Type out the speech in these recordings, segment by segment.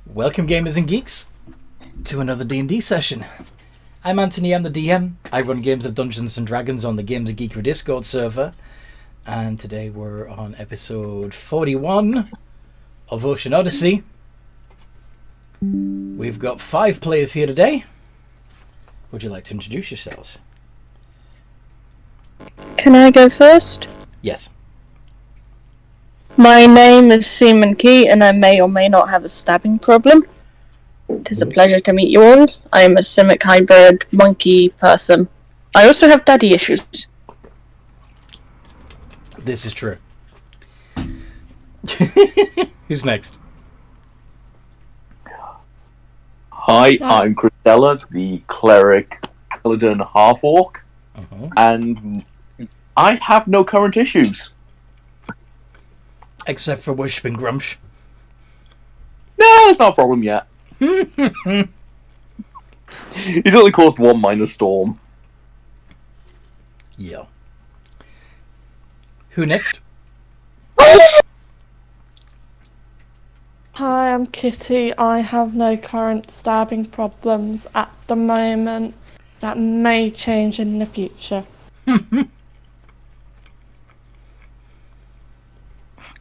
Welcome, gamers and geeks, to another D&D session. I'm Anthony, I'm the DM. I run games of Dungeons & Dragons on the Games of Geekery Discord server. And today we're on episode 41 of Ocean Odyssey. We've got 5 players here today. Would you like to introduce yourselves? Can I go first? Yes. My name is Seaman Key, and I may or may not have a stabbing problem. It is a pleasure to meet you all. I am a Simic hybrid monkey person. I also have daddy issues. This is true. Who's next? Hi, I'm Christella, the cleric paladin half-orc, and I have no current issues. Except for Worshipping Grumsh. Nah, that's not a problem yet. He's only caused 1 minor storm. Yeah. Who next? Hi, I'm Kitty. I have no current stabbing problems at the moment. That may change in the future.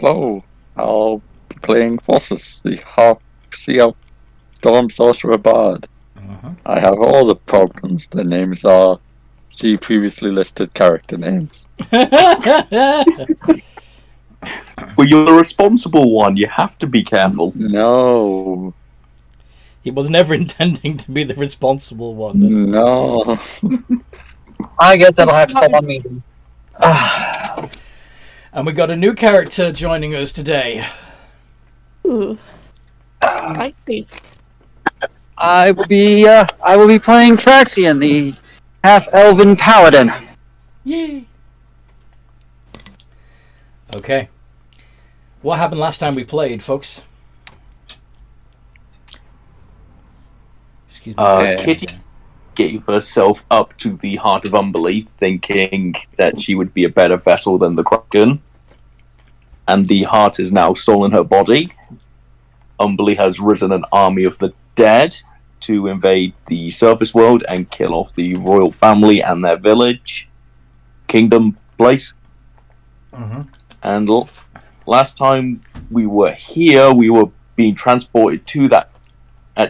Hello, I'll be playing Fossus, the half-sea elf storm sorcerer bard. I have all the problems. The names are see previously listed character names. But you're the responsible one, you have to be careful. No. He was never intending to be the responsible one. No. I guess that'll have to fall on me. And we got a new character joining us today. Ooh. I see. I will be playing Traxian, the half-elven paladin. Yay! Okay. What happened last time we played, folks? Excuse me. Kitty gave herself up to the heart of Umberlee, thinking that she would be a better vessel than the Kraken. And the heart is now soul in her body. Umberlee has risen an army of the dead to invade the surface world and kill off the royal family and their village, kingdom, place. And last time we were here, we were being transported to that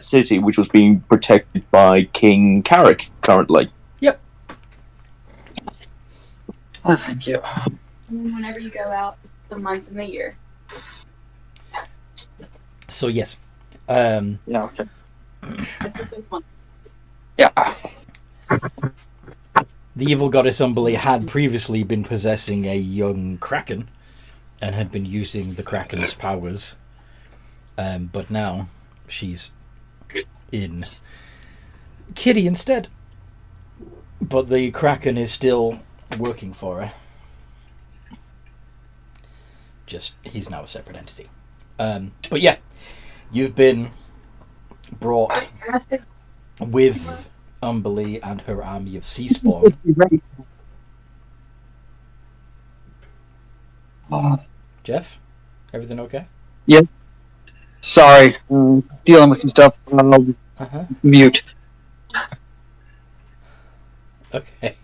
city, which was being protected by King Carrick currently. Yep. Oh, thank you. Whenever you go out, the month and the year. So, yes. Yeah, okay. It's a big one. Yeah. The evil goddess Umberlee had previously been possessing a young Kraken and had been using the Kraken's powers. But now she's in Kitty instead. But the Kraken is still working for her. Just, he's now a separate entity. But yeah, you've been brought with Umberlee and her army of sea spawn. Jeff, everything okay? Yep. Sorry, dealing with some stuff. Mute. Okay.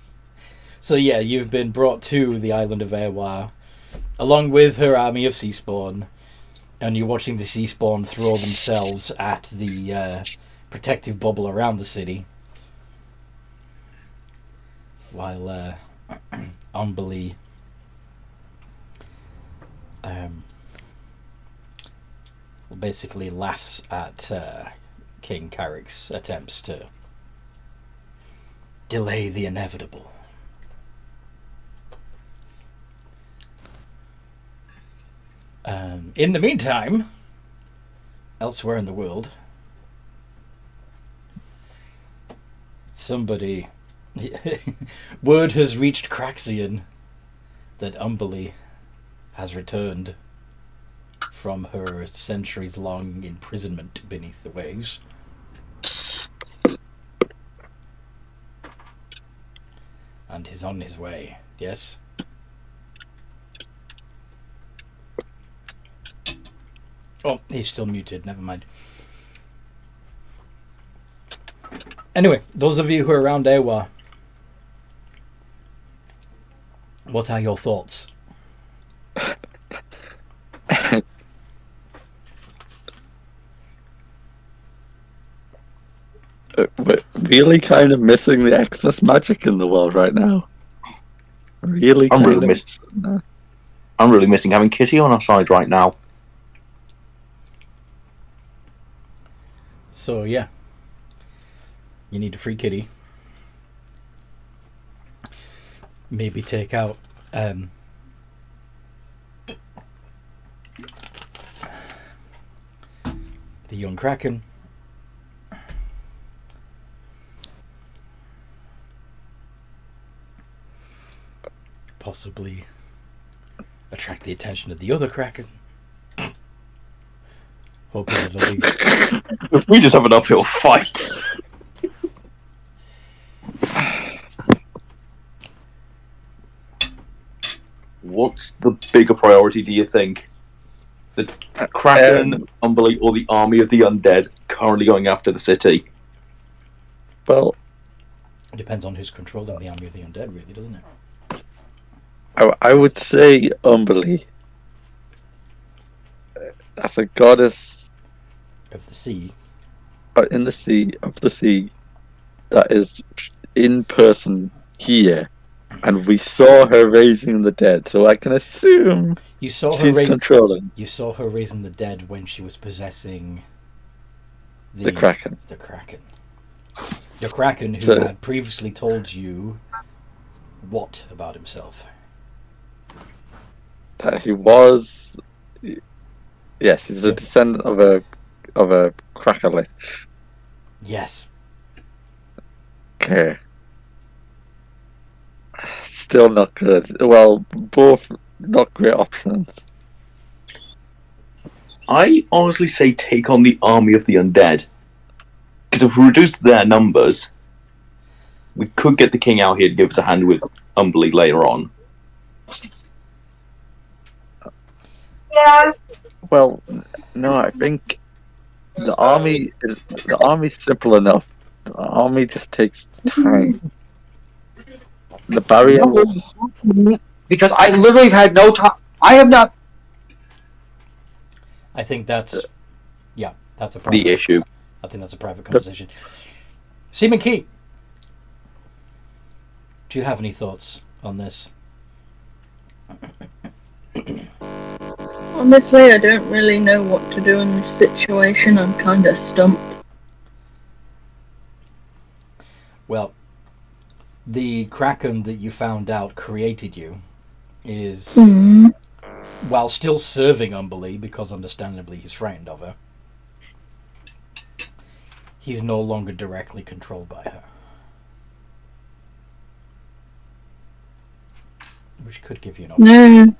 So yeah, you've been brought to the island of Aerwa, along with her army of sea spawn, and you're watching the sea spawn throw themselves at the protective bubble around the city, while Umberlee basically laughs at King Carrick's attempts to delay the inevitable. In the meantime, elsewhere in the world, word has reached Craxian that Umberlee has returned from her centuries-long imprisonment beneath the waves. And is on his way, yes? Oh, he's still muted, never mind. Anyway, those of you who are around Aerwa, what are your thoughts? We're really kind of missing the excess magic in the world right now. Really I'm kind really of. I'm really missing having Kitty on our side right now. So yeah, you need a free kitty. Maybe take out the young kraken. Possibly attract the attention of the other kraken. Hoping it'll be. We just have an uphill fight. What's the bigger priority, do you think? The Kraken, Umberlee, or the army of the undead currently going after the city? Well, It depends on who's controlling the army of the undead, really, doesn't it? I would say Umberlee. As a goddess Of the sea. in the sea, of the sea, that is in person here, and we saw her raising the dead, so I can assume You saw her she's controlling You saw her raising the dead when she was possessing the Kraken. The Kraken. The Kraken who So- had previously told you what about himself? That he was, yes, he's a descendant of a Cracker Lich. Yes. Okay. Still not good. Well, both not great options. I honestly say take on the army of the undead. Because if we reduce their numbers, we could get the king out here to give us a hand with Umberlee later on. Yeah. Well, no, I think the army's simple enough. The army just takes time. The barrier was Because I literally had no time. I have not. I think that's that's a The private issue. I think that's a private conversation. Seaman Key, do you have any thoughts on this? Honestly, I don't really know what to do in this situation. I'm kind of stumped. Well, the Kraken that you found out created you is, while still serving Umberlee, because understandably he's frightened of her, he's no longer directly controlled by her. Which could give you an option. No,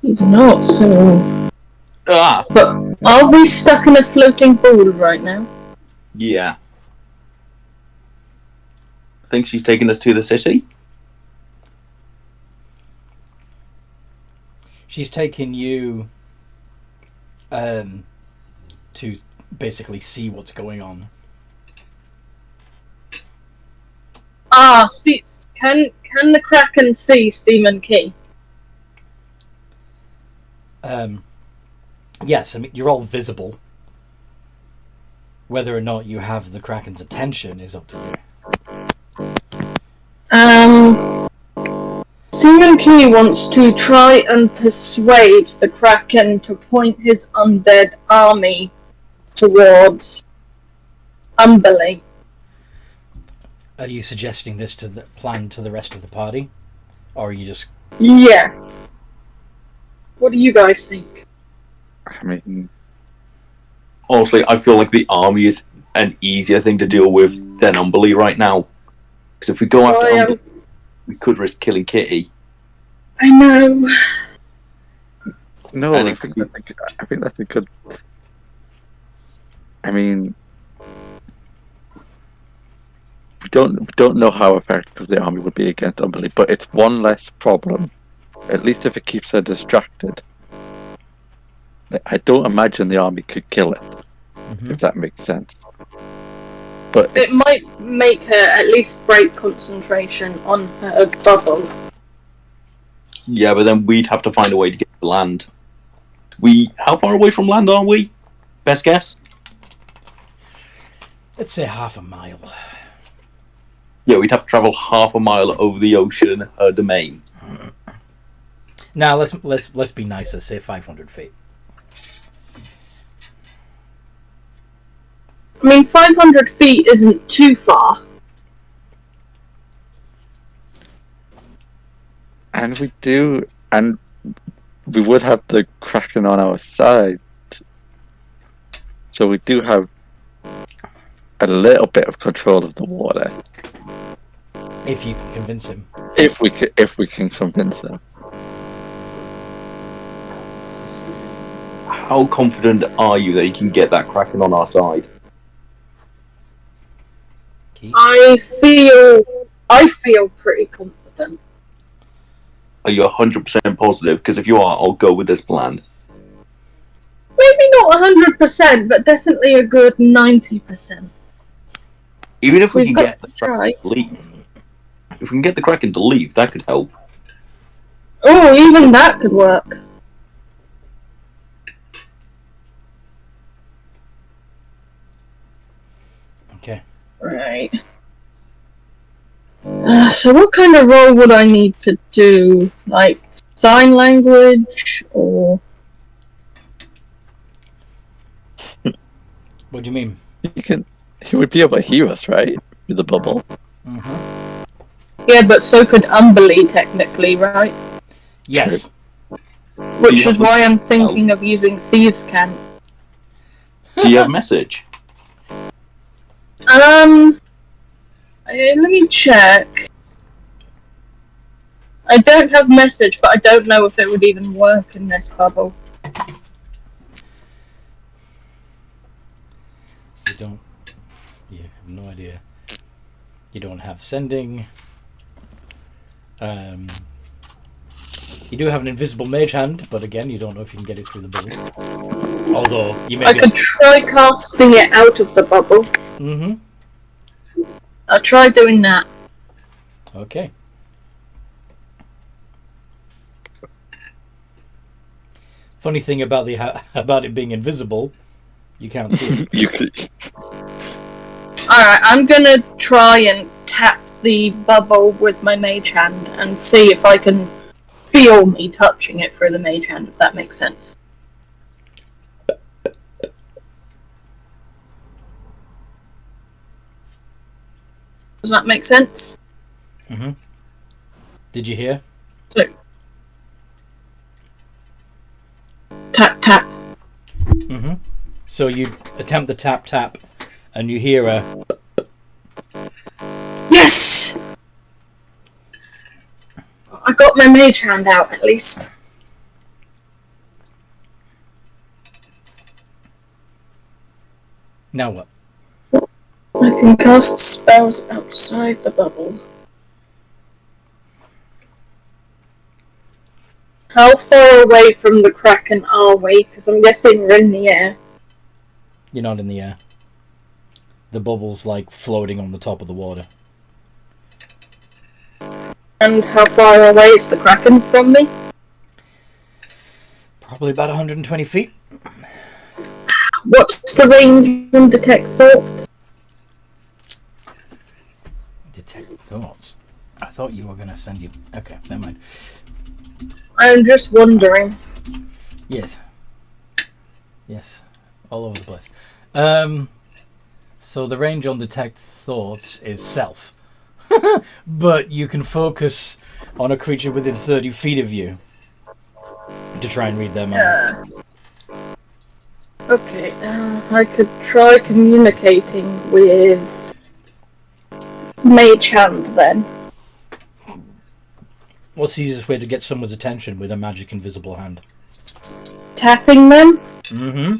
he's not. So, Ah! but are we stuck in a floating pool right now? Yeah. Think she's taking us to the city? She's taking you to basically see what's going on. See, can the Kraken see Seaman Key? Yes, I mean, you're all visible. Whether or not you have the Kraken's attention is up to you. Seaman Key wants to try and persuade the Kraken to point his undead army towards Umberlee. Are you suggesting this to the plan to the rest of the party? Or are you just... Yeah. What do you guys think? I mean, Honestly, I feel like the army is an easier thing to deal with than Umberlee right now. Because if we go after Umberlee, we could risk killing Kitty. I know. no, And I think that's a good. I mean, we don't know how effective the army would be against Umberlee, but it's one less problem. At least if it keeps her distracted. I don't imagine the army could kill it, if that makes sense. But It might make her at least break concentration on her bubble. Yeah, but then we'd have to find a way to get to land. How far away from land are we? Best guess? Let's say half a mile. Yeah, we'd have to travel half a mile over the ocean, her domain. Now let's be nicer. Say 500 feet. I mean, 500 feet isn't too far. and we would have the Kraken on our side, so we do have a little bit of control of the water If you can convince him. if we can convince them. How confident are you that you can get that Kraken on our side? Keith? I feel pretty confident. Are you 100% positive? Because if you are, I'll go with this plan. Maybe not 100%, but definitely a good 90%. Even if we We've can got get the to try. Kraken to leave. If we can get the Kraken to leave, that could help. Oh, even that could work. Okay. Right. So what kind of role would I need to do? Like, sign language, or... What do you mean? He would be able to hear us, right? With the bubble. Mm-hmm. Yeah, but so could Umberlee, technically, right? Yes. Which you is have why I'm thinking of using Thieves' Cant. Do you have a message? Let me check. I don't have message, but I don't know if it would even work in this bubble. You don't. You have no idea. You don't have sending. You do have an invisible mage hand, but again, you don't know if you can get it through the bubble. Although you may. I could try casting it out of the bubble. Mm-hmm. I'll try doing that. Okay. Funny thing about about it being invisible, you can't see it. You could. Alright, I'm gonna try and tap the bubble with my mage hand and see if I can feel me touching it through the mage hand, if that makes sense. Does that make sense? Mm-hmm. Did you hear? So, tap tap. Mm-hmm. So you attempt the tap, and you hear a. Yes! I got my mage hand out at least. Now what? I can cast spells outside the bubble. How far away from the Kraken are we? Because I'm guessing we're in the air. You're not in the air. The bubble's like floating on the top of the water. And how far away is the Kraken from me? Probably about 120 feet. What's the range on detect thoughts? Detect thoughts. I thought you were going to send you. Okay, never mind. I'm just wondering. Yes. Yes. All over the place. So the range on detect thoughts is self. But you can focus on a creature within 30 feet of you to try and read their mind. Okay, I could try communicating with Mage Hand then. What's the easiest way to get someone's attention with a magic invisible hand? Tapping them? Mm-hmm.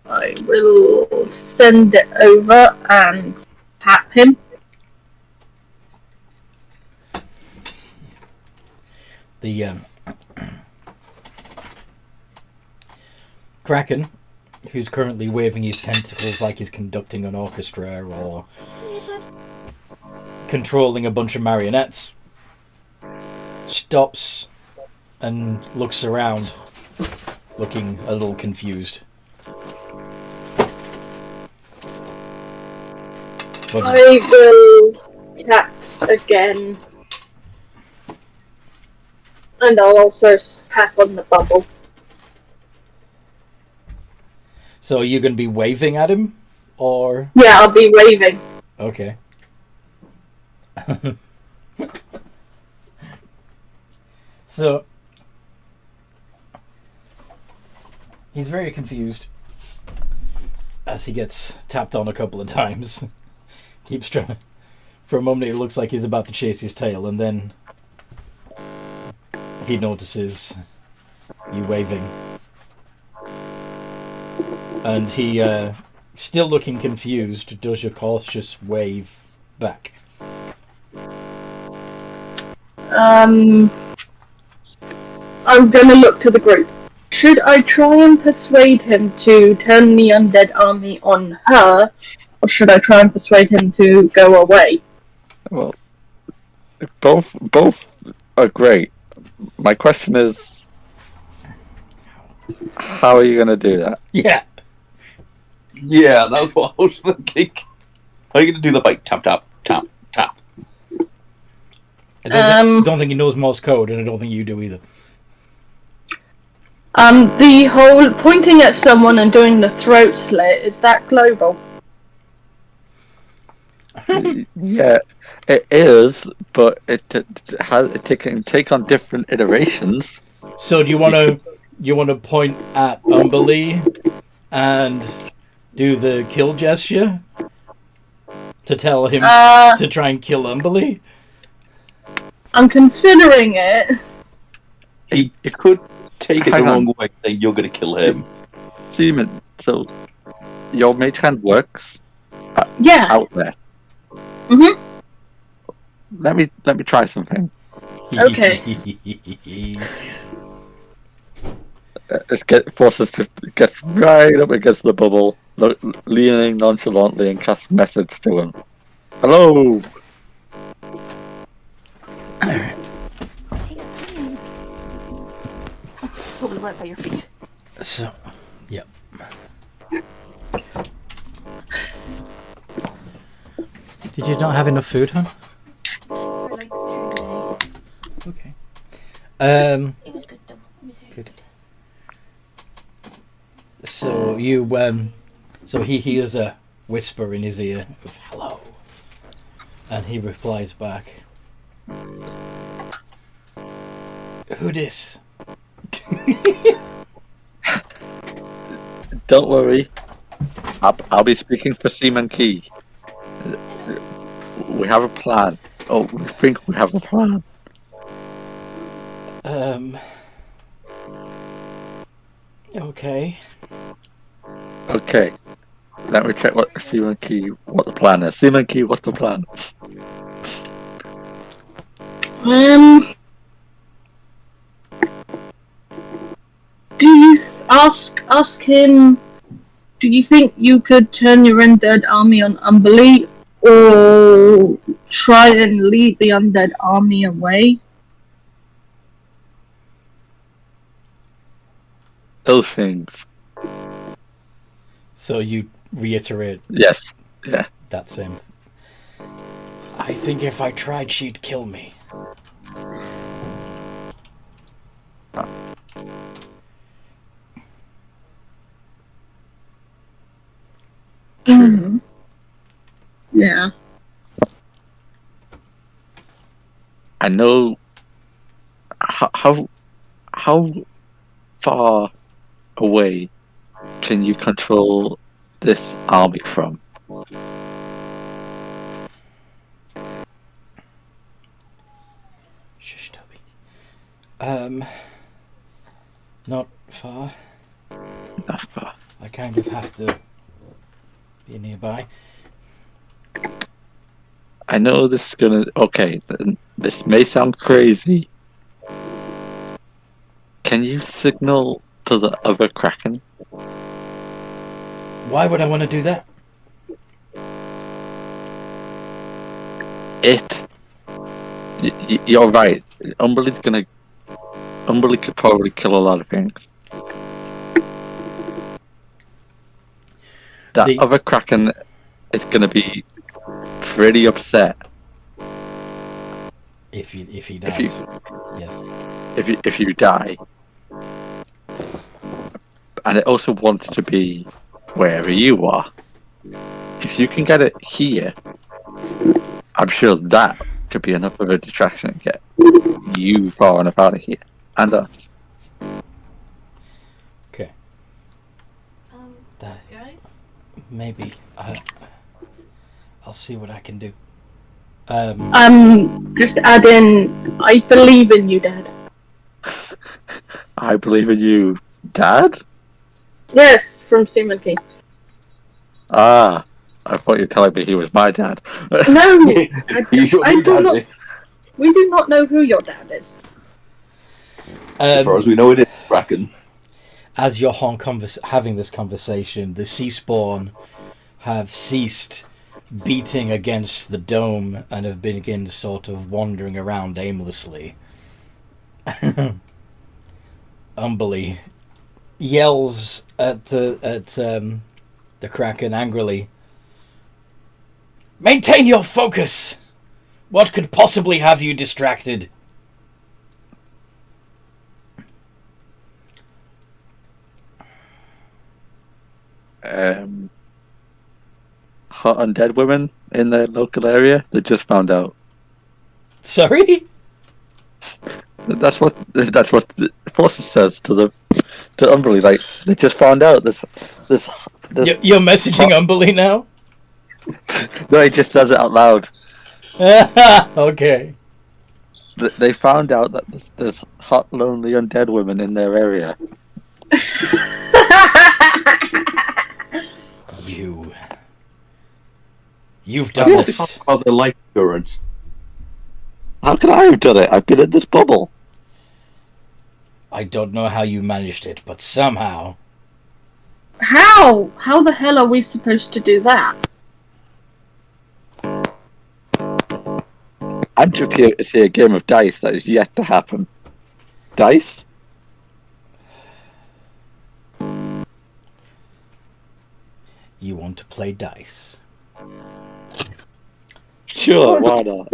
I will send it over and tap him. The Kraken who's currently waving his tentacles like he's conducting an orchestra or controlling a bunch of marionettes, stops and looks around, looking a little confused. I will tap again. And I'll also tap on the bubble. So are you going to be waving at him? Or... Yeah, I'll be waving. Okay. So... he's very confused as he gets tapped on a couple of times. Keeps trying. For a moment it looks like he's about to chase his tail, and then he notices you waving. And he, still looking confused, does your cautious wave back. I'm gonna look to the group. Should I try and persuade him to turn the undead army on her, or should I try and persuade him to go away? Well, both are great. My question is, how are you going to do that? Yeah. Yeah, that's what I was thinking. How are you going to do the bike? Tap, tap, tap, tap. I don't think he knows Morse code, and I don't think you do either. The whole pointing at someone and doing the throat slit, is that global? Yeah, it is, but it can take on different iterations. So do you want to point at Umberlee and do the kill gesture to tell him to try and kill Umberlee? I'm considering it. He could take it the Hang on. wrong way, saying you're going to kill him. Seaman, so your mage hand works Yeah. out there. Mhm. Let me try something. Okay. Forces just gets right up against the bubble, leaning nonchalantly, and casts message to him. Hello. Probably right by your feet. So, yep. Did you not have enough food, huh? For like 3 days. Okay. It was good though. It was very Good. So you so he hears a whisper in his ear of hello, and he replies back, "Who dis?" Don't worry. I'll be speaking for Seaman Key. We have a plan. Oh, we think we have a plan. Okay. Okay. Let me check what the plan is. Seaman Key, what's the plan? Do you ask him? Do you think you could turn your undead army on Umberlee, or try and lead the undead army away? Those things. So you reiterate Yes. Yeah. that same. I think if I tried, she'd kill me. Mm-hmm. Yeah. I know. How far away can you control this army from? Shush, Toby. Not far. Not far. I kind of have to be nearby. I know this is gonna. Okay, this may sound crazy. Can you signal to the other Kraken? Why would I want to do that? You're right. Umberlee could probably kill a lot of things. That other Kraken is gonna be pretty upset if he dies. Yes. If you die. And it also wants to be wherever you are. If you can get it here, I'm sure that could be enough of a distraction and get you far enough out of here. And us. Okay. Guys? Maybe. I'll see what I can do. Just add in, I believe in you, Dad. I believe in you, Dad? Yes, from Seaman King. Ah, I thought you were telling me he was my dad. No, I do not. We do not know who your dad is. As far as we know, it is Kraken. As you're having this conversation, the sea spawn have ceased beating against the dome and have begun sort of wandering around aimlessly. Umberlee yells at the Kraken angrily. Maintain your focus! What could possibly have you distracted? Hot undead women in the local area that just found out. Sorry? That's what the Forces says to Umberlee. Like, they just found out this. You're messaging Umberlee now? No, he just says it out loud. Okay. They found out that there's hot, lonely, undead women in their area. You've done this. About the life currents. How could I have done it? I've been in this bubble. I don't know how you managed it, but somehow. How? How the hell are we supposed to do that? I'm just here to see a game of dice that is yet to happen. Dice? You want to play dice? Sure, why not?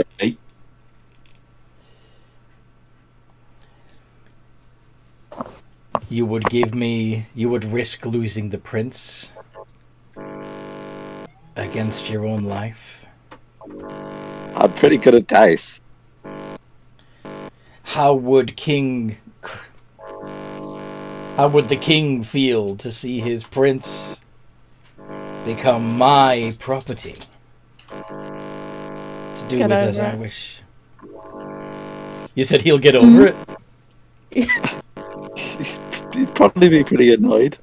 You would risk losing the prince against your own life? I'm pretty good at dice. How would the king feel to see his prince become my property? To do with as I wish. You said he'll get over it? He'd probably be pretty annoyed.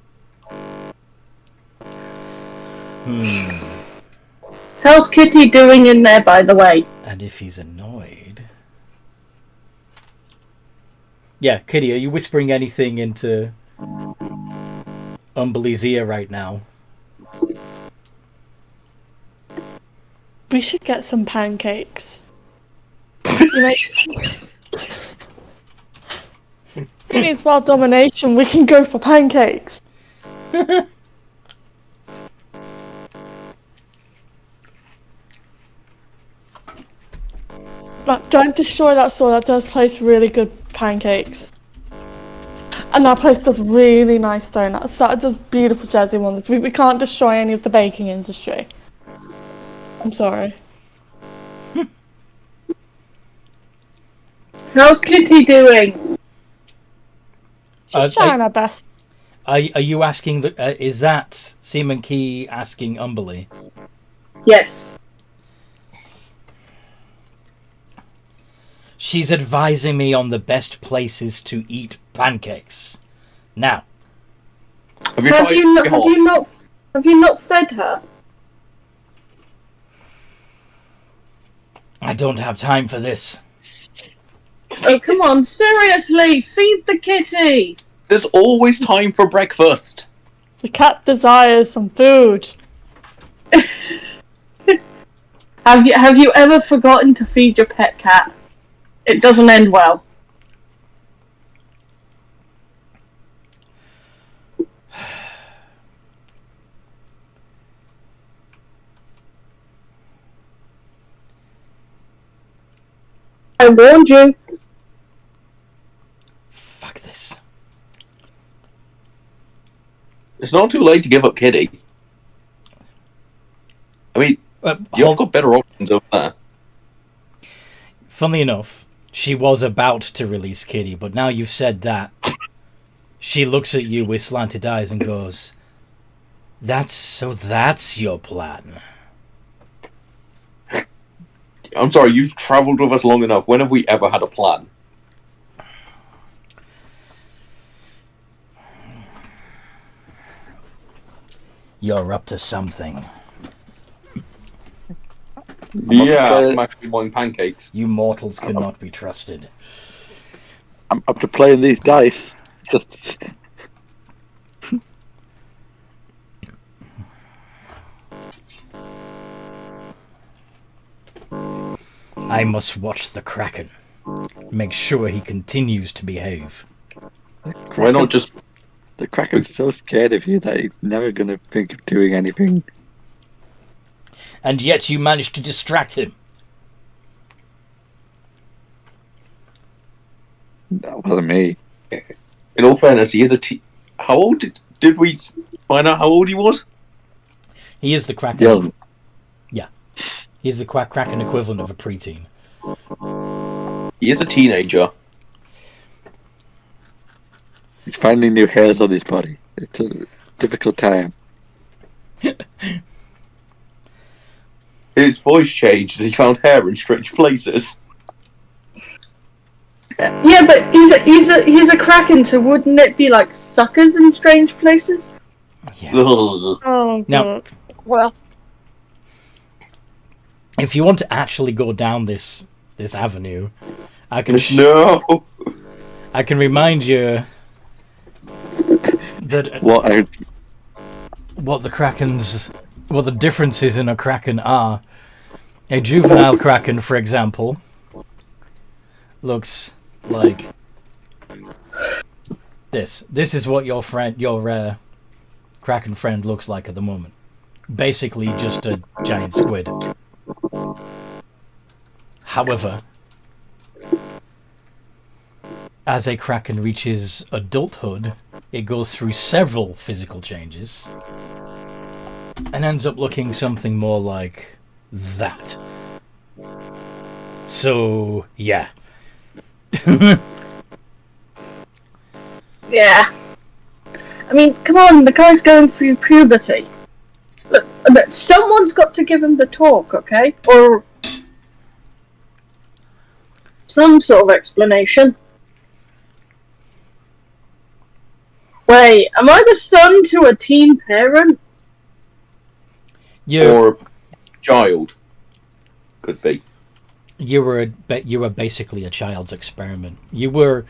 How's Kitty doing in there, by the way? And if he's annoyed... Yeah, Kitty, are you whispering anything into Umberlee's ear right now? We should get some pancakes. You know, in his world domination, we can go for pancakes. But don't destroy that store. That does place really good pancakes. And that place does really nice donuts. That does beautiful Jersey wonders. We can't destroy any of the baking industry. I'm sorry. How's Kitty doing? She's trying her best. Are you asking... is that Seaman Key asking Umberlee? Yes. She's advising me on the best places to eat pancakes. Now, Have you not fed her? I don't have time for this. Oh, come on, seriously, feed the kitty! There's always time for breakfast. The cat desires some food. Have you ever forgotten to feed your pet cat? It doesn't end well. I warned you. Fuck this. It's not too late to give up Kitty. I mean, you've got better options over there. Funnily enough, she was about to release Kitty, but now you've said that, she looks at you with slanted eyes and goes, that's your plan. I'm sorry, you've travelled with us long enough. When have we ever had a plan? You're up to something. Yeah, I'm actually buying pancakes. You mortals cannot be trusted. I'm up to playing these dice. Just I must watch the Kraken. Make sure he continues to behave. Why not just... The Kraken's so scared of you that he's never going to think of doing anything. And yet you managed to distract him. That wasn't me. In all fairness, he is a How old did we find out how old he was? He is the Kraken. Young. Yeah. He's the Kraken equivalent of a preteen. He is a teenager. He's finding new hairs on his body. It's a difficult time. His voice changed and he found hair in strange places. Yeah, but he's a Kraken, so wouldn't it be like suckers in strange places? Yeah. Oh, Now- God. Well, If you want to actually go down this avenue, I can No! I can remind you that what the differences in a Kraken are. A juvenile Kraken, for example, looks like this. This is what your Kraken friend looks like at the moment. Basically just a giant squid. However, as a Kraken reaches adulthood, it goes through several physical changes and ends up looking something more like that. So, yeah. Yeah. I mean, come on, the guy's going through puberty. But someone's got to give him the talk, okay? Or some sort of explanation. Wait, am I the son to a teen parent? Or child. Could be. You were basically a child's experiment. You were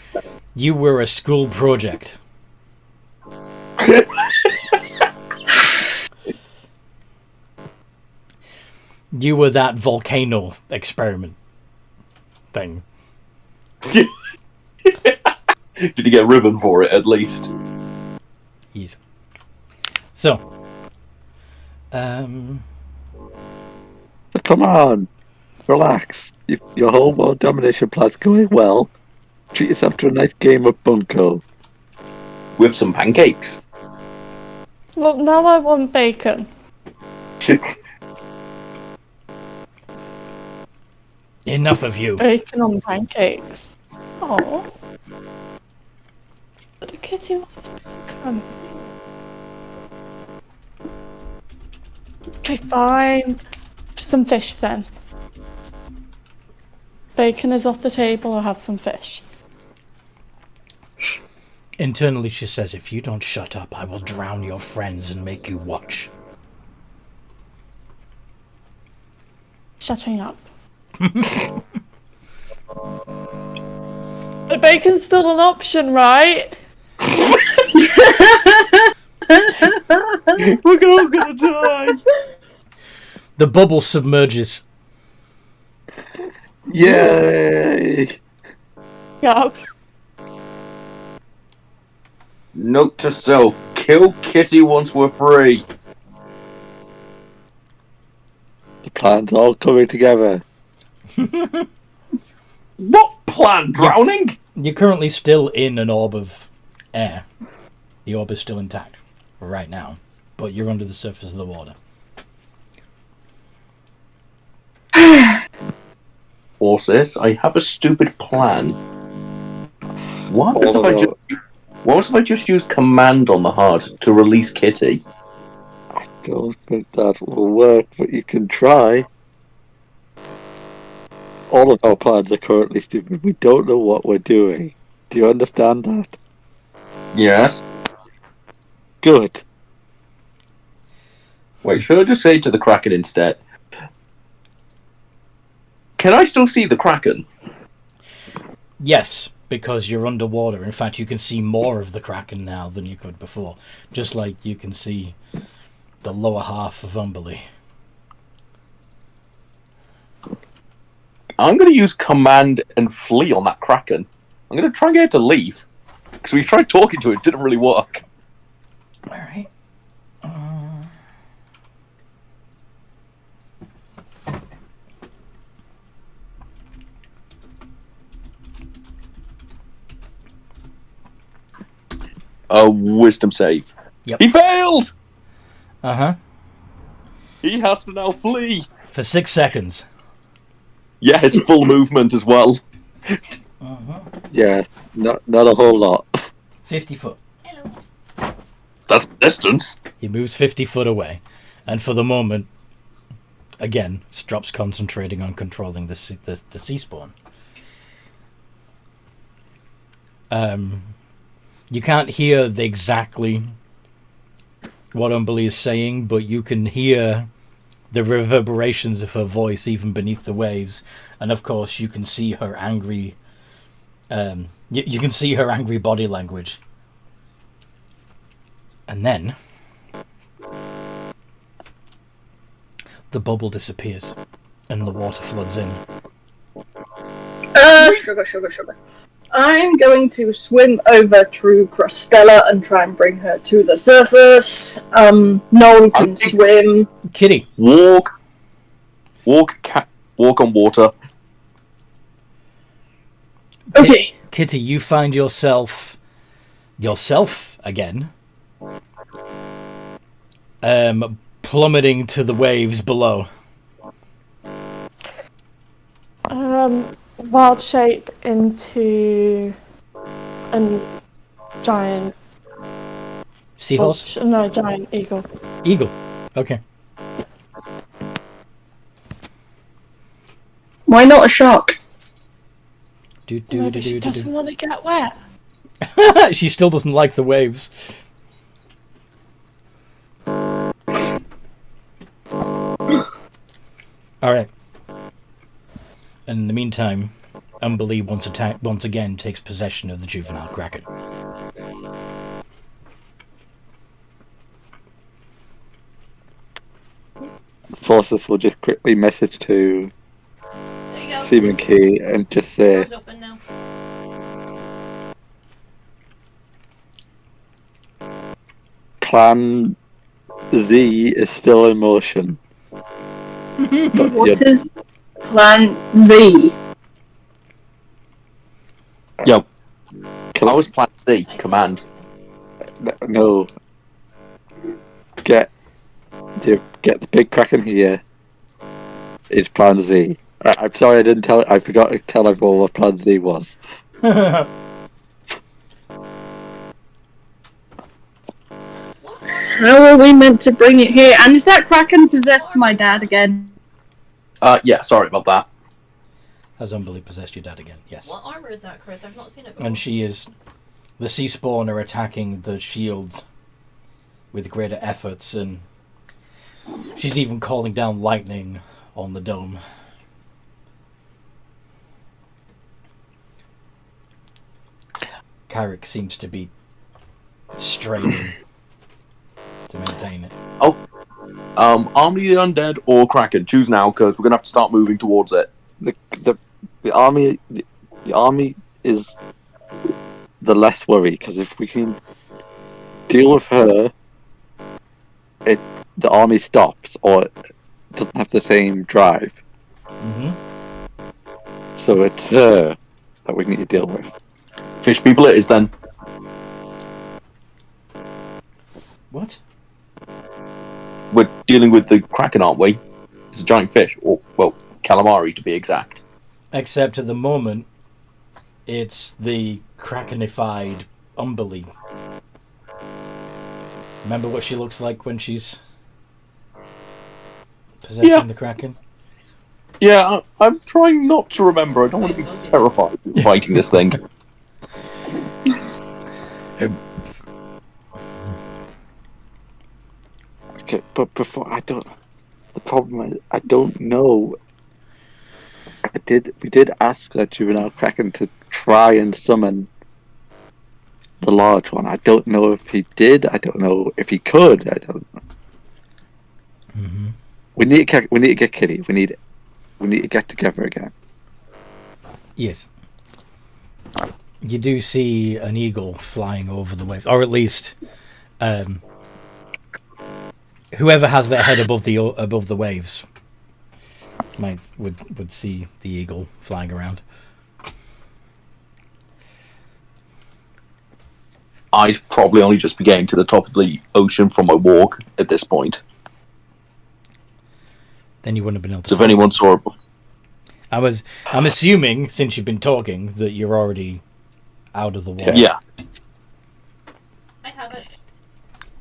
a school project. You were that volcano experiment thing. Did you get a ribbon for it, at least? Easy. So, Come on, relax. Your whole world domination plan's going well. Treat yourself to a nice game of bunko. With some pancakes. well, now I want bacon. enough of you. Bacon on pancakes. Oh. But the kitty wants bacon. Okay, fine. Some fish then. Bacon is off the table, I'll have some fish. Internally, she says, if you don't shut up, I will drown your friends and make you watch. Shutting up. The bacon's still an option, right? We're all gonna die. The bubble submerges. Yay! Yeah. Note to self: kill Kitty once we're free. The plan's all coming together. What plan? Drowning? You're currently still in an orb of air. The orb is still intact right now, but you're under the surface of the water. Forces, I have a stupid plan. What if I just use command on the heart to release Kitty? I don't think that will work, but you can try. All of our plans are currently stupid. We don't know what we're doing. Do you understand that? Yes. Good. Wait, should I just say to the Kraken instead? Can I still see the Kraken? Yes, because you're underwater. In fact, you can see more of the Kraken now than you could before. Just like you can see the lower half of Umberlee. I'm going to use command and flee on that Kraken. I'm going to try and get it to leave. Because we tried talking to it, it didn't really work. Alright. A wisdom save. Yep. He failed! Uh-huh. He has to now flee. For 6 seconds. Yeah, his full movement as well. Uh-huh. Yeah, not a whole lot. 50 foot. Hello. That's distance. He moves 50 foot away. And for the moment, again, Strop's concentrating on controlling the sea spawn. You can't hear exactly what Umberlee is saying, but you can hear the reverberations of her voice even beneath the waves. And of course, you can see her angry... you can see her angry body language. And then... the bubble disappears, and the water floods in. Sugar. I'm going to swim over to Crostella and try and bring her to the surface. Noel can swim. Kitty. Walk on water. Okay. Kitty, you find yourself again, plummeting to the waves below. Wild shape into a giant Seahorse? No, giant eagle. Eagle. Okay. Why not a shark? Maybe she doesn't want to get wet. She still doesn't like the waves. Alright. And in the meantime, Umberlee once again takes possession of the juvenile Kraken. Forces will just quickly message to There you go. Seaman Key and just say, Door's open now. Plan Z is still in motion. But What is Plan Z? Yo. I was plan C, command. No. Get the big Kraken here. Is Plan Z. I'm sorry I didn't tell. I forgot to tell everyone what Plan Z was. How are we meant to bring it here? And is that Kraken possessed my dad again? Yeah, sorry about that. Has Umberlee possessed your dad again? Yes. What armor is that, Chris? I've not seen it before. And she is... The sea spawn are attacking the shield with greater efforts, and she's even calling down lightning on the dome. Carrick seems to be straining. to maintain it. Army the Undead or Kraken? Choose now, because we're going to have to start moving towards it. The army is the less worry, because if we can deal with her, the army stops or doesn't have the same drive. Mm-hmm. So it's her that we need to deal with. Fish people it is then. What? We're dealing with the Kraken, aren't we? It's a giant fish, or, well, calamari to be exact. Except at the moment, it's the Krakenified Umberlee. Remember what she looks like when she's possessing the Kraken? Yeah, I'm trying not to remember. I don't want to be terrified of fighting this thing. Okay, but before the problem is I don't know. We did ask that juvenile Kraken to try and summon the large one. I don't know if he did. I don't know if he could. I don't know. Mm-hmm. We need to get Kitty. We need to get together again. Yes. You do see an eagle flying over the waves, or at least whoever has their head above the waves would see the eagle flying around. I'd probably only just be getting to the top of the ocean from my walk at this point. Then you wouldn't have been able to. So if anyone saw it, I'm assuming, since you've been talking, that you're already out of the water. yeah. I have it.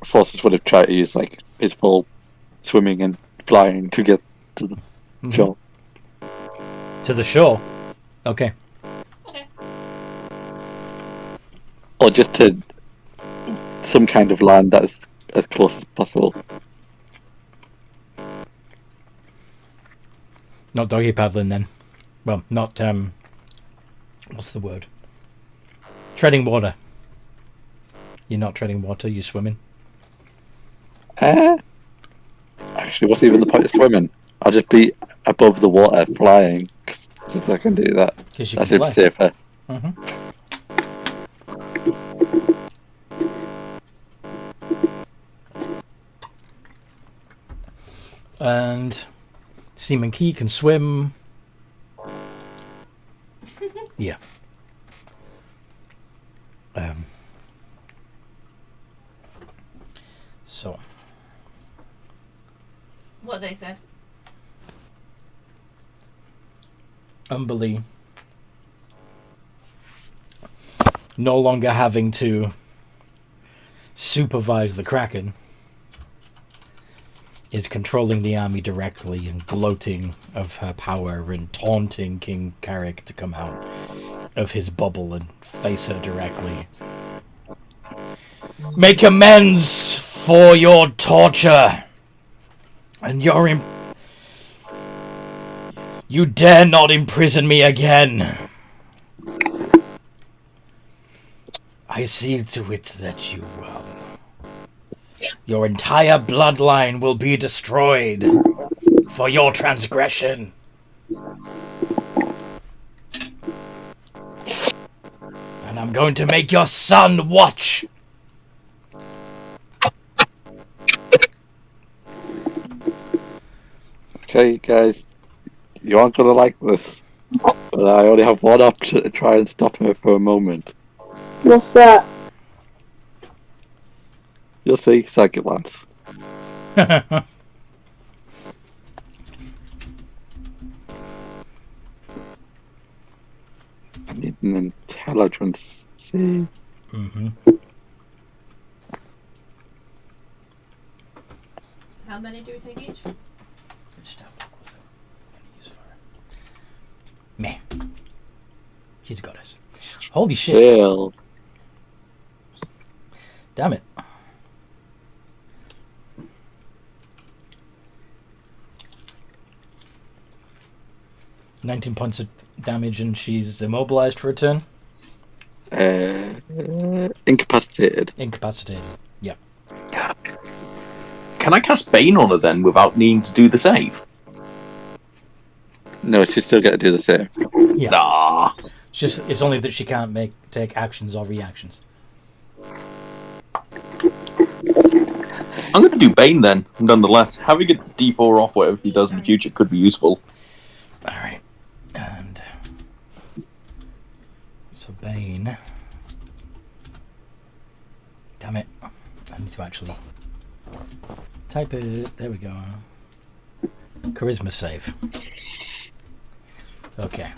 Forces would have tried to use like his full swimming and flying to get to the shore. To the shore? Okay. Okay. Or just to some kind of land that is as close as possible. Not doggy paddling then. Well, not what's the word? Treading water. You're not treading water, you're swimming. Actually, what's even the point of swimming? I'll just be above the water flying. Since I can do that. Because you That can seems fly. safer. Mm-hmm. And Seaman Key can swim. Yeah. So. What they said. Umberlee no longer having to supervise the Kraken is controlling the army directly and gloating of her power and taunting King Carrick to come out of his bubble and face her directly. Make amends for your torture and your you dare not imprison me again. I see to it that you will. Your entire bloodline will be destroyed for your transgression. And I'm going to make your son watch. Okay, guys. You aren't gonna like this. But I only have one option to try and stop her for a moment. What's that? You'll see, second glance. I need an intelligence. See? Mm-hmm. How many do we take each? Meh. She's got us. Holy shit. Fail. Damn it. $19 points of damage and she's immobilized for a turn. Incapacitated. Incapacitated. Yeah. Can I cast Bane on her then without needing to do the save? No, she's still got to do the same. Yeah. Ah. It's only that she can't take actions or reactions. I'm going to do Bane then, nonetheless. Having a D4 off whatever he does in the future could be useful. Alright. And so Bane. Damn it. I need to actually type it. There we go. Charisma save. Okay.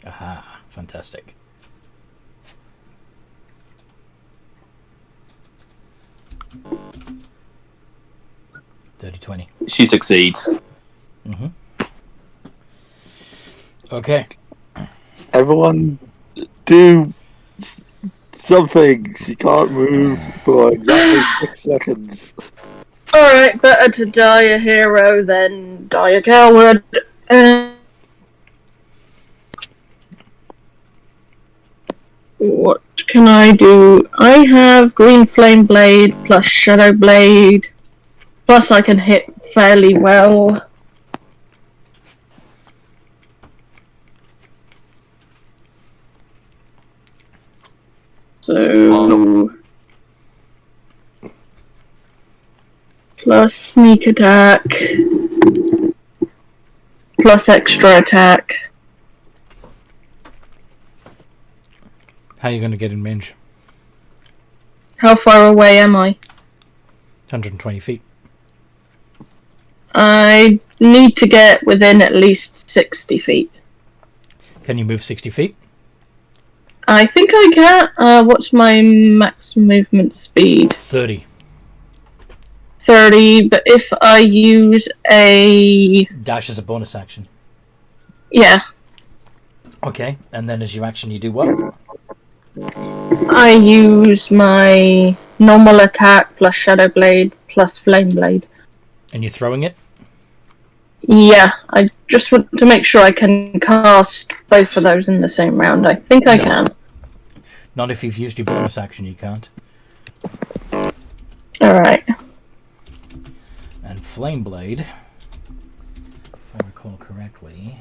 Aha, fantastic. Dirty 20. She succeeds. Mm-hmm. Okay. Everyone, do something. She can't move for exactly 6 seconds. Alright, better to die a hero than die a coward. What can I do? I have Green Flame Blade plus Shadow Blade. Plus I can hit fairly well. So... plus sneak attack. Plus extra attack. How are you going to get in range? How far away am I? 120 feet. I need to get within at least 60 feet. Can you move 60 feet? I think I can. What's my max movement speed? 30. 30, but if I use a... Dash is a bonus action. Yeah. Okay, and then as your action you do what? I use my normal attack plus Shadow Blade plus Flame Blade. And you're throwing it? Yeah, I just want to make sure I can cast both of those in the same round. I think I can. Not if you've used your bonus action, you can't. Alright. And Flame Blade, if I recall correctly,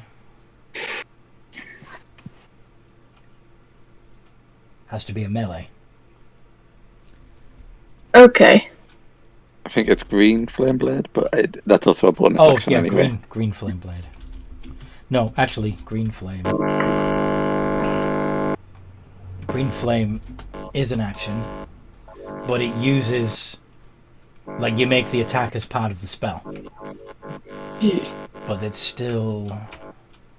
has to be a melee. Okay. I think it's Green Flame Blade, but that's also a bonus Oh, action yeah, anyway. green Flame Blade. No, actually, Green Flame. Green Flame is an action, but it uses... Like, you make the attack as part of the spell. But it's still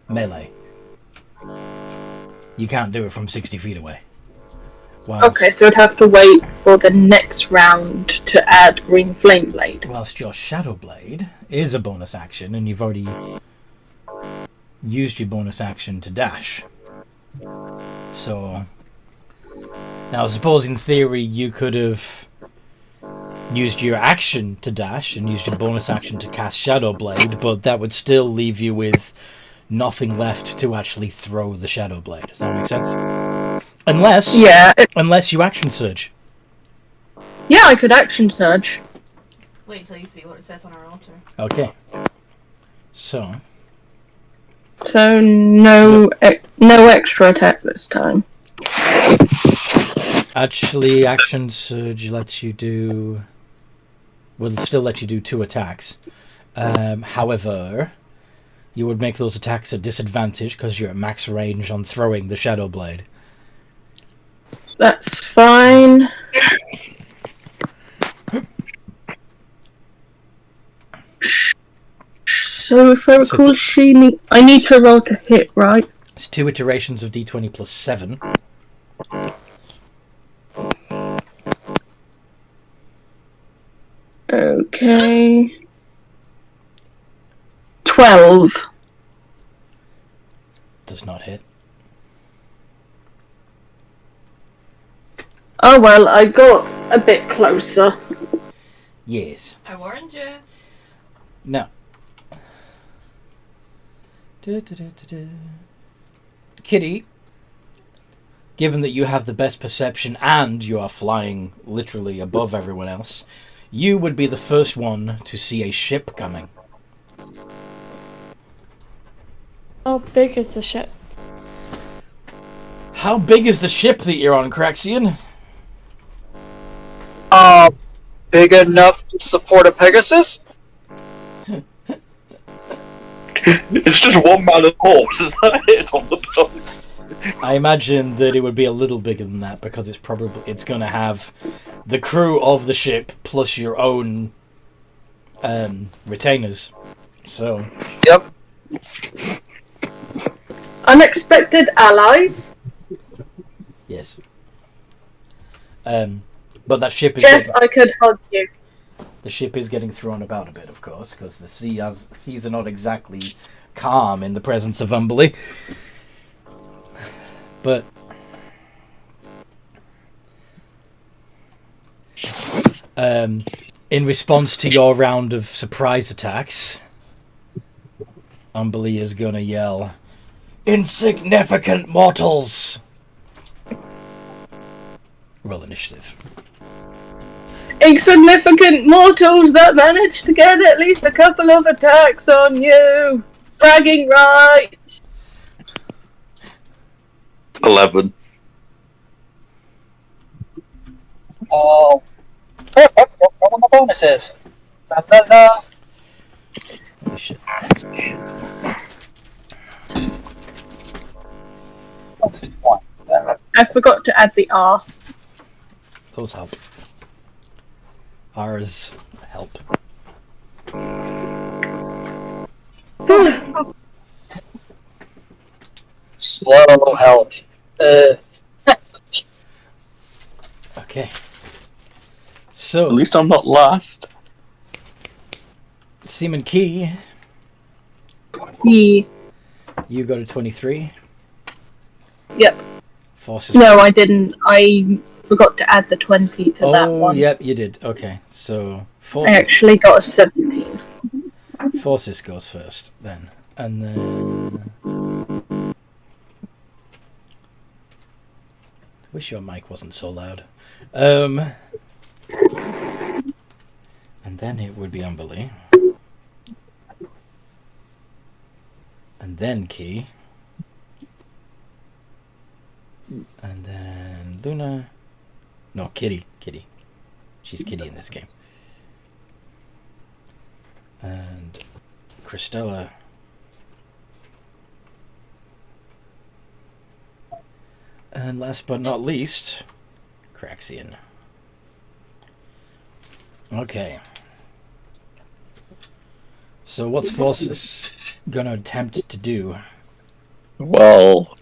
melee. You can't do it from 60 feet away. Whilst, Okay, so I'd have to wait for the next round to add Green Flame Blade. whilst your Shadow Blade is a bonus action, and you've already used your bonus action to dash. So... Now, I suppose in theory you could have used your action to dash and used your bonus action to cast Shadow Blade, but that would still leave you with nothing left to actually throw the Shadow Blade. Does that make sense? Unless you action surge. Yeah, I could action surge. Wait till you see what it says on our altar. Okay. So So no extra attack this time. actually, action surge lets you do... will still let you do 2 attacks. However, you would make those attacks a disadvantage because you're at max range on throwing the Shadow Blade. That's fine. So if I recall, I need to roll to hit, right? It's 2 iterations of d20 plus 7. Okay. 12. Does not hit. Oh well, I got a bit closer. Yes. I warned you. Now. Kitty, given that you have the best perception and you are flying literally above everyone else, you would be the first one to see a ship coming. How big is the ship? How big is the ship that you're on, Craxian? Big enough to support a Pegasus? It's just one man and horse, is that it, on the boat? I imagine that it would be a little bigger than that because it's going to have the crew of the ship plus your own retainers. So. Yep. Unexpected allies. Yes. But that ship is. Jeff, I could hug you. The ship is getting thrown about a bit, of course, because the seas are not exactly calm in the presence of Umberlee. But in response to your round of surprise attacks, Umberlee is gonna yell, "Insignificant mortals!" Roll initiative. Insignificant mortals that managed to get at least a couple of attacks on you. Bragging rights. 11. Oh. Perfect. What are my bonuses? Da, da, da. Holy shit. What's the point? I forgot to add the R. Those help. Ours help. Slow help. Okay. At So, least I'm not last. Seaman Key, Yeah. you go to 23. Yep. Forces. No, I didn't. I forgot to add the 20 to that one. Yep, you did. Okay, so I Forces, actually got a 17. Forces goes first, then. And then... Wish your mic wasn't so loud. And then it would be Umberlee. And then Key. And then Luna. No, Kitty. Kitty. She's Kitty in this game. And Christella. And last but not least, Craxian. Okay. So what's Forces gonna attempt to do? Well,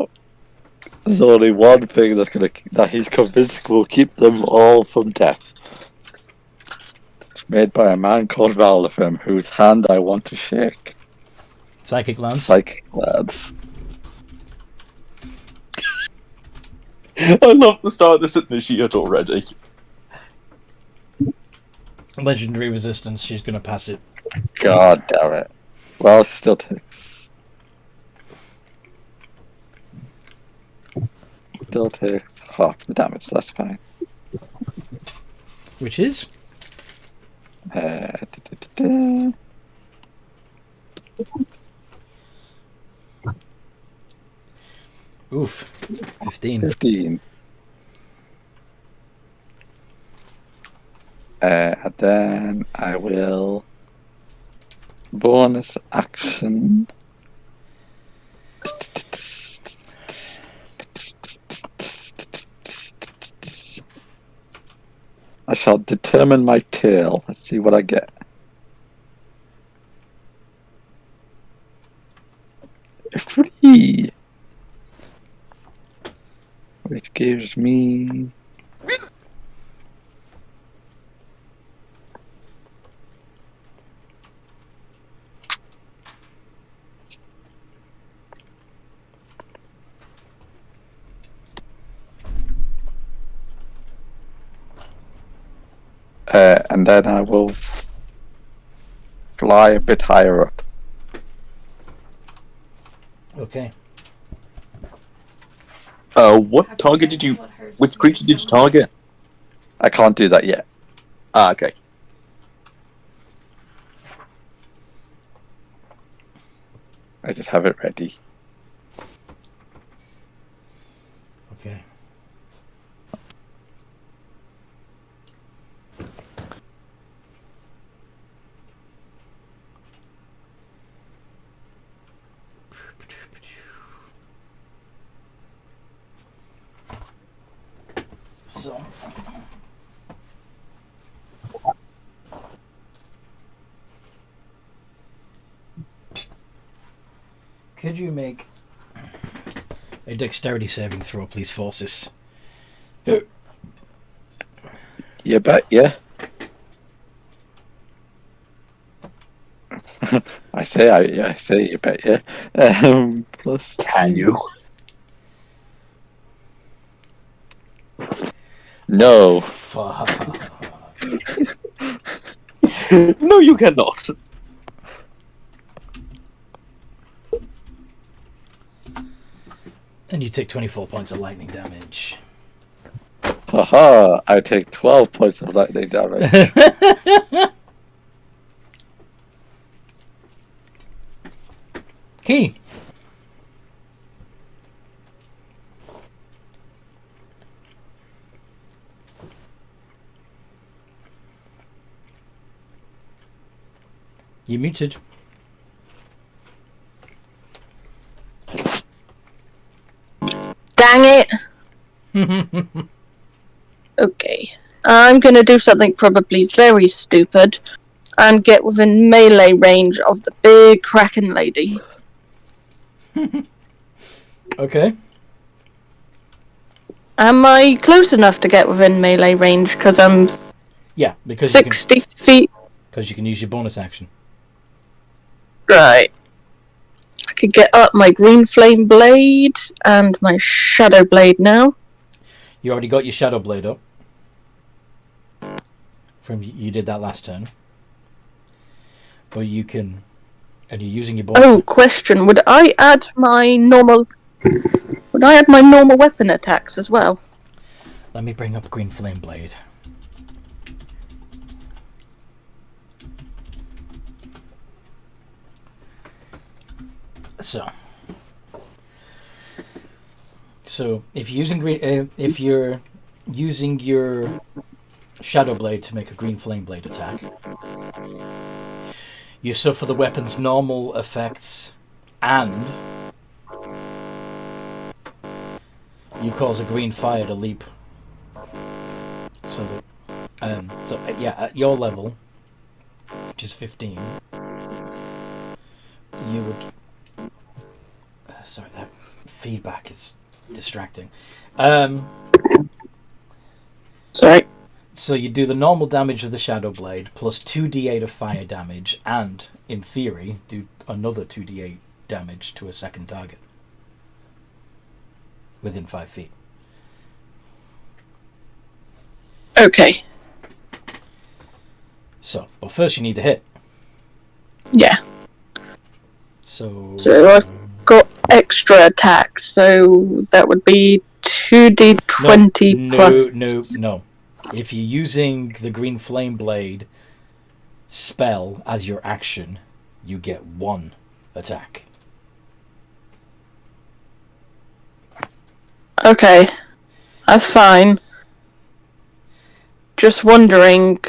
there's only one thing that he's convinced will keep them all from death. It's made by a man called Valafim, whose hand I want to shake. Psychic Lance? Psychic lads. I love the start of this initiate already. Legendary resistance, she's gonna pass it. God damn it. Well, she still takes. Still takes half the damage, that's fine. Which is? Oof. 15. 15. And then I will bonus action. I shall determine my tail. Let's see what I get. A 3, which gives me and then I will fly a bit higher up. Okay. What target did you... Which creature did you target? I can't do that yet. Ah, okay. I just have it ready. Okay. So. Could you make a dexterity saving throw, please, Forces? You bet, yeah. I say you bet, yeah. Plus Can you? No. Fuck. No, you cannot. And you take 24 points of lightning damage. Haha, I take 12 points of lightning damage. Key. You muted. Dang it! Okay. I'm gonna do something probably very stupid and get within melee range of the big Kraken lady. Okay. Am I close enough to get within melee range? Because I'm Yeah, because 60 feet. you can use your bonus action. Right. I could get up my green flame blade and my shadow blade now. You already got your shadow blade up. You did that last turn. But you can, and you're using your bonus. Oh, question. Would I add my normal weapon attacks as well? Let me bring up green flame blade. So if you're using your shadow blade to make a green flame blade attack, you suffer the weapon's normal effects, and you cause a green fire to leap. So that, at your level, which is 15, you would. Sorry, that feedback is distracting. Sorry. So you do the normal damage of the shadow blade plus 2d8 of fire damage, and in theory do another 2d8 damage to a second target within 5 feet. Okay. So, but first you need to hit. Yeah. So I've got extra attacks, so that would be 2d20 plus. No. If you're using the green flame blade spell as your action, you get 1 attack. Okay. That's fine. Just wondering,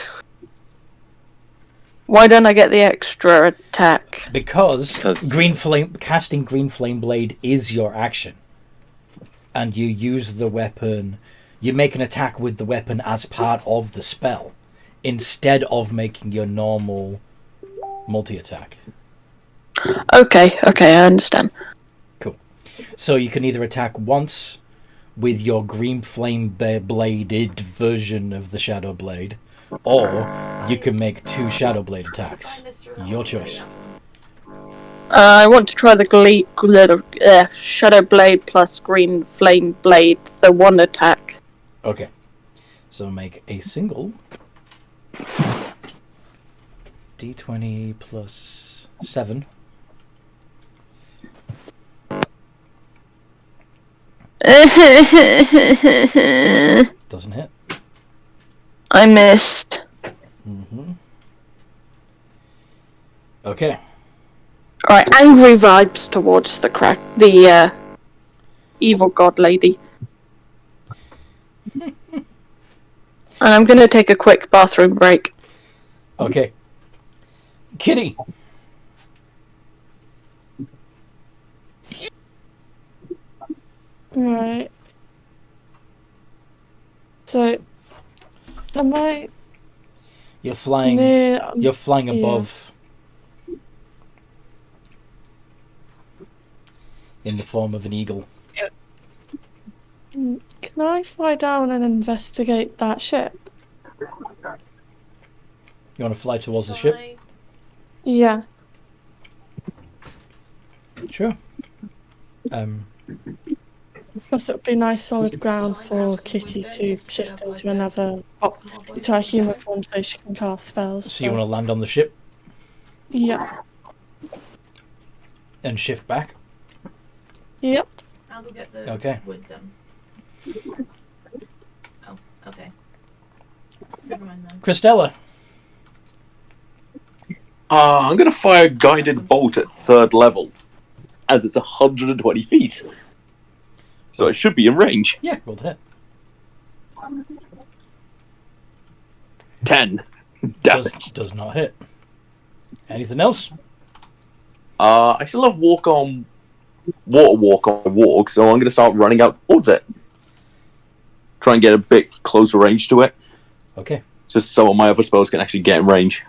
why don't I get the extra attack? Because casting green flame blade is your action, and you use the weapon. You make an attack with the weapon as part of the spell, instead of making your normal multi-attack. Okay, I understand. Cool. So you can either attack once with your green flame bladed version of the shadow blade, or you can make 2 shadow blade attacks. Your choice. I want to try the shadow blade plus green flame blade, the 1 attack. Okay. So make a single d20 plus 7. Doesn't hit. I missed. Okay. Alright, angry vibes towards the evil god lady. And I'm gonna take a quick bathroom break. Okay. Kitty. Right. So, am I You're flying. near? You're flying Yeah. above. In the form of an eagle. Can I fly down and investigate that ship? You want to fly towards the ship? Yeah. Sure. Because it would be nice solid ground for Kitty to shift into into a human form so she can cast spells. So you want to land on the ship Yeah. and shift back? Yep. I'll go get the Okay. wood then. Oh, okay. Never mind then. Christella. I'm going to fire a guided bolt at 3rd level, as it's 120 feet. So it should be in range. Yeah, roll to hit. 10. Damn it. Does not hit. Anything else? I still have water walk on walk, so I'm going to start running out towards it. Try and get a bit closer range to it, Okay. so some of my other spells can actually get in range.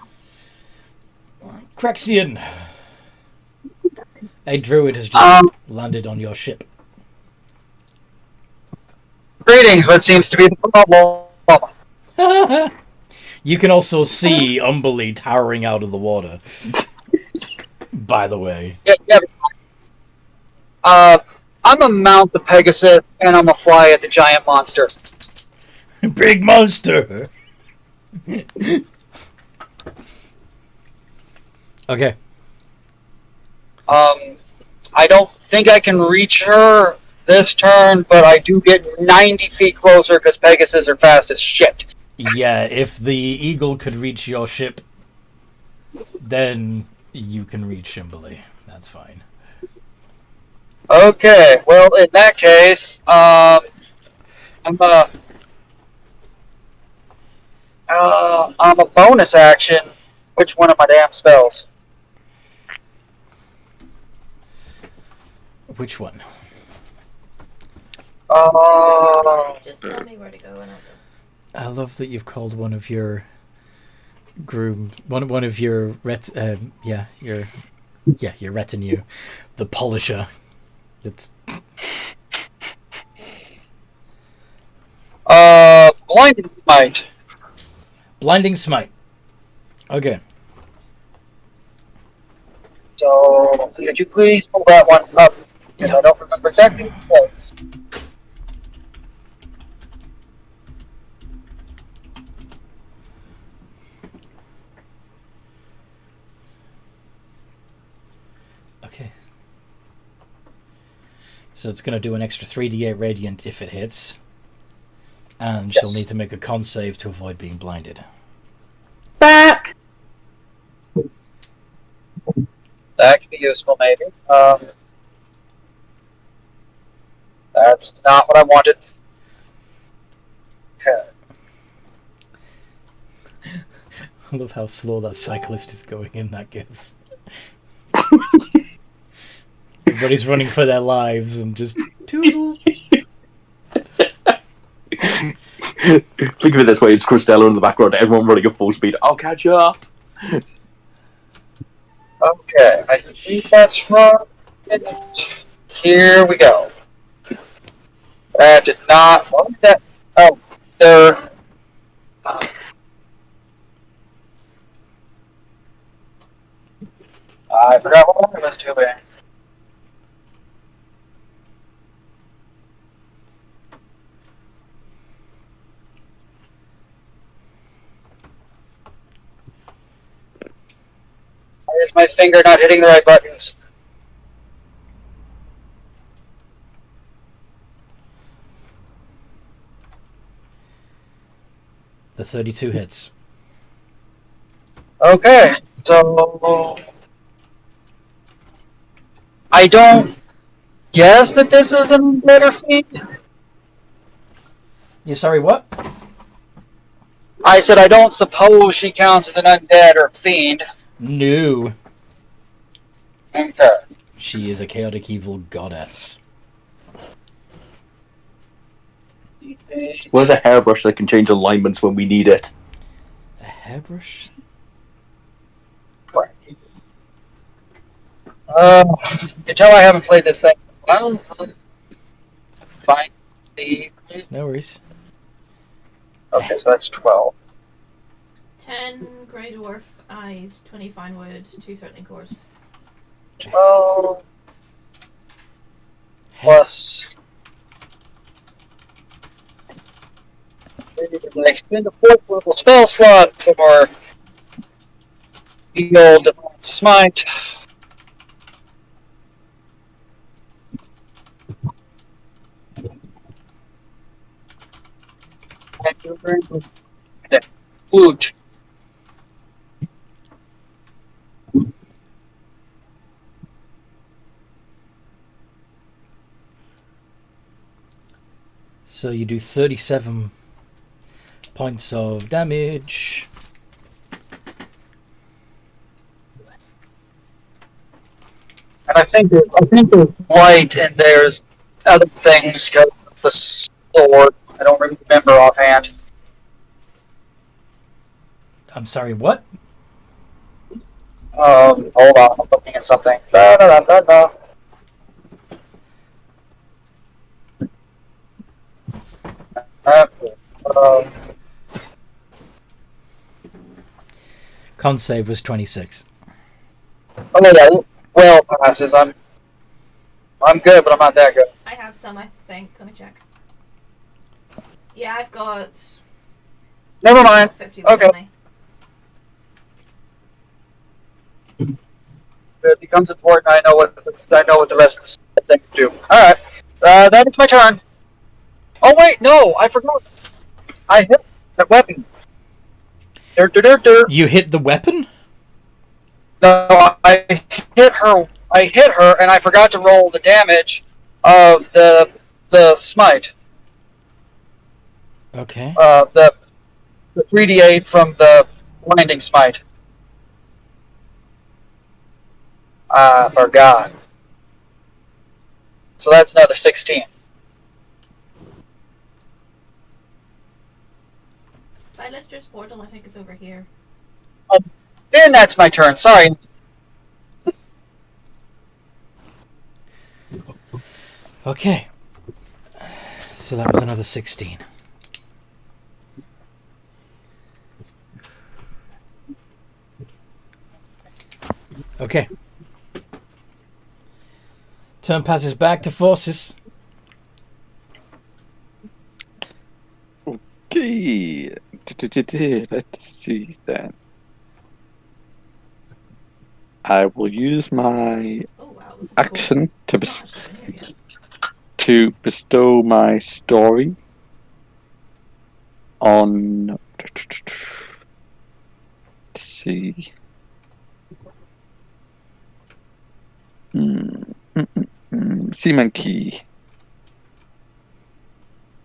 Craxian. A druid has just landed on your ship. Greetings, what seems to be the problem? You can also see Umberlee towering out of the water. By the way. Yeah. I'm a mount the Pegasus, and I'm a fly at the giant monster. Big monster! Okay. I don't think I can reach her this turn, but I do get 90 feet closer because Pegasus are fast as shit. Yeah, if the eagle could reach your ship, then you can reach Umberlee. That's fine. Okay, well, in that case, I'm a bonus action. Which one of my damn spells? Which one? Just tell me where to go and I'll go. I love that you've called one of your one of your your retinue, the Polisher. It's Blinding Smite. Blinding Smite. Okay. So, could you please pull that one up? Because I don't remember exactly what it was. Okay. So it's going to do an extra 3d8 radiant if it hits. And she'll need to make a con save to avoid being blinded. Back! That could be useful, maybe. That's not what I wanted. Okay. I love how slow that cyclist is going in that gif. Everybody's running for their lives and just toodle. Think of it this way: it's Christella in the background, everyone running at full speed. I'll catch up. Okay, I think that's right. Here we go. That did not. What was that? Oh, there. I forgot what I was doing. Why is my finger not hitting the right buttons? The 32 hits. Okay, so I don't guess that this is a better feat. You sorry, what? I said I don't suppose she counts as an undead or fiend. No. Okay. She is a chaotic evil goddess. Where's a hairbrush that can change alignments when we need it? A hairbrush? You can tell I haven't played this thing. Well, fine. No worries. Okay, so that's 12. 10 Grey Dwarf eyes, 20 fine wood, 2 certainly cores. 12 plus. I expend a 4th level spell slot for the old smite. Woot. So you do 37 points of damage. And I think there's light and there's other things because of the sword. I don't remember offhand. I'm sorry, what? Hold on, I'm looking at something. Da, da, da, da, da. Con save was 26. Oh yeah, well passes. I'm good, but I'm not that good. I have some, I think. Let me check. Yeah, I've got Never mind. 51 Okay. on me. It becomes important. I know what the rest of the things do. All right, that is my turn. Oh wait, no, I forgot. I hit that weapon. You hit the weapon? No, I hit her, and I forgot to roll the damage of the smite. Okay. The 3d8 from the blinding smite. I forgot. So that's another 16. Lister's portal, I think, is over here. Then that's my turn. Sorry. Okay. So that was another 16. Okay. Turn passes back to forces. Okay. Let's see then. I will use my Oh wow, this is action cool. to Not actually been here yet. to bestow my story on. Let's see. Sea monkey.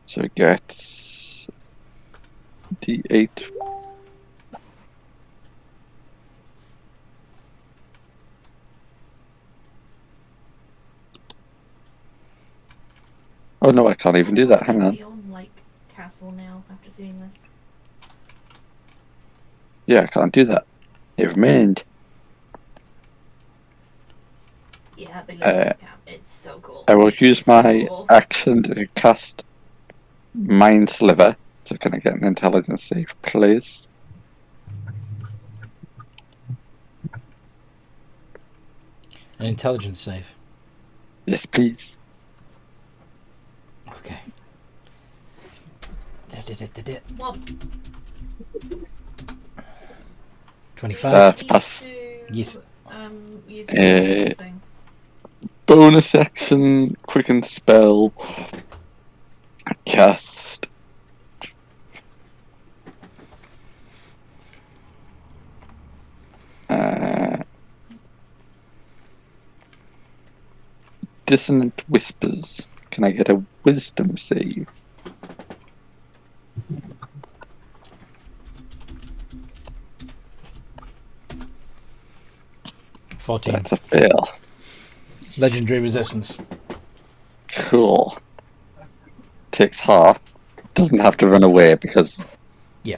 So it gets D8. Oh no, I can't even do that. Hang on. We own, like, castle now after seeing this. Yeah, I can't do that. Never mind. Yeah, Big Lister's cap. It's so cool. I will use It's so my cool. action to cast Mind Sliver. So can I get an intelligence save, please? An intelligence save. Yes, please. Okay. Well, 25. That's pass. Yes. Use the thing. Bonus action, quicken spell. Cast Dissonant Whispers. Can I get a wisdom save? That's a fail. Legendary resistance. Cool. Takes half. Doesn't have to run away because... Yeah.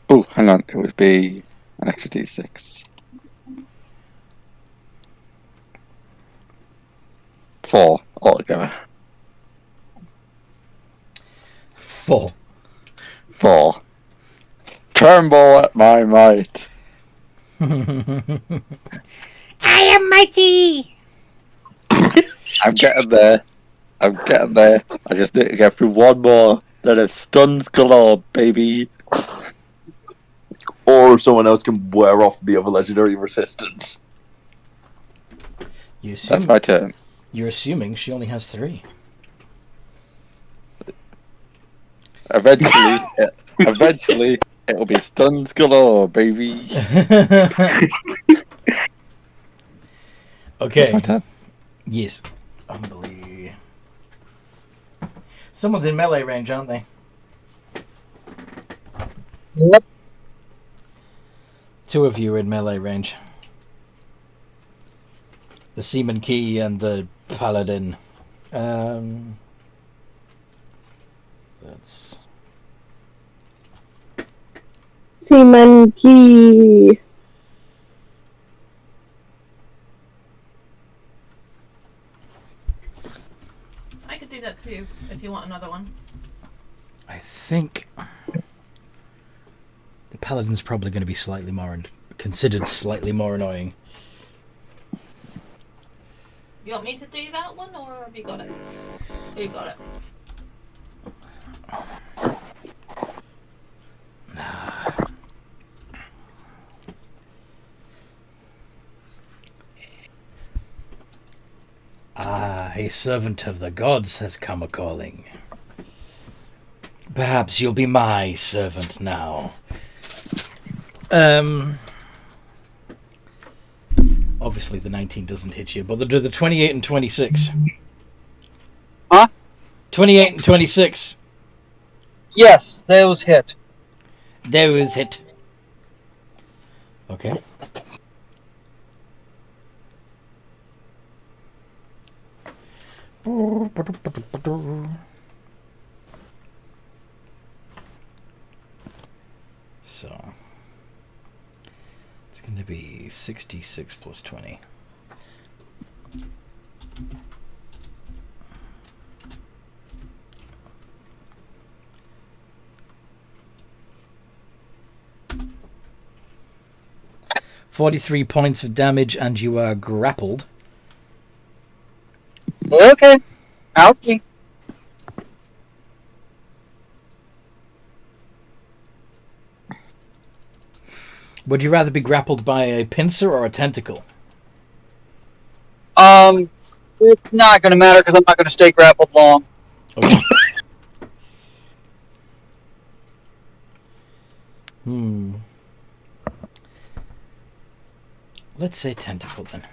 Oh, hang on. It would be an extra d6. 4 altogether. 4. 4. Tremble at my might. I am mighty! I'm getting there. I just need to get through one more. Then it's stuns galore, baby. Or someone else can wear off the other legendary resistance. That's my turn. You're assuming she only has 3. Eventually, it'll be stuns galore, baby. Okay. That's my turn. Yes. Umberlee. Someone's in melee range, aren't they? Yep. 2 of you are in melee range. The Seaman Key and the Paladin. That's... Seaman Key. I could do that too, if you want another one. I think the Paladin's probably going to be slightly more considered slightly more annoying. You want me to do that one, or have you got it? You got it. Ah, a servant of the gods has come a-calling. Perhaps you'll be my servant now. Obviously the 19 doesn't hit you, but do the 28 and 26. Huh? 28 and 26. Yes, those hit. Those hit. Okay. So it's going to be 66 plus 20. $43 points of damage, and you are grappled. Okay. Ouchie. Would you rather be grappled by a pincer or a tentacle? It's not going to matter because I'm not going to stay grappled long. Okay. Let's say tentacle then.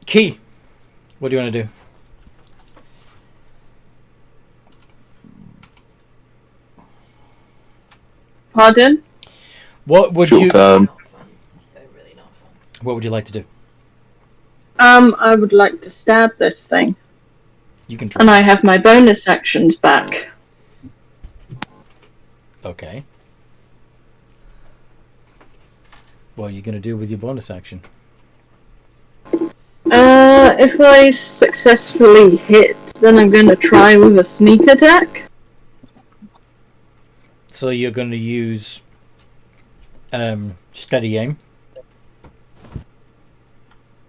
Key, what do you want to do? Pardon? What would Short you? turn. What would you like to do? I would like to stab this thing. You can try. And I have my bonus actions back. Okay. What are you going to do with your bonus action? If I successfully hit, then I'm going to try with a sneak attack. So you're going to use steady aim.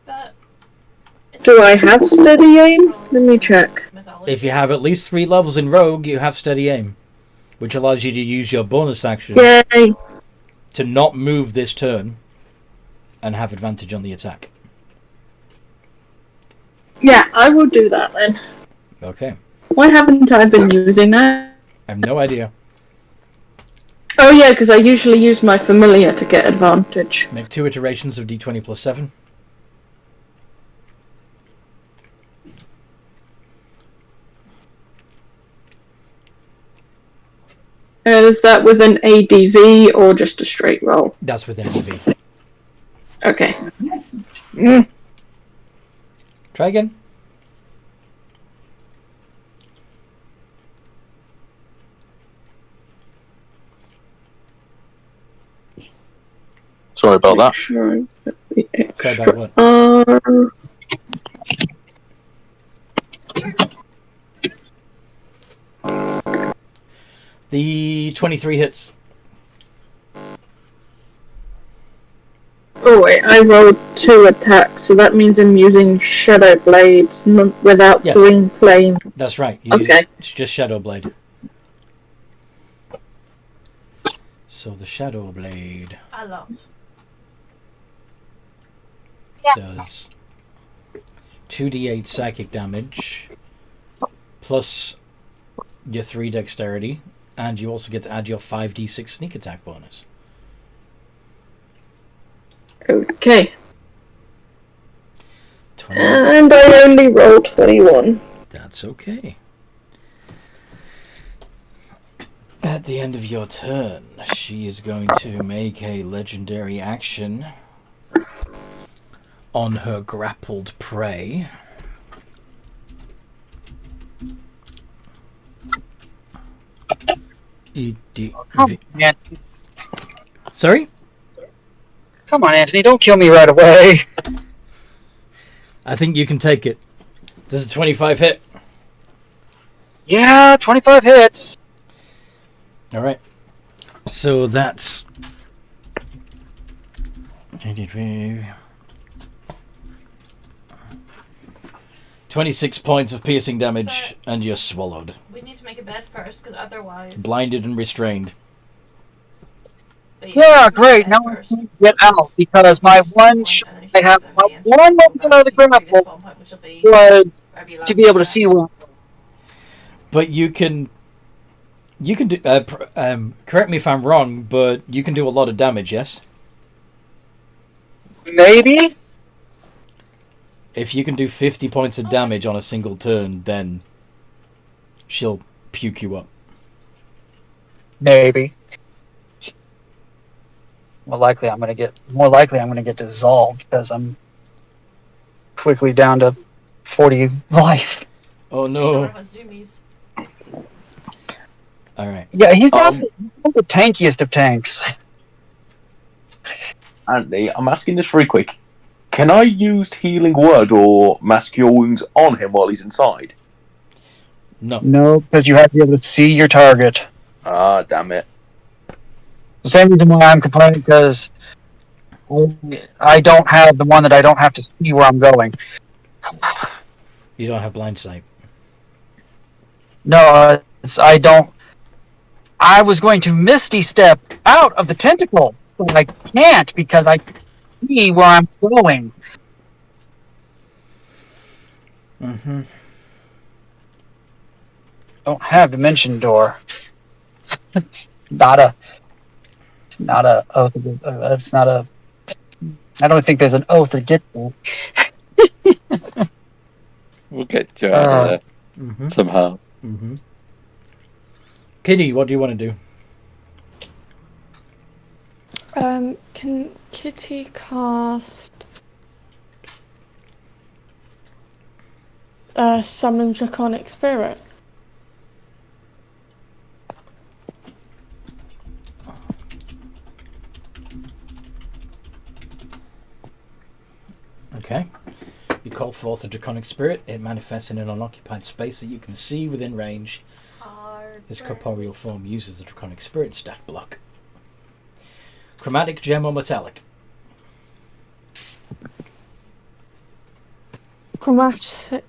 But Do I have steady aim? Let me check. If you have at least 3 levels in Rogue, you have steady aim, which allows you to use your bonus action Yay! to not move this turn and have advantage on the attack. Yeah, I will do that then. Okay. Why haven't I been using that? I have no idea. Oh yeah, because I usually use my familiar to get advantage. Make 2 iterations of d20 plus 7. And is that with an ADV or just a straight roll? That's with ADV. Okay. Try again. Sorry about that. Sure. I put the Sorry extra about R. The 23 hits. Oh wait, I rolled 2 attacks, so that means I'm using Shadow Blade without Yes. Green Flame. That's right. Okay. It's just Shadow Blade. So the Shadow Blade A lot. does 2d8 psychic damage plus your 3 dexterity, and you also get to add your 5d6 sneak attack bonus. Okay. 20. And I only rolled 21. That's okay. At the end of your turn, she is going to make a legendary action on her grappled prey. Anthony. Sorry? Come on, Anthony, don't kill me right away. I think you can take it. Does a 25 hit? Yeah, 25 hits. Alright. So that's 26 points of piercing damage, and you're swallowed. We need to make a bed first, because otherwise... Blinded and restrained. But Yeah, make a great. bed Now I first. can get out because my one shot I have, my one way to get out of the grapple was to be able to see where. But you can do. Correct me if I'm wrong, but you can do a lot of damage. Yes. Maybe. If you can do 50 points of damage on a single turn, then she'll puke you up. Maybe. More likely, I'm gonna get dissolved because I'm quickly down to 40 life. Oh No. no! All right. Yeah, he's not the tankiest of tanks. Anthony, I'm asking this very quick. Can I use Healing Word or Mask Your Wounds on him while he's inside? No. No, because you have to be able to see your target. Ah, damn it. The same reason why I'm complaining, because I don't have the one that I don't have to see where I'm going. You don't have blind sight. No, I don't. I was going to Misty Step out of the tentacle, but I can't because I see where I'm going. Mm-hmm. Don't have Dimension Door. It's not a oath. It's not a. I don't think there's an oath to get there. We'll get you out of there Mm-hmm. somehow. Mm-hmm. Kitty, what do you want to do? Can Kitty cast Summon Draconic Spirit? Okay. You call forth a draconic spirit. It manifests in an unoccupied space that you can see within range. This corporeal form uses the draconic spirit stat block. Chromatic, gem, or metallic? Chromatic.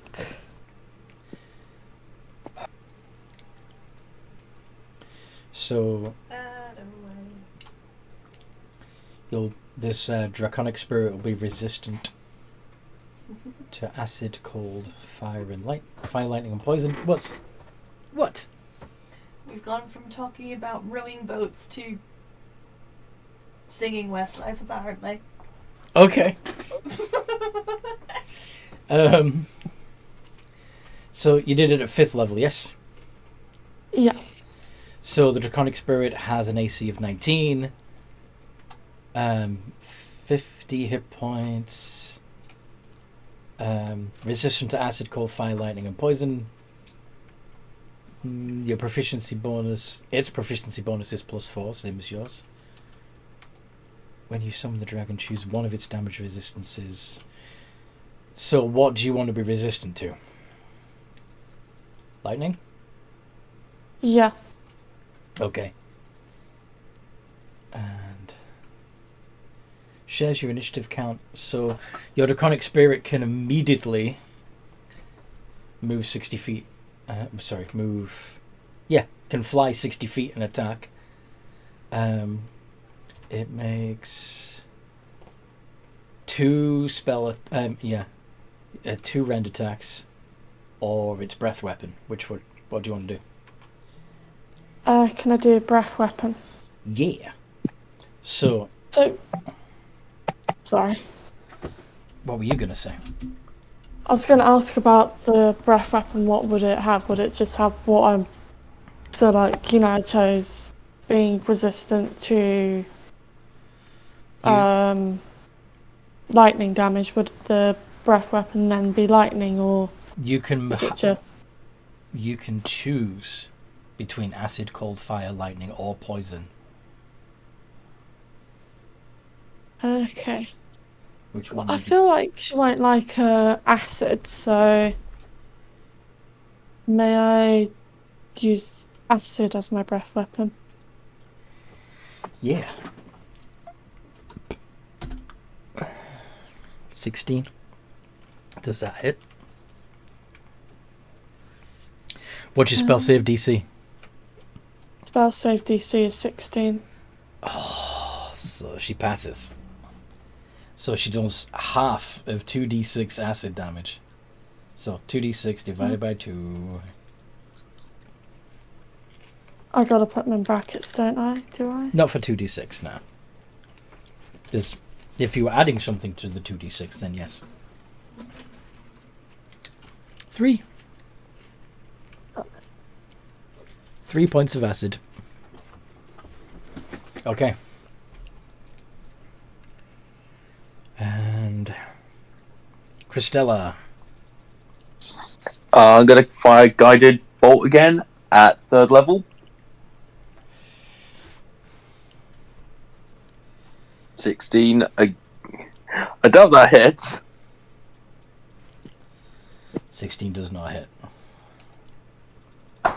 So this draconic spirit will be resistant to acid, cold, fire, and light, fire, lightning, and poison. What? We've gone from talking about rowing boats to singing Westlife, apparently. Okay. So you did it at 5th level, yes? Yeah. So the Draconic Spirit has an AC of 19. 50 hit points. Resistant to acid, cold, fire, lightning, and poison. Your proficiency bonus... Its proficiency bonus is +4, same as yours. When you summon the dragon, choose one of its damage resistances. So what do you want to be resistant to? Lightning? Yeah. Okay. And shares your initiative count. So your Draconic Spirit can immediately move 60 feet. Can fly 60 feet and attack. It makes 2 2 rend attacks, or its breath weapon. What do you want to do? Can I do a breath weapon? Yeah. So, sorry. what were you gonna say? I was going to ask about the breath weapon. What would it have? Would it just have what I'm... So, like, I chose being resistant to lightning damage. Would the breath weapon then be lightning, or You can is it just... you can choose between acid, cold, fire, lightning, or poison. Okay. Which one? I would you- feel like she won't like acid, so may I use acid as my breath weapon? Yeah. 16. Does that hit? What's your spell save DC? Spell save DC is 16. Oh, so she passes. So she does half of 2d6 acid damage. So 2d6 divided by 2. I gotta put them in brackets, don't I? Do I? Not for 2d6, no. If you were adding something to the 2d6, then yes. 3. 3 points of acid. Okay. And Christella. I'm going to fire Guided Bolt again at 3rd level. 16. I doubt that hits. 16 does not hit.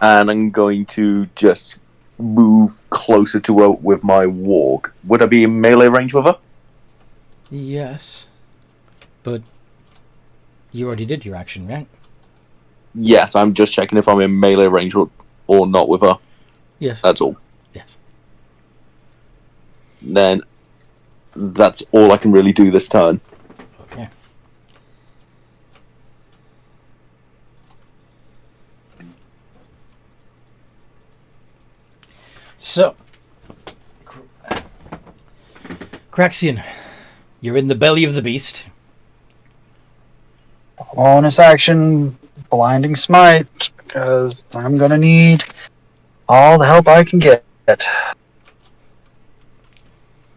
And I'm going to just move closer to her with my walk. Would I be in melee range with her? Yes. But you already did your action, right? Yes, I'm just checking if I'm in melee range or not with her. Yes. That's all. Yes. Then that's all I can really do this turn. Okay. So, Craxian, you're in the belly of the beast. Bonus action, blinding smite, because I'm gonna need all the help I can get.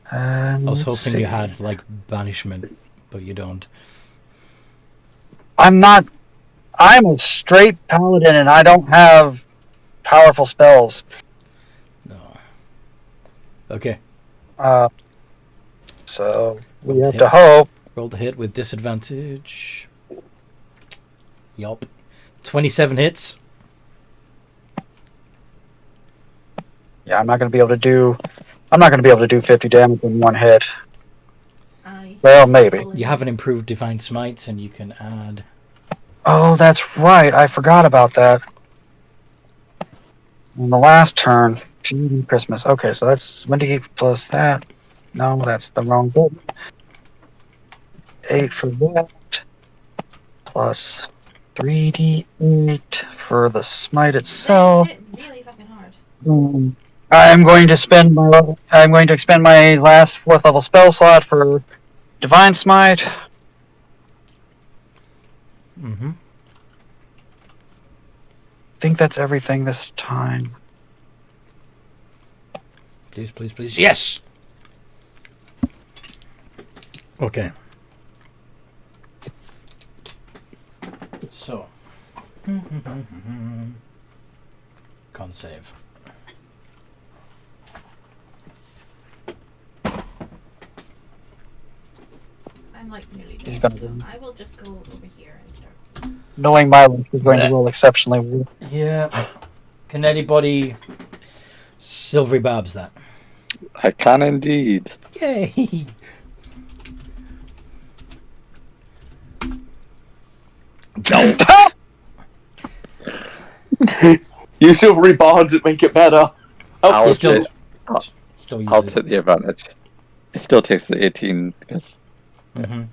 And I was let's hoping you see. had, like, banishment, but you don't. I'm a straight paladin and I don't have powerful spells. No. Okay. So we have Hit. to hope. Roll the hit with disadvantage. Yup. 27 hits. Yeah, I'm not gonna be able to do 50 damage in one hit. Well, maybe. You have an improved Divine Smite, and you can add... Oh, that's right. I forgot about that. On the last turn, Christmas. Okay, so that's 20 plus that. No, that's the wrong bit. 8 for that. Plus 3d8 for the smite itself. Hit really fucking hard. I'm going to expend my last 4th level spell slot for Divine Smite. Mm-hmm. I think that's everything this time. Please, please, please. Yes! Okay. So. Con save. I'm like nearly He's dead, gonna so win. I will just go over here and start. Knowing my luck, is going to roll exceptionally well. Yeah. Can anybody silvery barbs that? I can indeed. Yay! Go! You silvery bards that make it better. I'll Oh, Still, take- still use I'll it. take the advantage. It still takes the 18. Because Mm-hmm.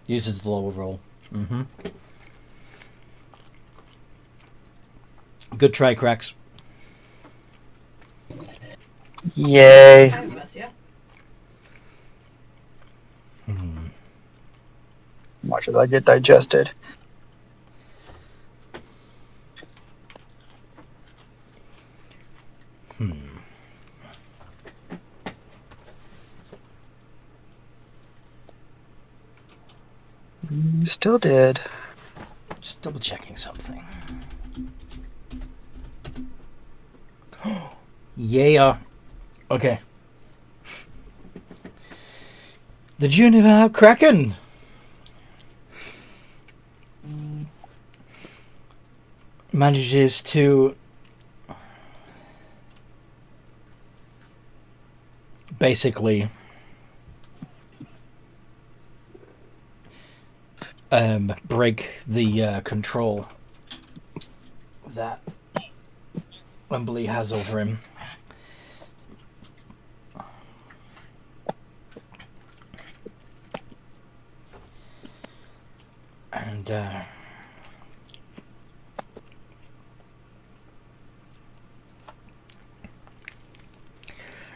Uses the lower roll. Mm-hmm. Good try, Cracks. Yay. 5 of us, yeah? Watch as I get digested. You still did. Just double checking something. Yeah. Okay. The Juniper Kraken. Manages to basically break the control that Umberlee has over him. And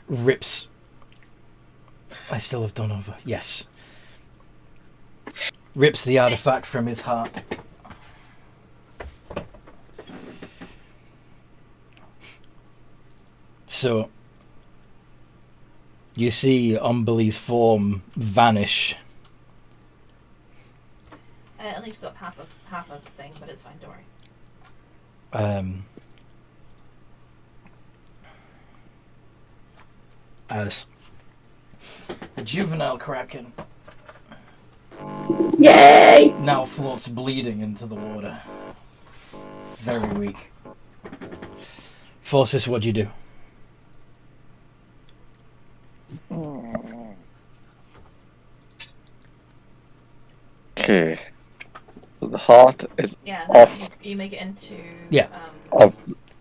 rips. I still have done over. Yes. Rips the artifact from his heart. So you see Umberlee's form vanish. At least got half of the thing, but it's fine, don't worry. As the juvenile Kraken Yay! now floats bleeding into the water. Very weak. Forces, what'd you do? okay. So the heart is Yeah, off. you make it into Yeah. Of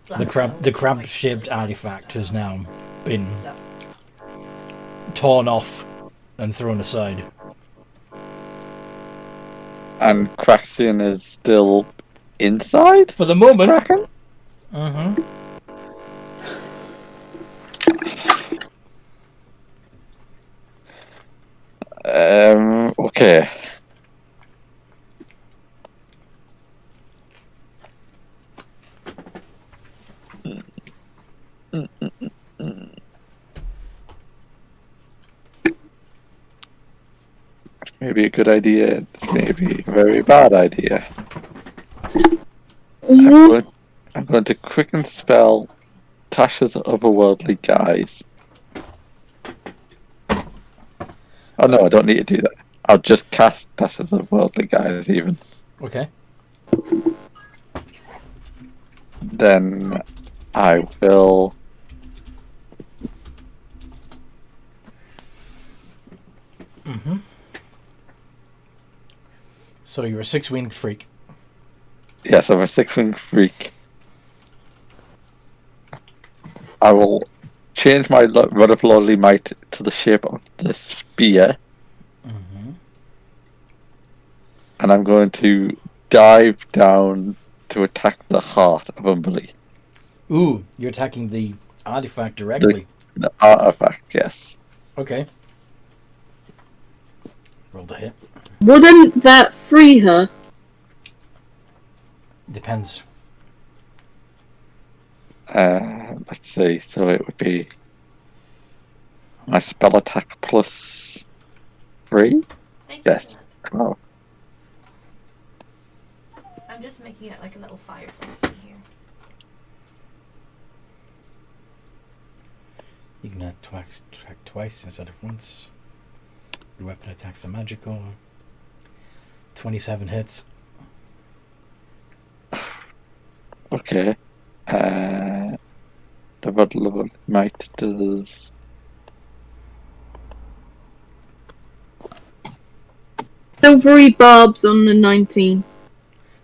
The crab-shaped artifact has now been stuff. torn off and thrown aside. and Craxian is still inside. For the moment. Kraken. Mm-hmm. Okay. Maybe a good idea. This may be a very bad idea. I'm going to quicken spell Tasha's otherworldly guise. Oh no, I don't need to do that. I'll just cast Tasha's otherworldly guise even. Okay. Then I will. Mm-hmm. So you're a 6-winged freak. Yes, I'm a 6-winged freak. I will change my rod of lordly might to the shape of the spear. Mm-hmm. And I'm going to dive down to attack the heart of Umberlee. Ooh, you're attacking the artifact directly. The artifact, yes. Okay. Roll the hit. Wouldn't that free her? Depends. Let's see. So it would be my spell attack plus 3? Thank you Yes. for Oh. that. I'm just making it like a little fireplace thing here. You can attack twice instead of once. Your weapon attacks are magical. 27 hits. Okay. The red level might does. Silvery barbs on the 19.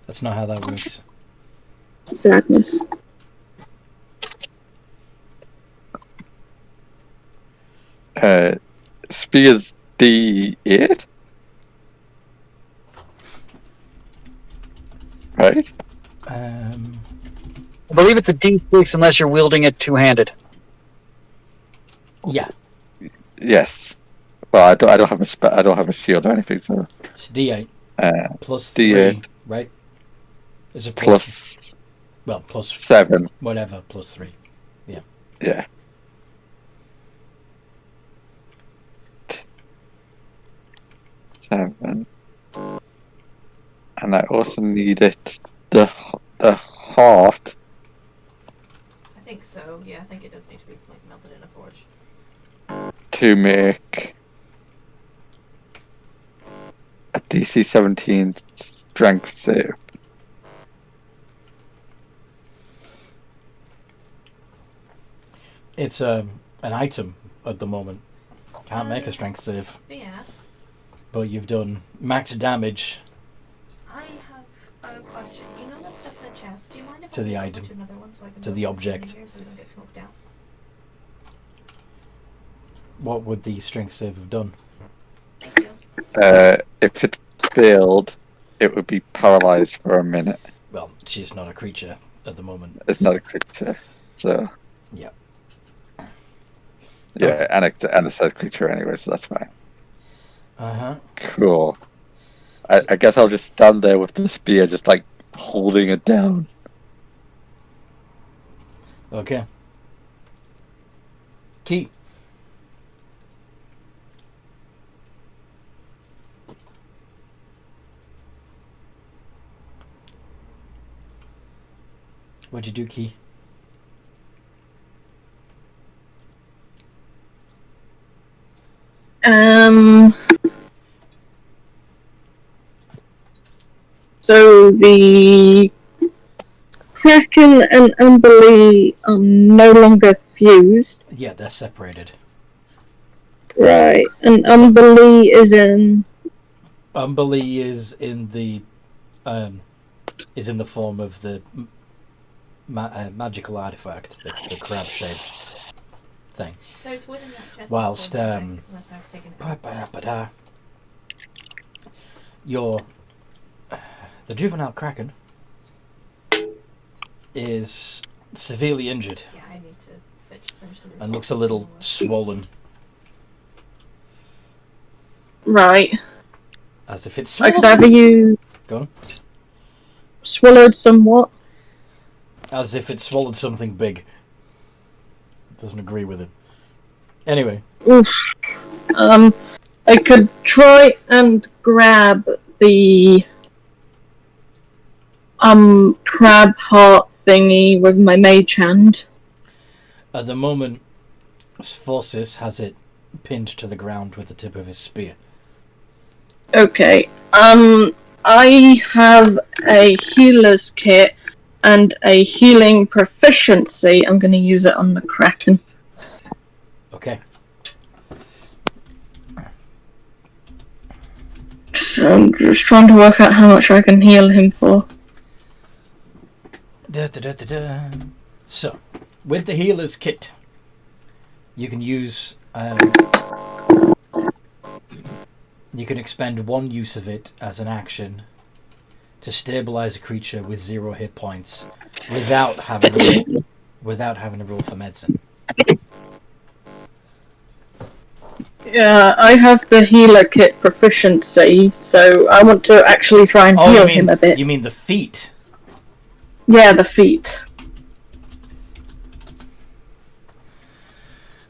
That's not how that works. Sadness. Spears D8? Right? I believe it's a D6 unless you're wielding it two-handed. Yeah, Yes. Well, I don't have I don't have a shield or anything, so it's D8 plus D8 3, right? Is it plus? plus Well, plus 7. whatever, plus 3. Yeah. Seven. And I also needed the heart I think so. Yeah, I think it does need to be like melted in a forge. to make a DC 17 strength save. It's an item at the moment. Can't make a strength save, Yes. but you've done max damage I have a question. You know that stuff in the chest? Do you mind if To I the move item. over to another one so I can to move the it in object. here so we don't get smoked out? What would the strength save have done? Thank you. If it failed, it would be paralyzed for a minute. Well, she's not a creature at the moment. It's not a creature, so Yeah. yeah, and it's a creature anyway, so that's fine. Uh-huh. Cool. I guess I'll just stand there with the spear, just like holding it down. Okay. Key. What'd you do, Key? So the Kraken and Umberlee are no longer fused. Yeah, they're separated. Right. And Umberlee is in. Umberlee is in the form of the magical artifact, the crab-shaped thing. There's wood in that chest. Whilst unless I've taken it. The juvenile kraken is severely injured Yeah, I need to finish the and looks a little swollen, Right. as if it's I could swollen. either you Go on. swallowed somewhat. As if it swallowed something big. Doesn't agree with it. Anyway, Oof. I could try and grab the crab heart thingy with my mage hand. at the moment, Forces has it pinned to the ground with the tip of his spear. Okay. I have a healer's kit and a healing proficiency. I'm going to use it on the Kraken. Okay. So I'm just trying to work out how much I can heal him for. So, with the healer's kit, you can use. You can expend one use of it as an action to stabilize a creature with 0 hit points without having without having to roll for medicine. Yeah, I have the healer kit proficiency, so I want to actually try and heal him a bit. You mean the feat? Yeah, the feat.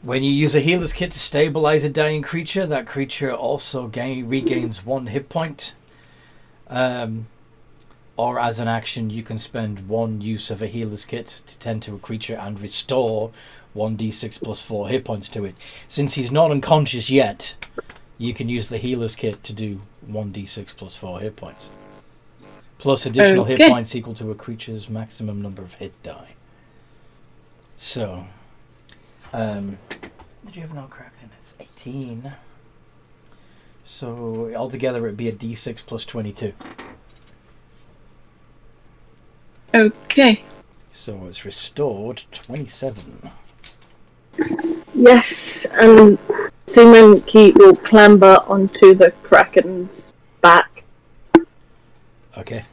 When you use a healer's kit to stabilize a dying creature, that creature also regains 1 hit point. Or as an action, you can spend 1 use of a healer's kit to tend to a creature and restore 1d6 plus 4 hit points to it. Since he's not unconscious yet, you can use the healer's kit to do 1d6 plus 4 hit points. Plus additional hit points equal to a creature's maximum number of hit die. So... did you have no Kraken? It's 18. So altogether it'd be a d6 plus 22. Okay. So it's restored 27. Yes, and Sumanki will clamber onto the Kraken's back. Okay.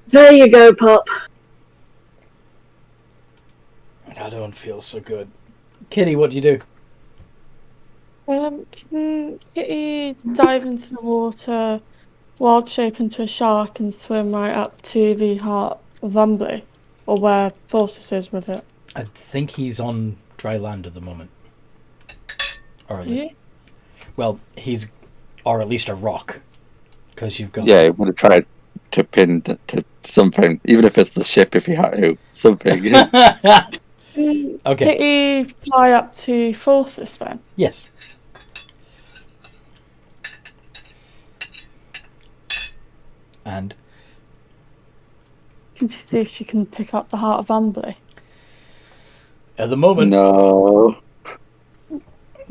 There you go, Pop. I don't feel so good. Kitty, what do you do? Can Kitty dive into the water, wild shape into a shark, and swim right up to the heart of Umberlee, or where Forces is with it? I think he's on dry land at the moment. Or well, he's, or at least a rock, because you've got. Yeah, I want to try to pin to something, even if it's the ship, if you had to, something. Okay. Kitty fly up to Forces then? Yes. And? Can you see if she can pick up the heart of Umberlee? At the moment, No.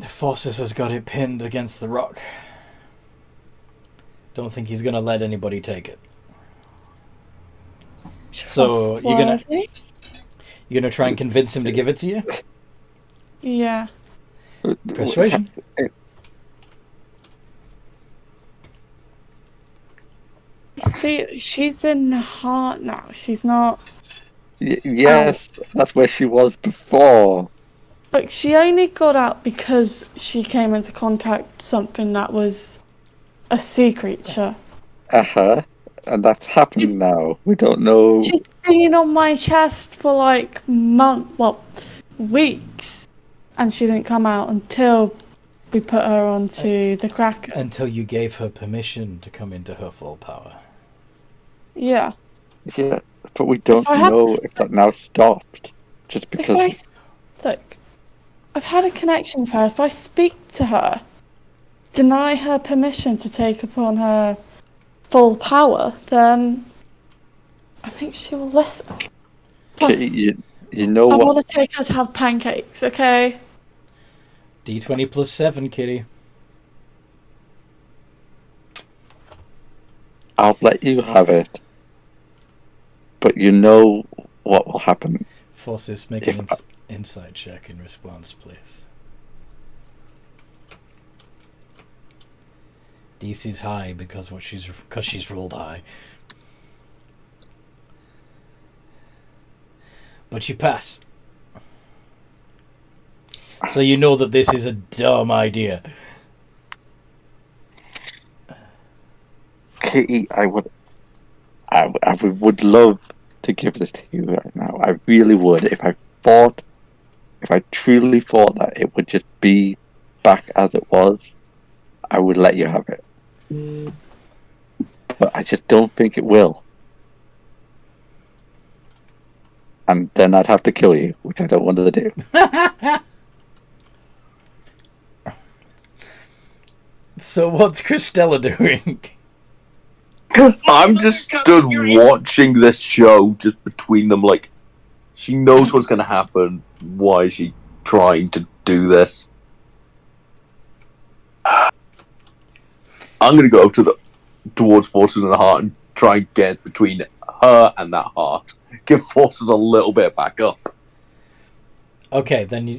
the Forces has got it pinned against the rock. Don't think he's going to let anybody take it. So you're gonna try and convince him to give it to you? Yeah. Persuasion. See, she's in the heart now. She's not. Yes, that's where she was before. Like, she only got out because she came into contact with something that was a sea creature. Uh-huh. And that's happening now. We don't know. She's been on my chest for like weeks, and she didn't come out until we put her onto the Kraken. Until you gave her permission to come into her full power. Yeah. Yeah, but we don't know if that now stopped. Just because. Look, I've had a connection with her. If I speak to her, deny her permission to take upon her full power, then I think she will listen. Plus, you know I what? want to take her to have pancakes, okay? D20 plus 7, Kitty. I'll let you have it. But you know what will happen. Forces, make an insight check in response, please. DC's high because she's rolled high. But you pass. So you know that this is a dumb idea. Kitty, I would love to give this to you right now. I really would. If I truly thought that it would just be back as it was, I would let you have it. But I just don't think it will. And then I'd have to kill you, which I don't want to do. So what's Christella doing? I'm just stood watching this show just between them, like, she knows what's going to happen. Why is she trying to do this? I'm going to go towards Forces in the heart and try and get between her and that heart. Give Forces a little bit back up. Okay, then you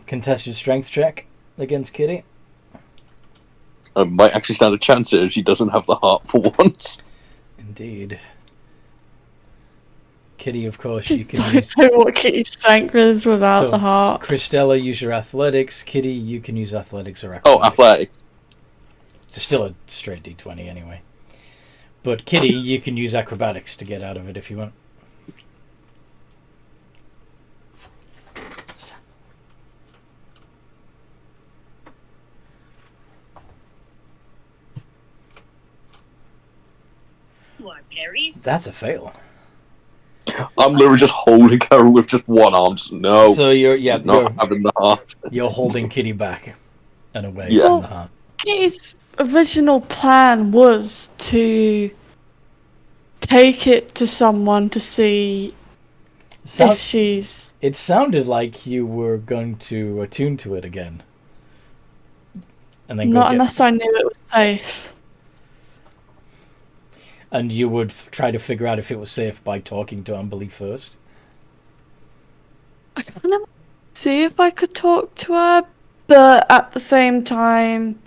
contest your strength check against Kitty. I might actually stand a chance here if she doesn't have the heart for once. Indeed. Kitty, of course, you can Don't use. know what Kitty's strength is without So, the heart. Christella, use your athletics. Kitty, you can use athletics or Oh, acrobatics. athletics. It's still a straight d20 anyway. But Kitty, you can use acrobatics to get out of it if you want. What, Perry? That's a fail. I'm literally just holding her with just one arm. No, So you're not having the heart. you're holding Kitty back and away Yeah. from the heart. Kitty's original plan was to take it to someone to see if she's... It sounded like you were going to attune to it again. And then Not unless I knew it was safe. And you would try to figure out if it was safe by talking to Umberlee first. I kind of see if I could talk to her, but at the same time,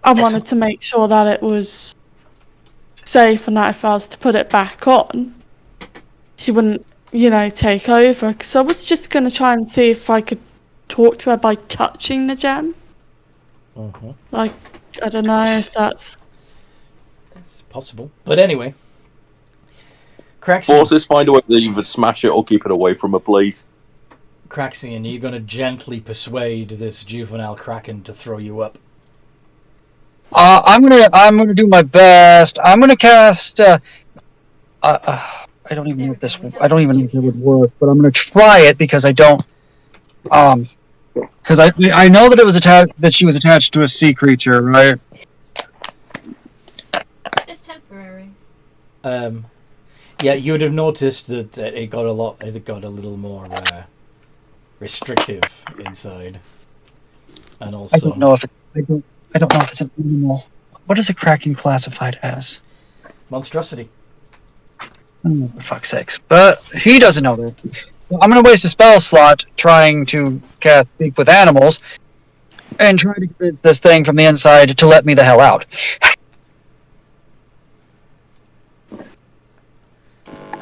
I wanted to make sure that it was safe and that if I was to put it back on, she wouldn't, take over. Because I was just going to try and see if I could talk to her by touching the gem. Uh-huh. Like, I don't know if that's... It's possible. But anyway. Craxian, Forces, find a way to either smash it or keep it away from her, please. Craxian, are you going to gently persuade this juvenile kraken to throw you up? I'm gonna do my best. I'm gonna cast. I don't even know if this. I don't even know if it would work, but I'm gonna try it because I don't. Because I know that it was that she was attached to a sea creature, right? It's temporary. Yeah, you would have noticed that it got a little more restrictive inside, and also I don't know if I don't know if it's an animal. What is a kraken classified as? monstrosity. Oh, for fuck's sakes! But he doesn't know that. So I'm gonna waste a spell slot trying to cast Speak with Animals, and try to convince this thing from the inside to let me the hell out.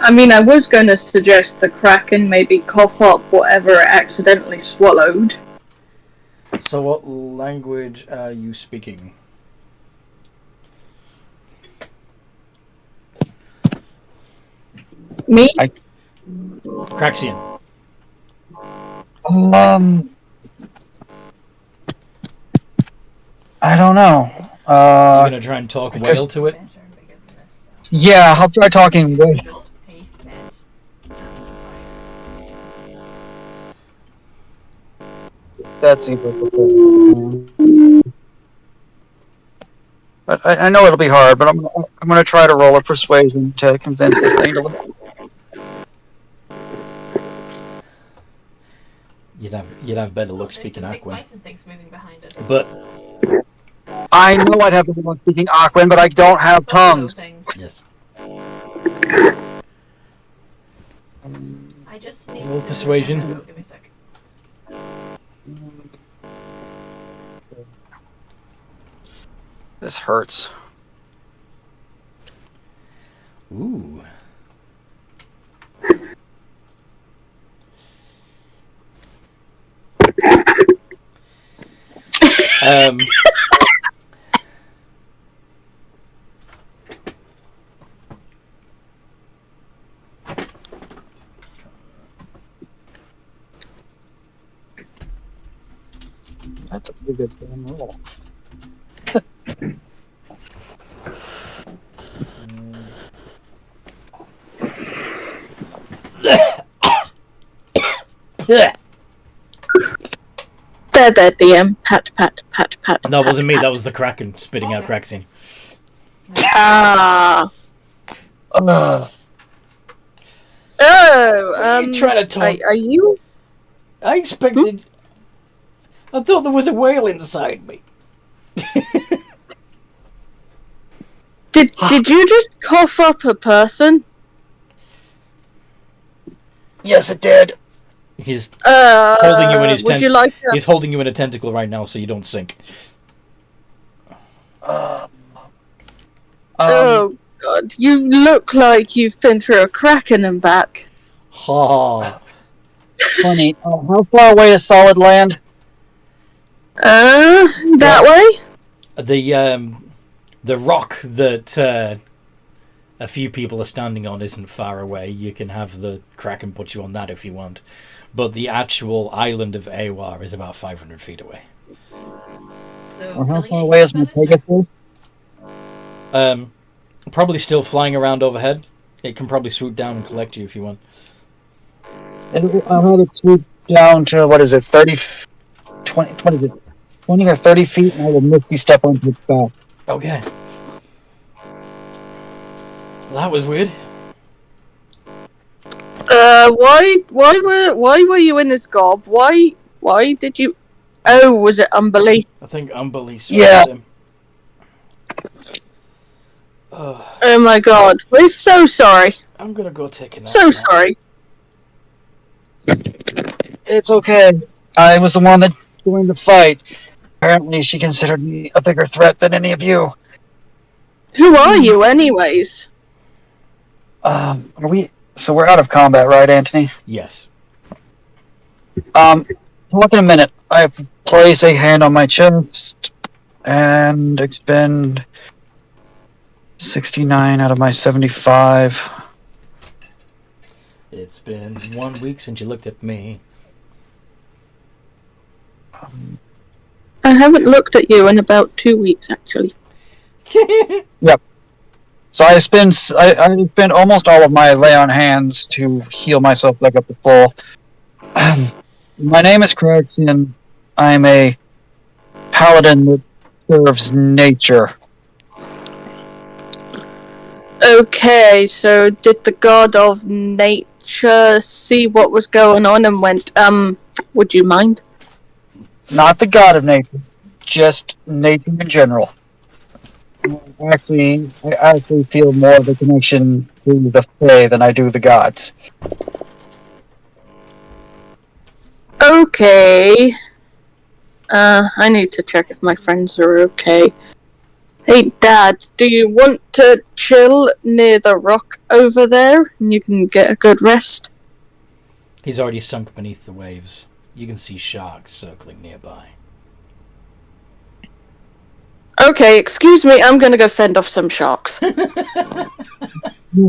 I mean, I was going to suggest the Kraken maybe cough up whatever it accidentally swallowed. So, what language are you speaking? Me? Craxian. I don't know. You're gonna try and talk whale to it? Yeah, I'll try talking whale. That seems like a good. But I know it'll be hard, but I'm gonna try to roll a persuasion to convince this thing to. You'd have better luck speaking Aquan. But I know I'd have the one speaking Aquan, but I don't have tongues. Yes. I just need Roll persuasion. Give me a sec. This hurts. Ooh. That's a pretty good damn roll. There, DM. Pat, pat, pat, pat. No, it wasn't me. That was the Kraken spitting out Craxian. Ah. Ugh. Oh, You trying to talk? Are you? I expected. I thought there was a whale inside me. Did you just cough up a person? Yes, it did. He's holding you in his Would you like to... He's holding you in a tentacle right now, so you don't sink. Oh God! You look like you've been through a Kraken and back. Ha! Funny. How far away is solid land? That way? The rock that a few people are standing on isn't far away. You can have the Kraken put you on that if you want. But the actual island of Aerwa is about 500 feet away. So, Or how killing far it away is my Minister? Pegasus? Probably still flying around overhead. It can probably swoop down and collect you if you want. I'll have it swoop down to, what is it, 30, 20 or 30 feet, and I will misty step onto its back. Okay. Well, that was weird. Why were you in this gob? Why did you? Oh, was it Umberlee? I think Umberlee Yeah. him. Oh my god, we're so sorry. I'm gonna go take a nap. So now. sorry. It's okay. I was the one that joined the fight. Apparently, she considered me a bigger threat than any of you. Who are you, anyways? Are we? So we're out of combat, right, Anthony? Yes. Talk in a minute. I place a hand on my chest and expend 69 out of my 75. It's been 1 week since you looked at me. I haven't looked at you in about 2 weeks, actually. Yep. So I spend almost all of my lay on hands to heal myself back up to full. My name is Craxian. I'm a paladin that serves nature. Okay, so did the god of nature see what was going on and went, would you mind? Not the god of nature, just nature in general. I actually feel more of a connection to the Fae than I do the gods. Okay. I need to check if my friends are okay. Hey, Dad, do you want to chill near the rock over there? And you can get a good rest? He's already sunk beneath the waves. You can see sharks circling nearby. Okay, excuse me, I'm gonna go fend off some sharks. You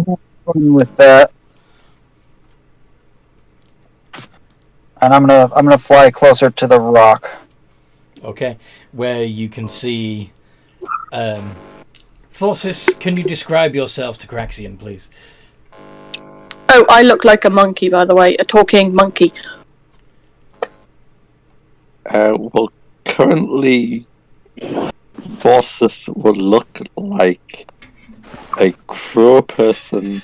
have fun with that. And I'm gonna fly closer to the rock. Okay, where you can see... Forces, can you describe yourself to Craxian, please? Oh, I look like a monkey, by the way, a talking monkey. Well, currently, Forces would look like a crow person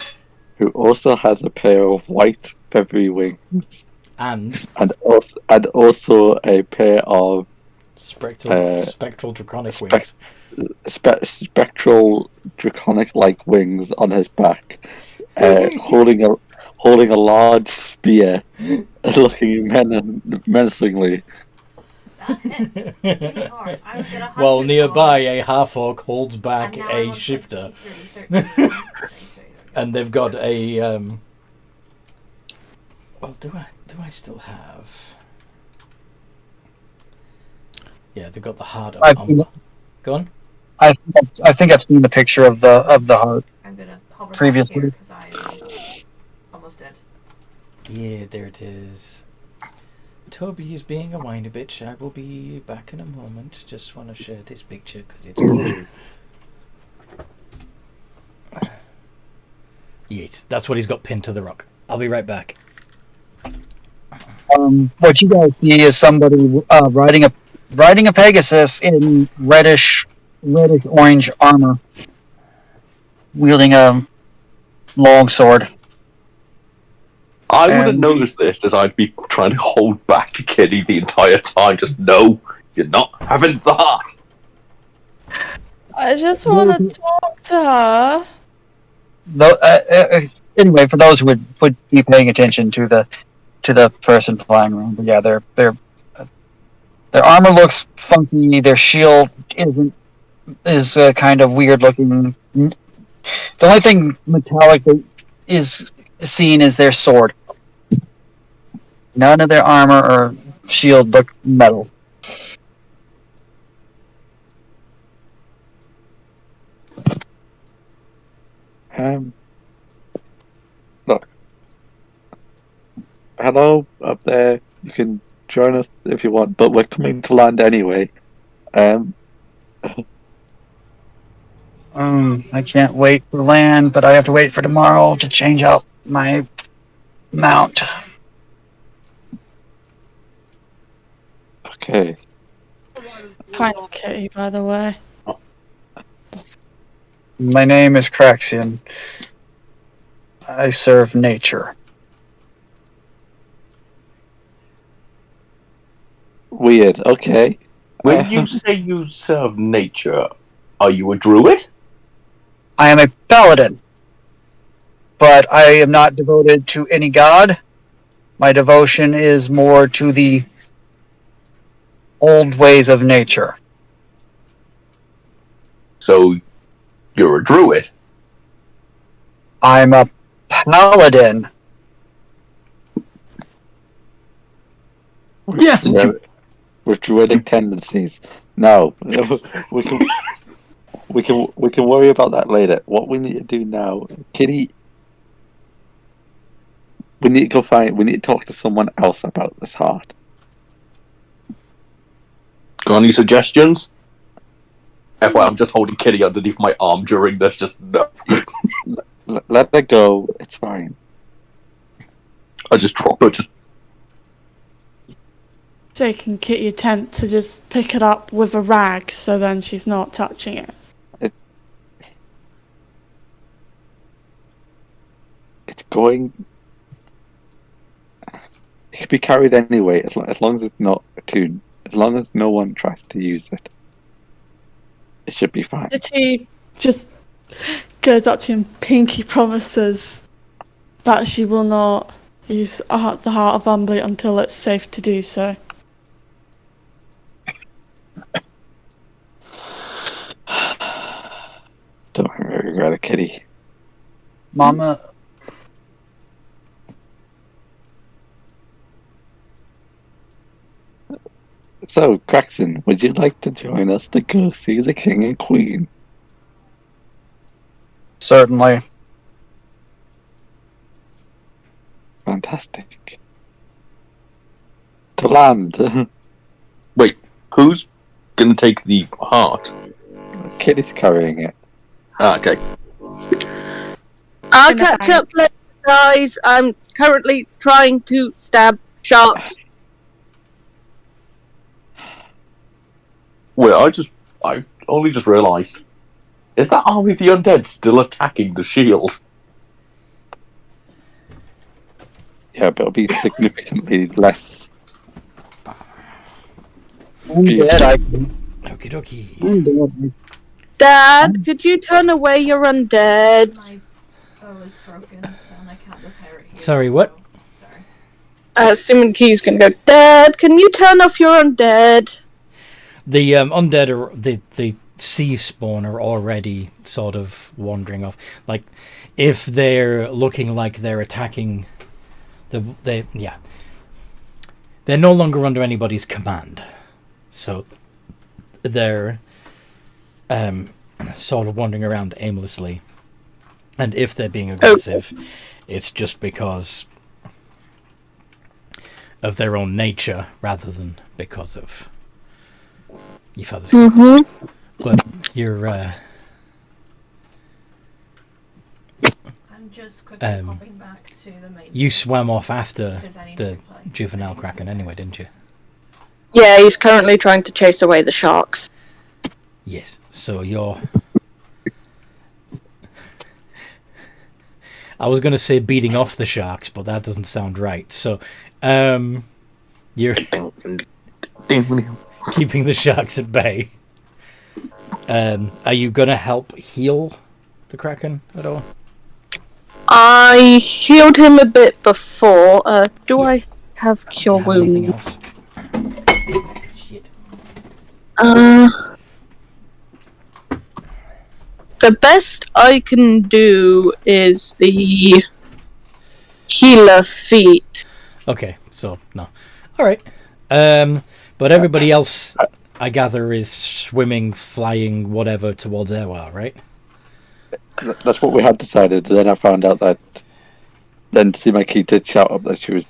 who also has a pair of white feathery wings, And also a pair of spectral draconic wings. spectral draconic-like wings on his back, holding a large spear, looking menacingly. That hits really hard. I would get 100 While nearby, dollars. a half-orc holds back And now I'm a on shifter. 20, 30, 30. And they've got a... Well, do I still have... Yeah, they've got the heart of... Go on. I think I've seen the picture of the heart. I'm gonna hover Previously. back here because I'm almost dead. Yeah, there it is. Toby is being a whiny bitch. I will be back in a moment. Just want to share this picture because it's cool. Yes, that's what he's got pinned to the rock. I'll be right back. What you guys see is somebody riding a Pegasus in reddish orange armor, wielding a long sword. I wouldn't notice this as I'd be trying to hold back Kitty the entire time. Just no, you're not having that. I just want to talk to her. Anyway, for those who would be paying attention to the person flying around, but yeah, their armor looks funky. Their shield is kind of weird looking. The only thing metallic that is seen is their sword. None of their armor or shield look metal. Look. Hello, up there. You can join us if you want, but we're coming to land anyway. I can't wait for land, but I have to wait for tomorrow to change out my mount. Okay. Kind of kitty, by the way. My name is Craxian. I serve nature. Weird. Okay. When you say you serve nature, are you a druid? I am a paladin, but I am not devoted to any god. My devotion is more to the old ways of nature. So, you're a druid? I'm a paladin. Yes, and you... With druidic tendencies. No. Yes. we can worry about that later. What we need to do now, Kitty, we need to talk to someone else about this heart. Got any suggestions? FYI, I'm just holding Kitty underneath my arm during this, just no. Let her go, it's fine. I just drop her, just... Taking Kitty attempt to just pick it up with a rag so then she's not touching it. It's going... It can be carried anyway, as long as it's not attuned. As long as no one tries to use it. It should be fine. Kitty just goes up to him, pinky promises that she will not use the Heart of Umberlee until it's safe to do so. Don't regret it, Kitty. Mama. So, Craxton, would you like to join us to go see the King and Queen? Certainly. Fantastic. To land. Wait, who's gonna take the heart? Kitty's carrying it. Ah, okay. I'll catch up later, guys. I'm currently trying to stab sharks. Wait, I only just realised. Is that army of the undead still attacking the shield? Yeah, but it'll be significantly less. I'm dead. Okie dokie. I'm dead. Dad, could you turn away your undead? My bow is broken, so I can't repair it here. Sorry, what? So, sorry. Assuming Key's gonna go, Dad, can you turn off your undead? The undead are the sea spawn are already sort of wandering off. Like, if they're looking like they're attacking, they're no longer under anybody's command, so they're sort of wandering around aimlessly. And if they're being aggressive, it's just because of their own nature rather than because of your father's. Mm-hmm. But you're I'm just quickly popping back to the main. you swam off after because I need to the replay. juvenile kraken anyway, didn't you? Yeah, he's currently trying to chase away the sharks. Yes. So you're... I was going to say beating off the sharks, but that doesn't sound right. So you're keeping the sharks at bay. Are you going to help heal the kraken at all? I healed him a bit before. Do I have cure Do you have anything wounds? else? Shit. The best I can do is the healer feat. Okay, so no. All right. But everybody else, I gather, is swimming, flying, whatever, towards Aerwa, right? That's what we had decided. Then I found out that then Simaki did shout up that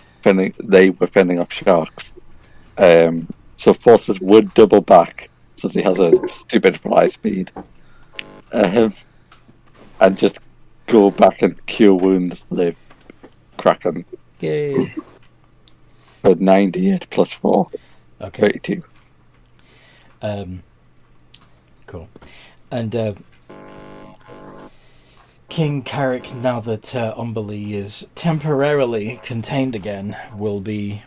they were fending off sharks. So forces would double back since he has a stupid fly speed, and just go back and cure wounds the Kraken Yay. for 98 plus 4, Okay. 32. Cool. And King Carrick, now that Umberlee is temporarily contained again, will be,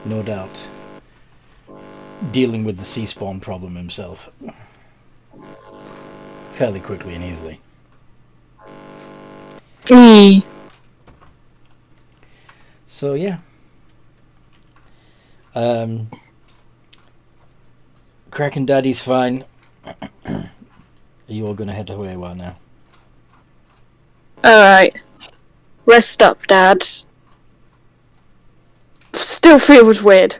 no doubt, dealing with the sea spawn problem himself. Fairly quickly and easily. So, yeah. Kraken Daddy's fine. Are you all gonna head to Aerwa now? Alright. Rest up, Dad. Still feels weird.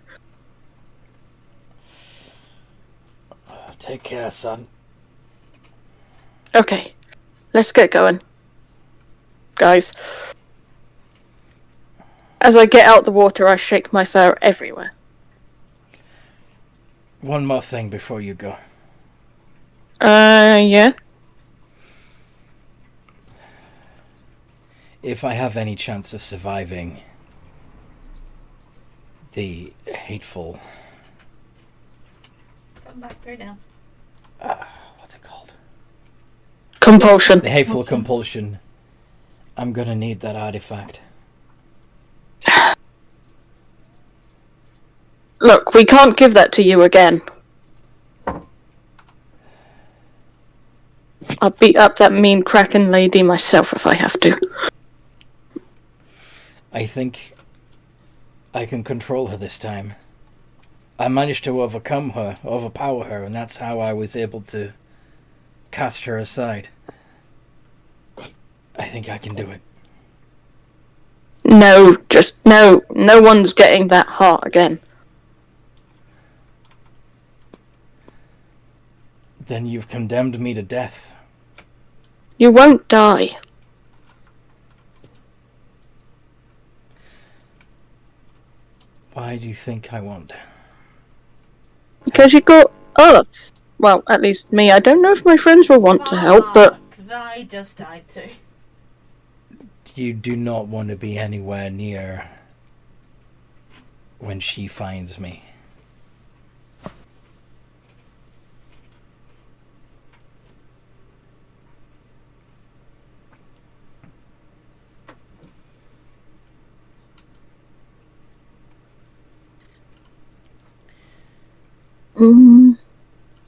Take care, son. Okay. Let's get going. Guys. As I get out the water, I shake my fur everywhere. One more thing before you go. Yeah? If I have any chance of surviving the hateful... Come back through now. what's it called? Compulsion. The hateful compulsion. I'm gonna need that artifact. Look, we can't give that to you again. I'll beat up that mean Kraken lady myself if I have to. I think I can control her this time. I managed to overpower her, and that's how I was able to cast her aside. I think I can do it. No, just no. No one's getting that heart again. Then you've condemned me to death. You won't die. Why do you think I won't? Because you got us. Well, at least me. I don't know if my friends will want to help, but... I just died too. You do not want to be anywhere near when she finds me.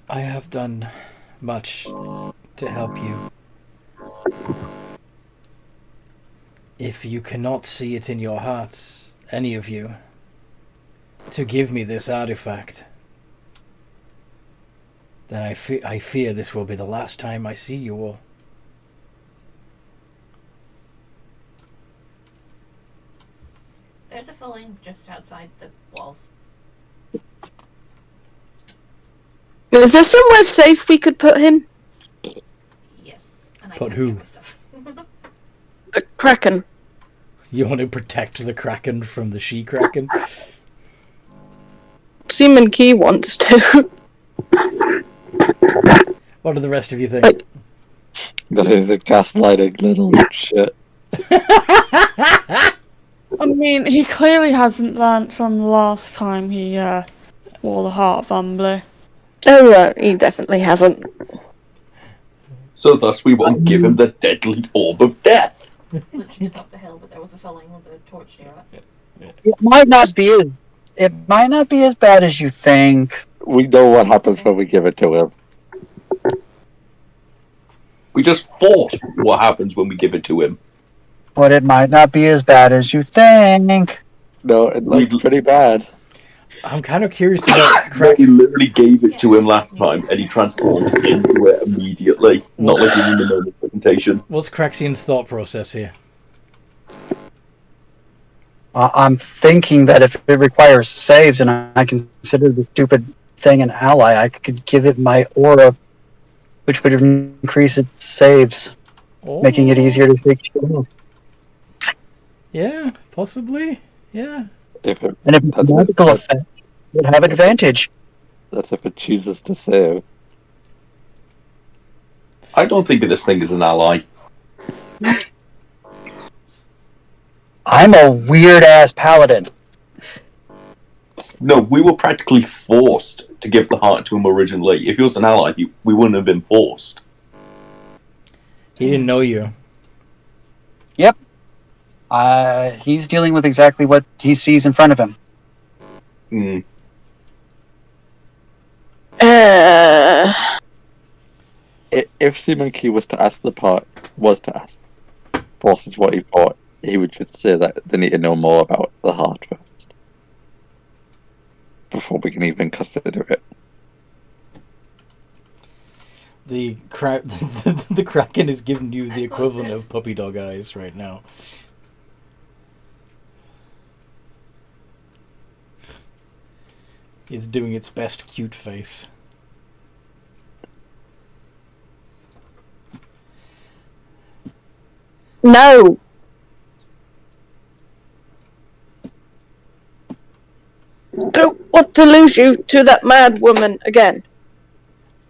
I have done much to help you. If you cannot see it in your hearts, any of you, to give me this artifact, then I fear this will be the last time I see you all. There's a filling just outside the walls. Is there somewhere safe we could put him? Yes. And I Put can't who? get my stuff. The Kraken. You want to protect the Kraken from the she-Kraken? Seaman Key wants to. What do the rest of you think? That is a gaslighting little shit. I mean, he clearly hasn't learnt from the last time he wore the heart of Umberlee. Oh, he definitely hasn't. So thus we won't give him the deadly orb of death. Literally just up the hill, but there was a filling with a torch near it. It might not be as bad as you think. We know what happens when we give it to him. We just fought what happens when we give it to him. But it might not be as bad as you think. No, it looked pretty bad. I'm kind of curious about We Kraken. literally gave it to him last time, and he transported into it immediately. Not like in the moment presentation. What's Craxian's thought process here? I'm thinking that if it requires saves and I consider the stupid thing an ally, I could give it my aura, which would increase its saves, making it easier to take shit off. Yeah, possibly. Yeah. And if it's a magical effect, it would have advantage. That's if it chooses to save. I don't think of this thing as an ally. I'm a weird-ass paladin. No, we were practically forced to give the heart to him originally. If he was an ally, we wouldn't have been forced. He didn't know you. Yep. He's dealing with exactly what he sees in front of him. Mm. If Seamonkey was to ask Force is what he thought, he would just say that they need to know more about the heart first. Before we can even consider it. The Kraken is giving you the equivalent of puppy dog eyes right now. It's doing its best cute face. No. Don't want to lose you to that mad woman again.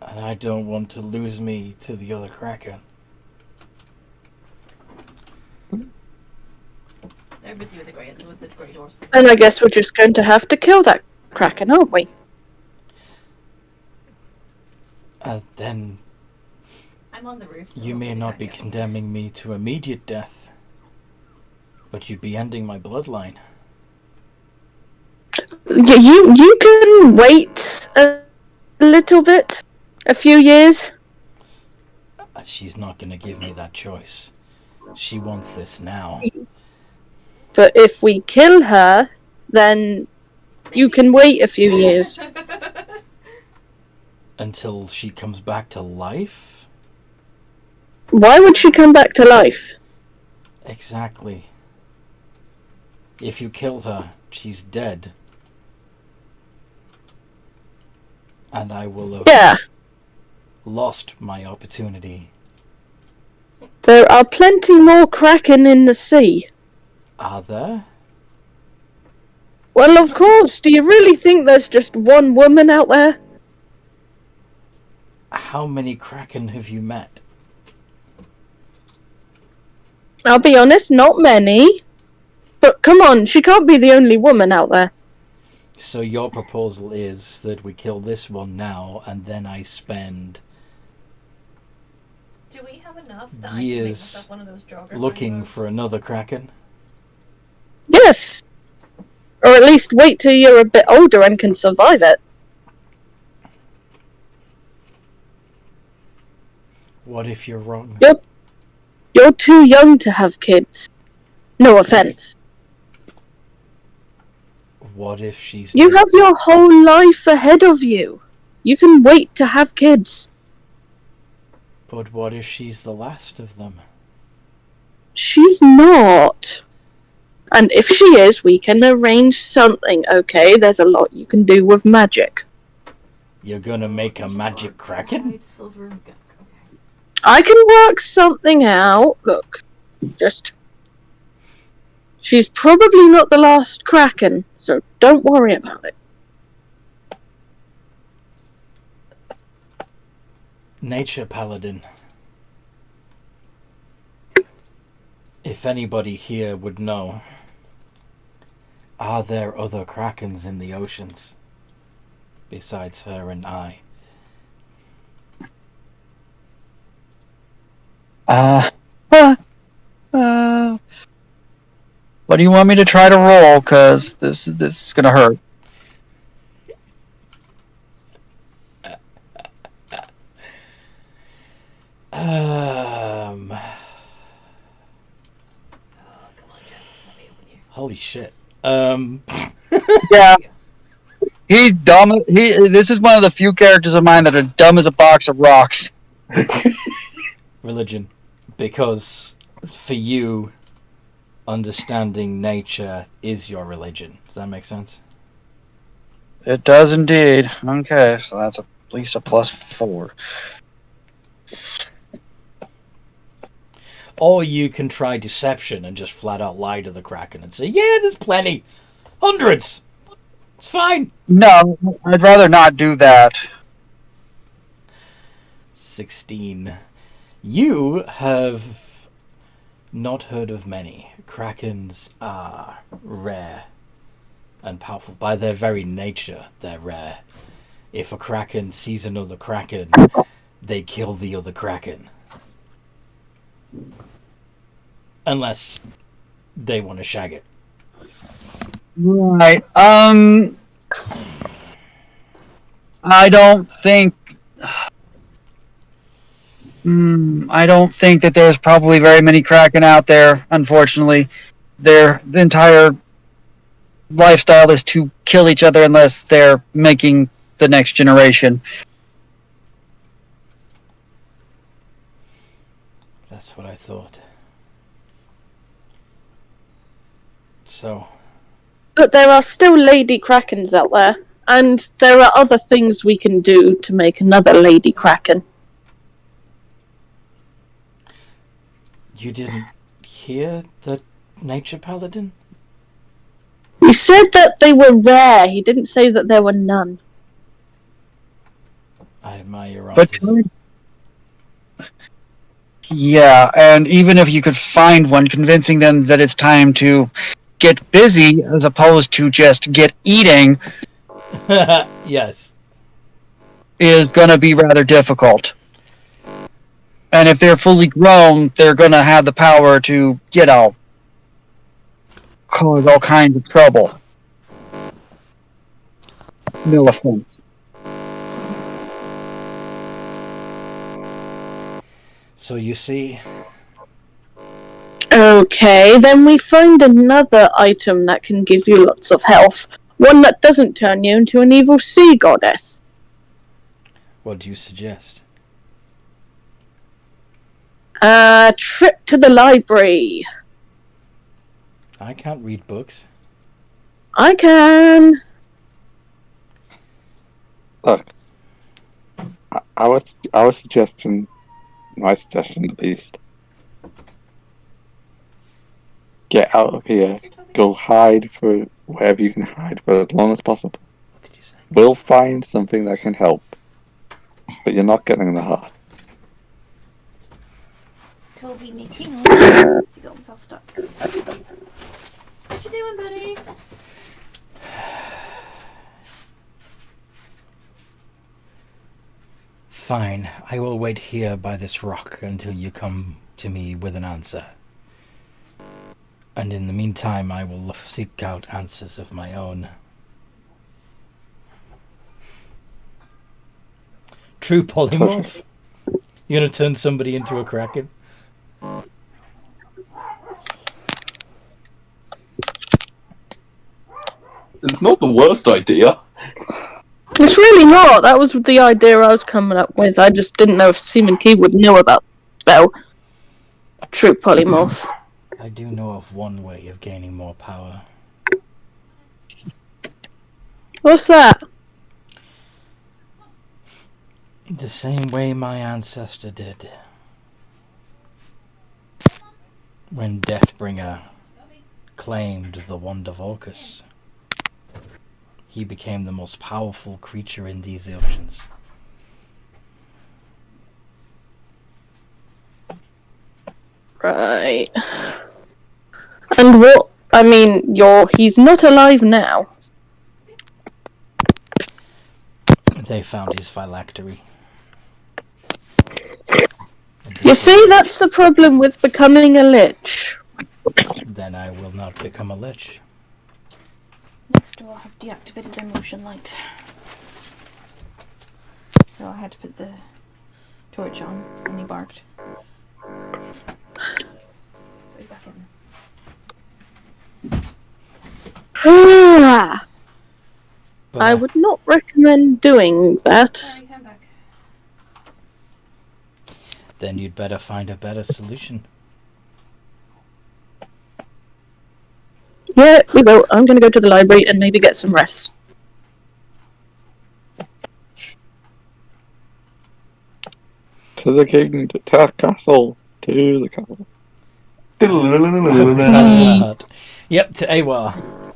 And I don't want to lose me to the other Kraken. They're busy with the grey doors. And I guess we're just going to have to kill that Kraken, aren't we? Then I'm on the roof. So you may not be condemning me to immediate death, but you'd be ending my bloodline. You can wait a little bit, a few years. She's not going to give me that choice. She wants this now. But if we kill her, then you can wait a few years. Until she comes back to life? Why would she come back to life? Exactly. If you kill her, she's dead. And I will have lost my opportunity. There are plenty more Kraken in the sea. Are there? Well, of course. Do you really think there's just one woman out there? How many Kraken have you met? I'll be honest, not many. But come on, she can't be the only woman out there. So your proposal is that we kill this one now, and then I spend Do we have enough that years I can make myself one of those jogger looking things? for another Kraken? Yes. Or at least wait till you're a bit older and can survive it. What if you're wrong? You're too young to have kids. No offense. What if she's... You have your whole life ahead of you. You can wait to have kids. But what if she's the last of them? She's not. And if she is, we can arrange something, okay? There's a lot you can do with magic. You're gonna make a magic Kraken? Silver and gunk. Okay. I can work something out. Look, just... She's probably not the last Kraken, so don't worry about it. Nature Paladin. If anybody here would know, are there other Krakens in the oceans besides her and I? What do you want me to try to roll? Cause this is gonna hurt. Holy shit. Yeah. He's dumb. This is one of the few characters of mine that are dumb as a box of rocks. Religion. Because for you, understanding nature is your religion. Does that make sense? It does indeed. Okay, so that's at least a +4. Or you can try deception and just flat out lie to the Kraken and say, yeah, there's plenty. Hundreds. It's fine. No, I'd rather not do that. 16. You have not heard of many. Krakens are rare and powerful. By their very nature, they're rare. If a Kraken sees another Kraken, they kill the other Kraken. Unless they want to shag it. Right. I don't think that there's probably very many Kraken out there, unfortunately. Their entire lifestyle is to kill each other unless they're making the next generation. That's what I thought. So, But there are still Lady Krakens out there, and there are other things we can do to make another Lady Kraken. you didn't hear the Nature Paladin? He said that they were rare. He didn't say that there were none. I admire your But honesty. yeah, and even if you could find one, convincing them that it's time to get busy as opposed to just get eating Yes. is going to be rather difficult. And if they're fully grown, they're going to have the power to, cause all kinds of trouble. No offense. So you see, Okay, then we find another item that can give you lots of health. One that doesn't turn you into an evil sea goddess. what do you suggest? A trip to the library. I can't read books. I can. Look, our suggestion, my suggestion at least, get out of here, go hide for wherever you can hide for as long as possible. What did you say? We'll find something that can help, but you're not getting the heart. Toby making noise. He got himself stuck. What you doing, buddy? Fine, I will wait here by this rock until you come to me with an answer. And in the meantime, I will seek out answers of my own. True polymorph? You're gonna turn somebody into a kraken? It's not the worst idea. It's really not. That was the idea I was coming up with. I just didn't know if Seaman Key would know about the spell. True polymorph. I do know of one way of gaining more power. What's that? The same way my ancestor did. When Deathbringer claimed the Wand of Orcus, he became the most powerful creature in these oceans. Right. And what? I mean, he's not alive now. They found his phylactery. You see, that's the problem with becoming a lich. Then I will not become a lich. Next door, I've deactivated their motion light. So I had to put the torch on when he barked. So he's back in. But I would not recommend doing that. Sorry, come back. then you'd better find a better solution. Yeah, we will. I'm going to go to the library and maybe get some rest. To the king, to the castle, to the castle. Yep, to Aerwa.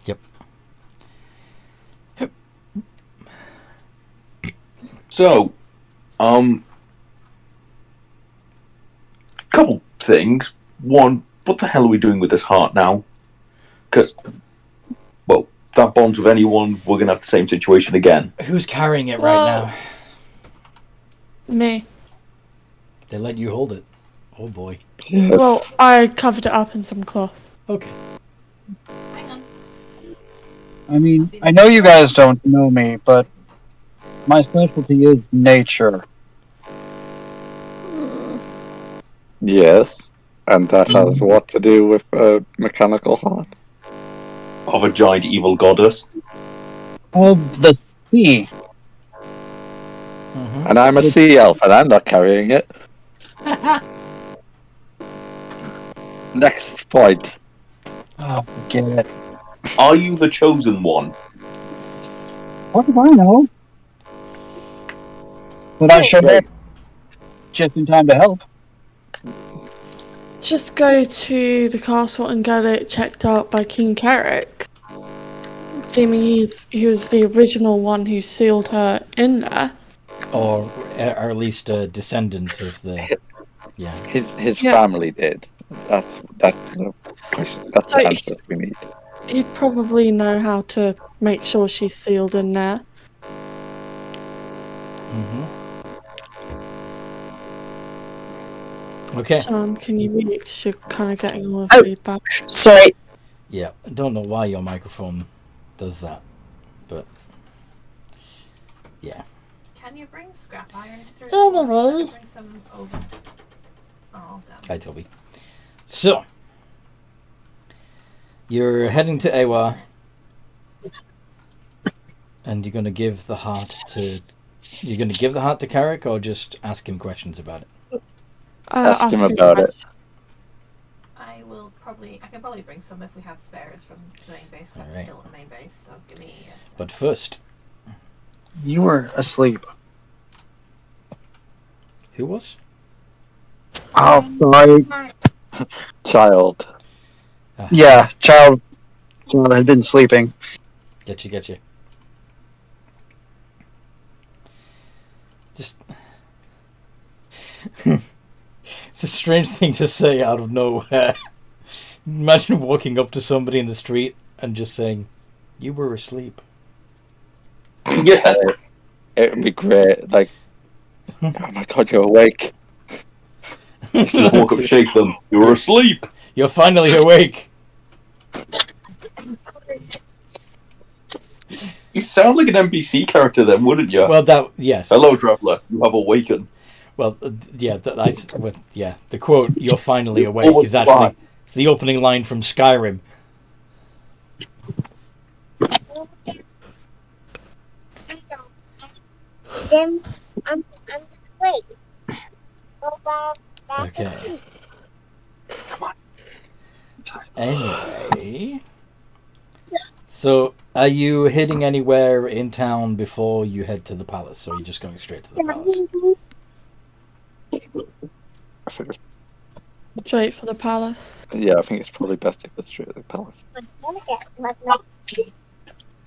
Yep. So, couple things. One, what the hell are we doing with this heart now? Because, well, that bonds with anyone, we're gonna have the same situation again. Who's carrying it Well- right now? Me. They let you hold it. Oh boy. Yes. Well, I covered it up in some cloth. Okay. Hang on. I mean, I know you guys don't know me, but my specialty is nature. Yes. And that has what to do with a mechanical heart? Of a giant evil goddess. Of the sea. Mm-hmm. And I'm a sea elf, and I'm not carrying it. Next point. Oh, forget it. Are you the chosen one? What do I know? But I showed up just in time to help. Just go to the castle and get it checked out by King Carrick. Seeming he was the original one who sealed her in there. Or at least a descendant of the. Yeah. His Yeah. family did. That's the question. That's the So- answer we need. He'd probably know how to make sure she's sealed in there. Mm-hmm. Okay. Can you mute? 'Cause you're kind of getting all the Oh. feedback. Sorry. Yeah. I don't know why your microphone does that, but yeah. Can you bring scrap iron through? Oh, no Or way. can I bring some over? Oh, damn. Hi, Toby. So, you're heading to Aerwa, and you're going to give the heart to. You're going to give the heart to Carrick, or just ask him questions about it? Ask him about it. I can probably bring some if we have spares from the main base. 'Cause I'm Alright. still at the main base, so give me a sec. But first, You were asleep. who was? Oh, sorry. Child. Yeah, child had been sleeping. Get you. Just. It's a strange thing to say out of nowhere. Imagine walking up to somebody in the street and just saying, "You were asleep." Yeah. It would be great. Like, oh my god, you're awake. Just walk up, shake them. You were asleep. You're finally awake. You sound like an NPC character then, wouldn't you? Well, yes. Hello, traveller. You have awakened. Well, yeah, the quote "You're finally awake" Almost is actually fine. it's the opening line from Skyrim. Then I'm wait. Okay. Anyway, so are you heading anywhere in town before you head to the palace, or are you just going straight to the palace? I think it's, Straight for the palace. yeah, I think it's probably best if it's straight to the palace.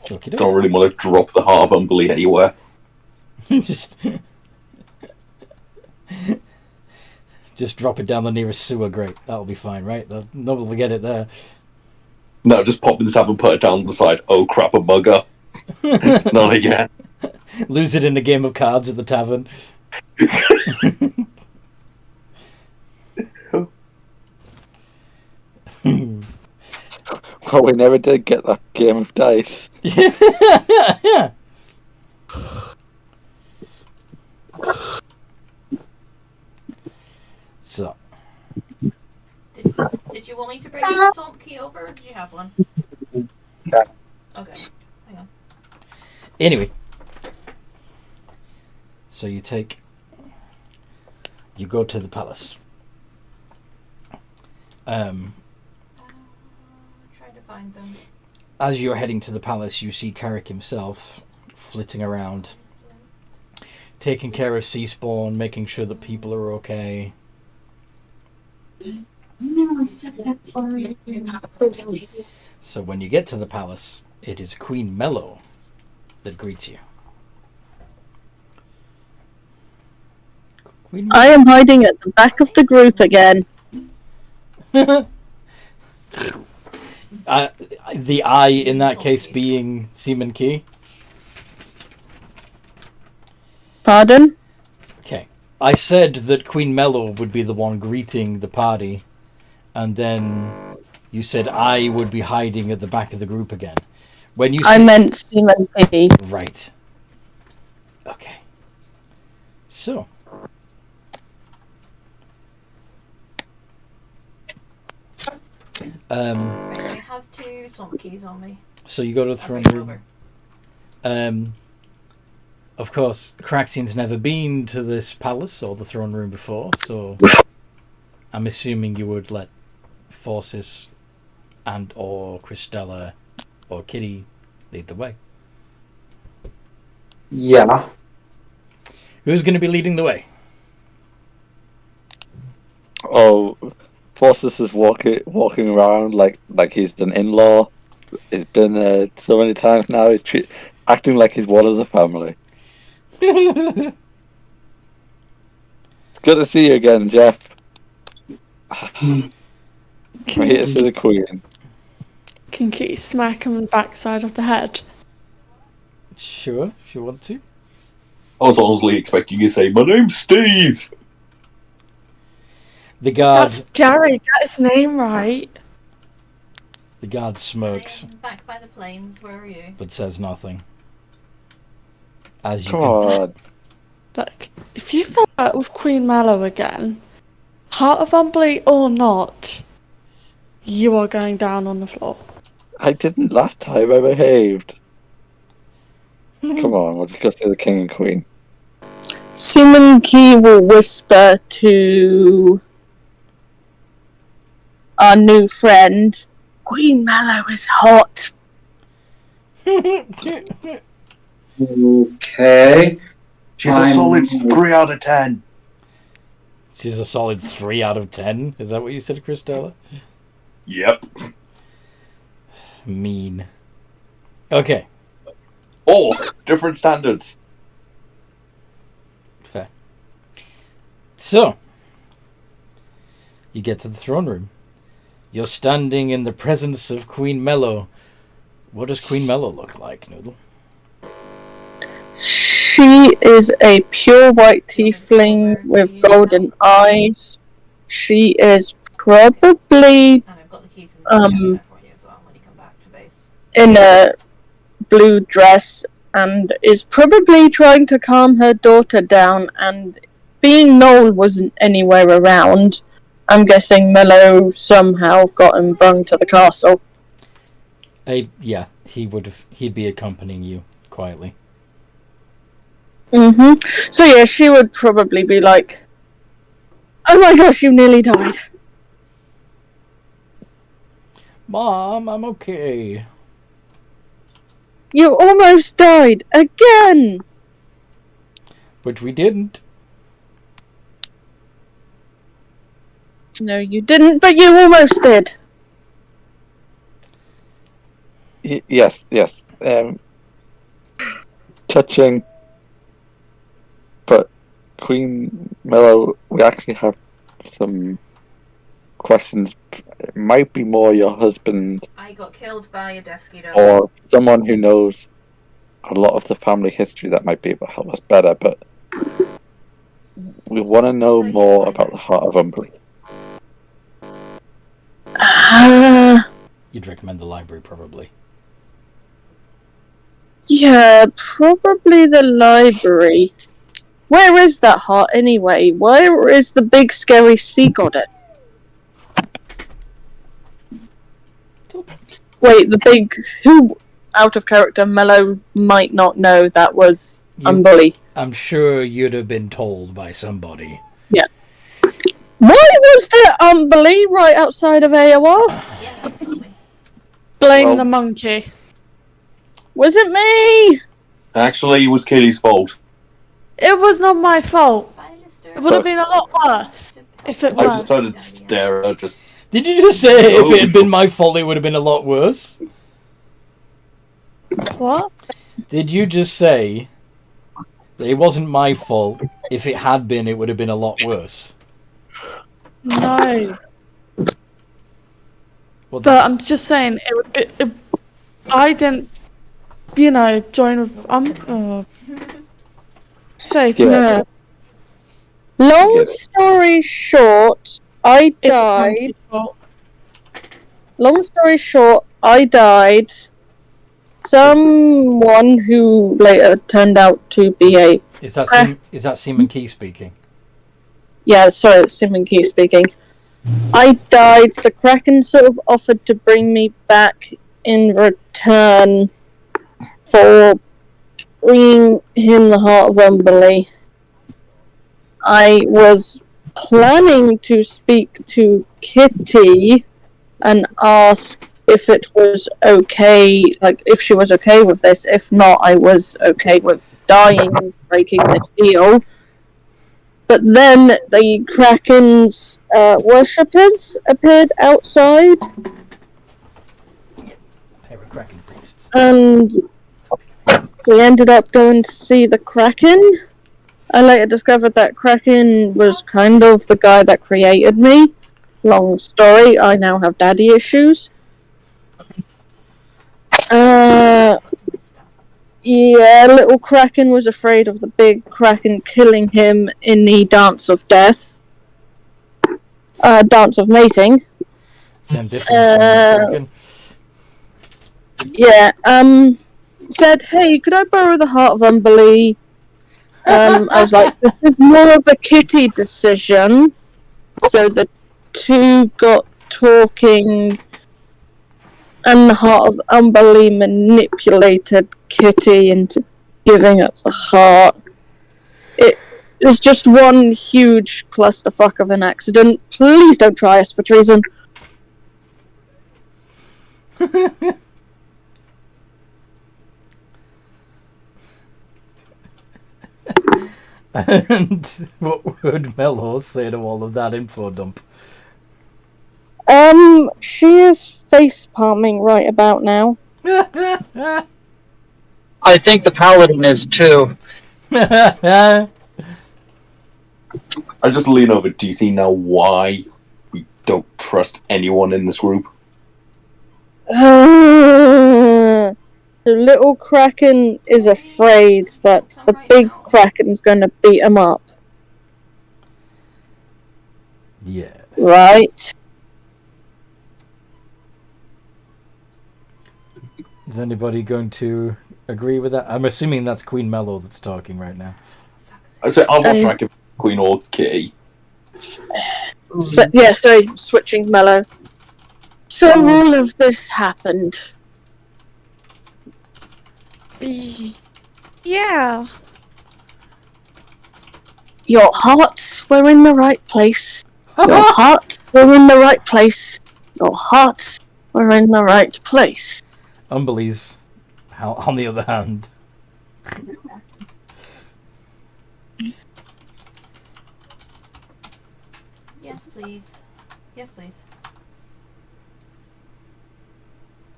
Okie Don't really want to drop the heart of Umberlee anywhere. just drop it down the nearest sewer grate. That'll be fine, right? No one will get it there. No, just pop in the tavern, put it down on the side. Oh crap, a bugger. Not again. Lose it in a game of cards at the tavern. Well, we never did get that game of dice. Yeah. So, Did you want me to bring the salt key over, or did you have one? Yeah. Okay. Hang on. anyway. So you take You go to the palace. Trying to find them. As you're heading to the palace, you see Carrick himself flitting around, taking care of Seaspawn, making sure that people are okay. So when you get to the palace, it is Queen Mello that greets you. Queen I am hiding at the back of the group again. The I in that case being Seaman Key. Pardon? Okay. I said that Queen Mello would be the one greeting the party, and then you said I would be hiding at the back of the group again. When you I said... meant Seaman P. Right. Okay. So. I have 2 swamp keys on me. So you go to the throne room. Of course, Craxian's never been to this palace or the throne room before, so I'm assuming you would let Forces and or Christella or Kitty lead the way. Yeah. Who's going to be leading the way? Oh, Forces is walking around like he's an in-law. He's been there so many times now. He's acting like he's one of the family. It's good to see you again, Jeff. We're here to see the Queen. Can Kitty smack him on the backside of the head? Sure, if you want to. I was honestly expecting you to say, "My name's Steve." The guard... That's Jerry, get his name right. The guard smirks, I'm back by the plains. Where are you? but says nothing. As you God. Look, if you fell out with Queen Mallow again, Heart of Umberlee or not, you are going down on the floor. I didn't last time. I behaved. Come on, we'll just go see the King and Queen. Seaman Key will whisper to our new friend, Queen Mallow is hot. Okay. She's a solid 3 out of 10. She's a solid 3 out of 10. Is that what you said, Christella? Yep. Mean. Okay. Or different standards. Fair. So, you get to the throne room. You're standing in the presence of Queen Mello. What does Queen Mello look like, Noodle? She is a pure white tiefling with golden eyes. She is probably And I've got the keys in the for you as well when you come back to base. in a blue dress and is probably trying to calm her daughter down, and being Noel wasn't anywhere around, I'm guessing Mello somehow got him brung to the castle. Yeah, he'd be accompanying you quietly. So yeah, she would probably be like, "Oh my gosh, you nearly died." Mom, I'm okay. You almost died again. But we didn't. No, you didn't, but you almost did. Yes. Touching. But Queen Mello, we actually have some questions. It might be more your husband I got killed by a Deskido. or someone who knows a lot of the family history that might be able to help us better, but we want to know more about the Heart of Umberlee. You'd recommend the library, probably. Yeah, probably the library. Where is that heart anyway? Where is the big scary sea goddess? Wait, the big... Who, out of character, Mello might not know that was Umberlee. I'm sure you'd have been told by somebody. Yeah. Why was there Umberlee right outside of Aerwa? Yeah, totally. Blame Well- the monkey. Was it me? Actually, it was Kitty's fault. It was not my fault. Bye, Lister. It would have been a lot worse if it I just was. started to stare at her, just... Did you just say if it had been my fault, it would have been a lot worse? What? Did you just say that it wasn't my fault? If it had been, it would have been a lot worse. No. Well, But I'm just saying, it would be. I didn't, join with. Sake. Yeah. Long story short, I died. Long story short, I died. Someone who later turned out to be a... is that Seaman Key speaking? Yeah, sorry, it's Simon Key speaking. I died. The Kraken sort of offered to bring me back in return for bringing him the heart of Umberlee. I was planning to speak to Kitty and ask if it was okay, like if she was okay with this. If not, I was okay with dying and breaking the deal. But then the Kraken's worshippers appeared outside, Pair of Kraken priests. and we ended up going to see the Kraken. I later discovered that Kraken was kind of the guy that created me. Long story, I now have daddy issues. Yeah, little Kraken was afraid of the big Kraken killing him in the Dance of Death. Dance of Mating. Same difference. Kraken. Yeah, said, hey, could I borrow the heart of Umberlee? I was like, this is more of a Kitty decision. So the two got talking, and the heart of Umberlee manipulated Kitty into giving up the heart. It was just one huge clusterfuck of an accident. Please don't try us for treason. And what would Melhorse say to all of that info dump? She is face palming right about now. I think the paladin is too. I just lean over. Do you see now why we don't trust anyone in this group? The little Kraken is afraid that the big Kraken's gonna beat him up, Yeah. right? Is anybody going to agree with that? I'm assuming that's Queen Mello that's talking right now. I'd say I'm not tracking Queen or Kitty. So, yeah, sorry, switching mellow. So all of this happened. Yeah. Your hearts were in the right place. Your hearts were in the right place. Your hearts were in the right place. Umberlee's, on the other hand. Yes, please. Yes, please.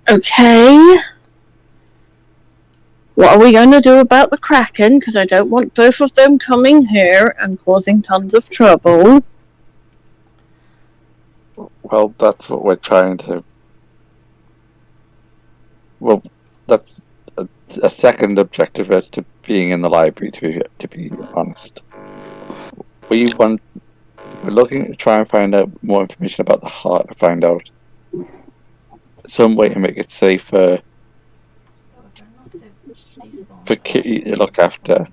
Okay. What are we going to do about the Kraken? Because I don't want both of them coming here and causing tons of trouble. Well, that's what we're trying to. Well, that's a second objective as to being in the library. To be honest, we're looking to try and find out more information about the heart. To find out some way to make it safer for Kitty to look after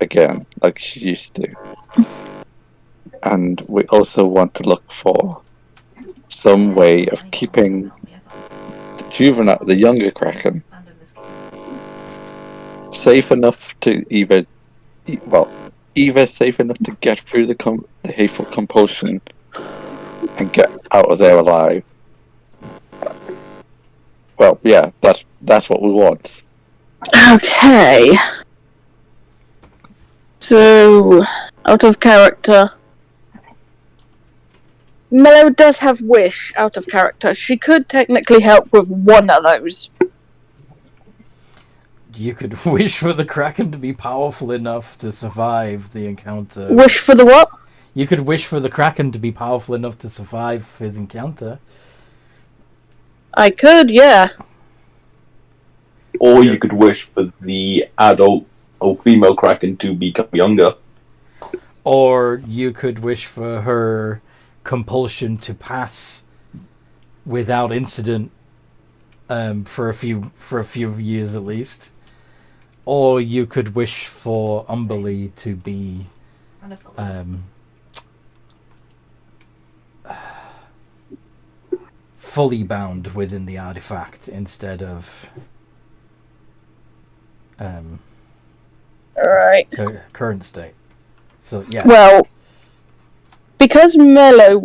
again, like she used to. And we also want to look for some way of keeping the younger Kraken safe enough to either safe enough to get through the hateful compulsion and get out of there alive. Well, yeah, that's what we want. Okay. So, out of character. Mello does have wish out of character. She could technically help with one of those. You could wish for the Kraken to be powerful enough to survive the encounter. Wish for the what? You could wish for the Kraken to be powerful enough to survive his encounter. I could, yeah. Or you could wish for the adult or female Kraken to become younger. Or you could wish for her compulsion to pass without incident for a few years at least. Or you could wish for Umberlee to be fully bound within the artifact instead of Alright. Current state. So yeah. Well, because Mello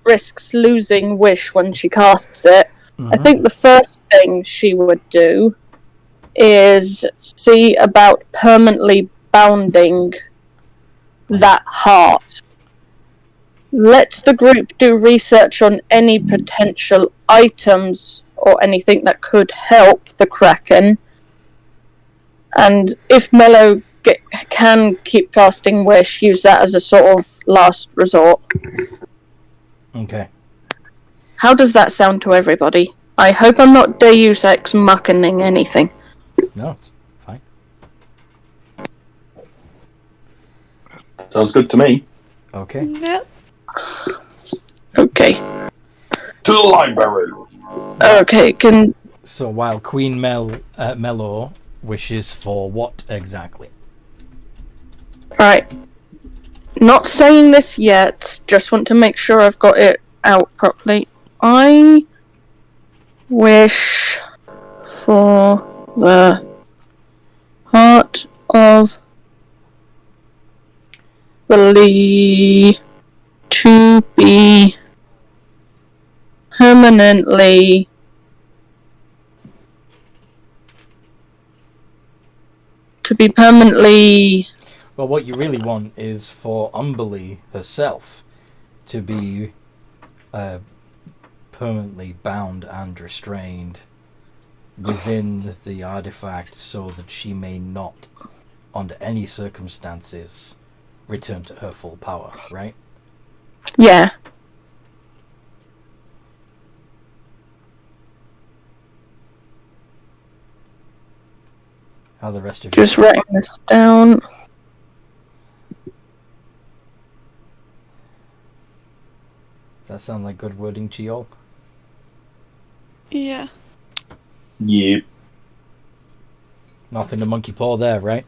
risks losing wish when she casts it, I think the first thing she would do is see about permanently bounding that heart. Let the group do research on any potential items or anything that could help the Kraken. And if Mello can keep casting wish, use that as a sort of last resort. Okay. How does that sound to everybody? I hope I'm not Deus Ex Machining anything. No, it's fine. Sounds good to me. Okay. Yep. Okay. To the library. Okay, So while Queen Mello wishes for what exactly? Right. Not saying this yet, just want to make sure I've got it out properly. I wish for the heart of Umberlee to be permanently Well, what you really want is for Umberlee herself to be permanently bound and restrained within the artifact so that she may not, under any circumstances, return to her full power, right? Yeah. How the rest of Just you... writing this down. Does that sound like good wording to y'all? Yeah. Yeah. Nothing to monkey paw there, right?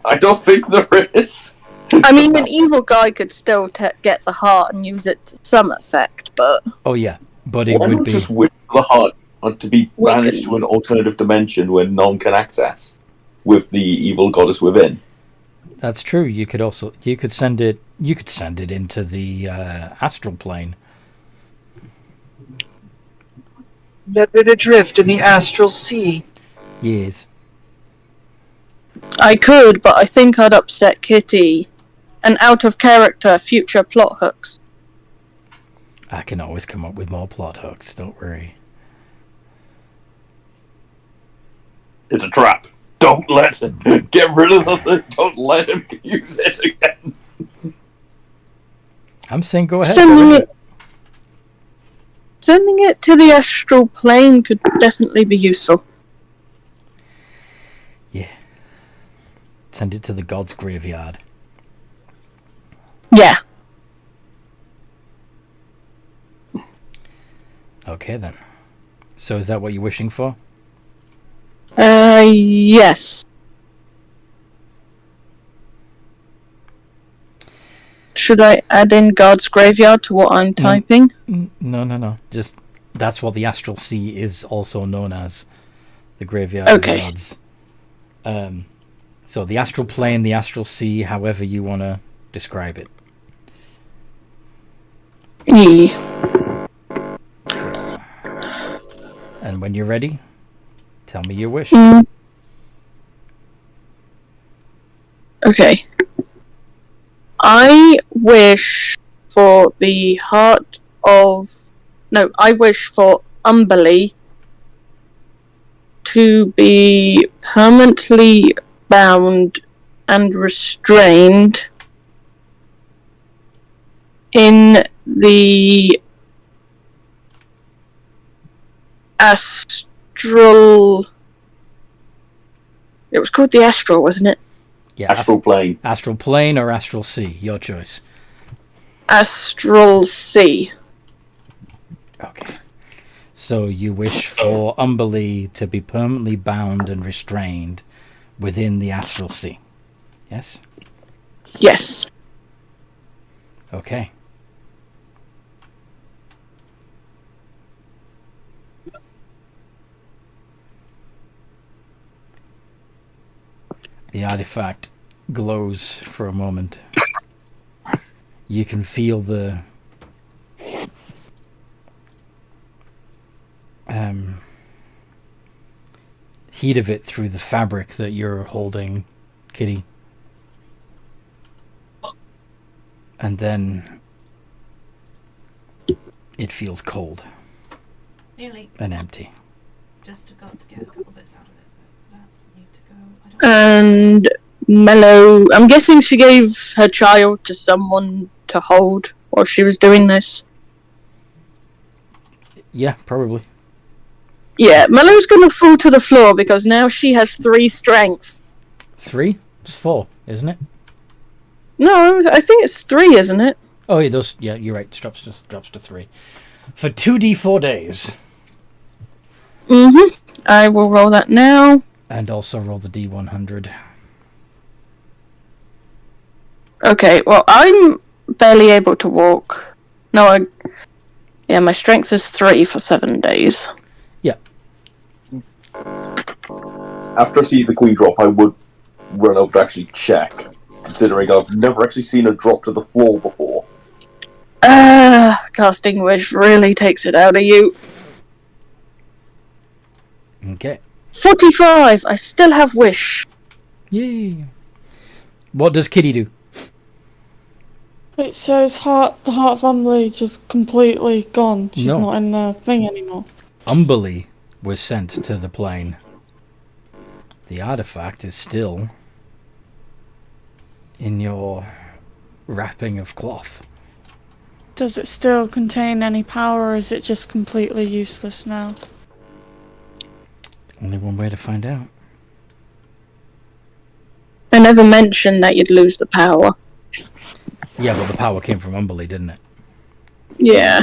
I don't think there is. I mean, an evil guy could still get the heart and use it to some effect, but... Oh yeah, but it Why would not be... just wish for the heart to be banished to an alternative dimension where none can access, with the evil goddess within? That's true. You could send it into the astral plane. Let it adrift in the astral sea. Yes. I could, but I think I'd upset Kitty. And out of character, future plot hooks. I can always come up with more plot hooks, don't worry. It's a trap. Don't let him get rid of the thing. Don't let him use it again. I'm saying go ahead. Sending it to the astral plane could definitely be useful. Yeah. Send it to the god's graveyard. Yeah. Okay then. So is that what you're wishing for? Yes. Should I add in God's graveyard to what I'm typing? No. Just that's what the astral sea is also known as. The graveyard Okay. of the gods. So the astral plane, the astral sea, however you want to describe it. Yeah. So, and when you're ready, tell me your wish. Okay. I wish for the heart of... No, I wish for Umberlee to be permanently bound and restrained in the astral... It was called the astral, wasn't it? Yeah, Astral plane. Astral plane or astral sea, your choice. Astral sea. Okay. So you wish for Umberlee to be permanently bound and restrained within the astral sea. Yes? Yes. Okay. The artifact glows for a moment. You can feel the heat of it through the fabric that you're holding, Kitty. And then it feels cold Nearly. and empty. Just got to get a couple bits out of it, but that's need to go. I don't And Mellow... I'm guessing she gave her child to someone to hold while she was doing this. Yeah, probably. Yeah, Mellow's gonna fall to the floor because now she has 3 strength. 3? It's 4, isn't it? No, I think it's 3, isn't it? Oh, it does. Yeah, you're right. It drops to 3 for 2d4 days, I will roll that now. and also roll the d100. Okay, well, I'm barely able to walk. No, yeah, my strength is 3 for 7 days. Yeah. After I see the queen drop, I would run up to actually check, considering I've never actually seen her drop to the floor before. Casting Wish really takes it out of you. Okay. 45! I still have Wish. Yay. What does Kitty do? Wait, so the heart of Umberlee just completely gone? She's No. not in the thing anymore? Umberlee was sent to the plane. The artifact is still in your wrapping of cloth. Does it still contain any power, or is it just completely useless now? Only one way to find out. I never mentioned that you'd lose the power. Yeah, but the power came from Umberlee, didn't it? Yeah.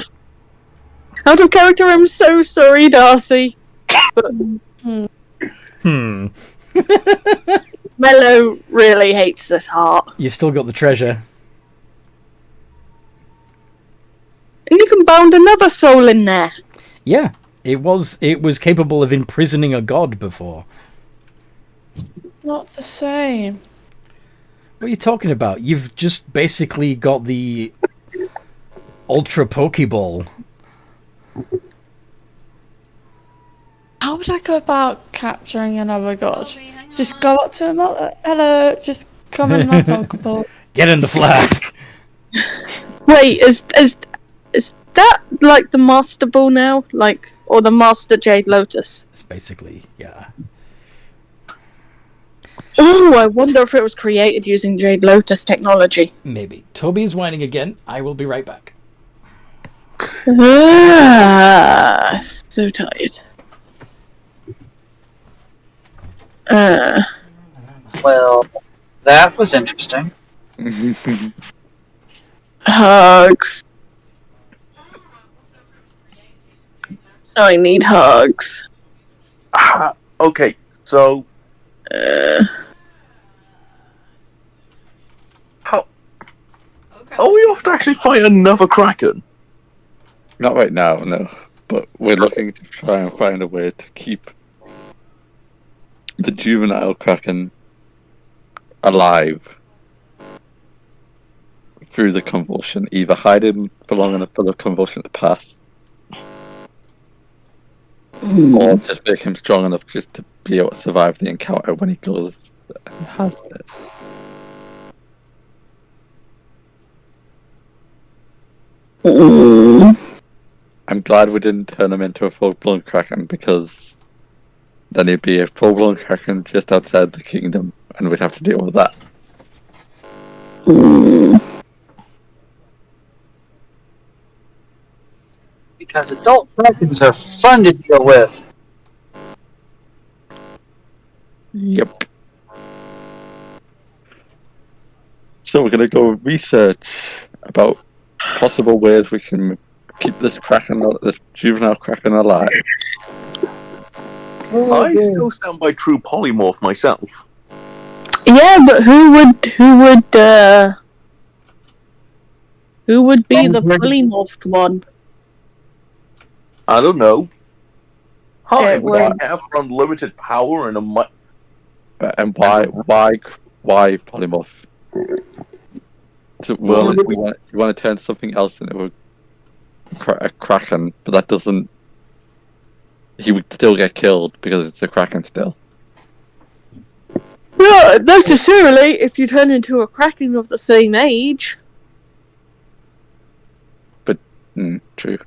Out of character, I'm so sorry, Darcy. But Mello really hates this heart. You've still got the treasure. And you can bound another soul in there. Yeah, it was capable of imprisoning a god before. Not the same. What are you talking about? You've just basically got the Ultra Pokeball. How would I go about capturing another god? Just go up to him, hello, just come in my Pokeball. Get in the flask. Wait, is that like the Master Ball now? Like, or the Master Jade Lotus? It's basically, yeah. Oh, I wonder if it was created using Jade Lotus technology. Maybe. Toby's whining again. I will be right back. So tired. Well, that was interesting. Hugs. I need hugs. Okay, so how are we off to actually fight another Kraken? Not right now, no. But we're looking to try and find a way to keep the juvenile Kraken alive through the convulsion. Either hide him for long enough for the convulsion to pass, or just make him strong enough just to be able to survive the encounter when he goes and has it. I'm glad we didn't turn him into a full-blown Kraken, because then he'd be a full-blown Kraken just outside the kingdom, and we'd have to deal with that. Because adult Krakens are fun to deal with. Yep. So we're gonna go research about possible ways we can keep this juvenile Kraken alive. I still stand by true polymorph myself. Yeah, but who would be the polymorphed one? I don't know. Hi, we well- have unlimited power and a And why polymorph? So, well, if you want to turn something else into a Kraken, but that doesn't. He would still get killed because it's a Kraken still. Not necessarily if you turn into a Kraken of the same age. True.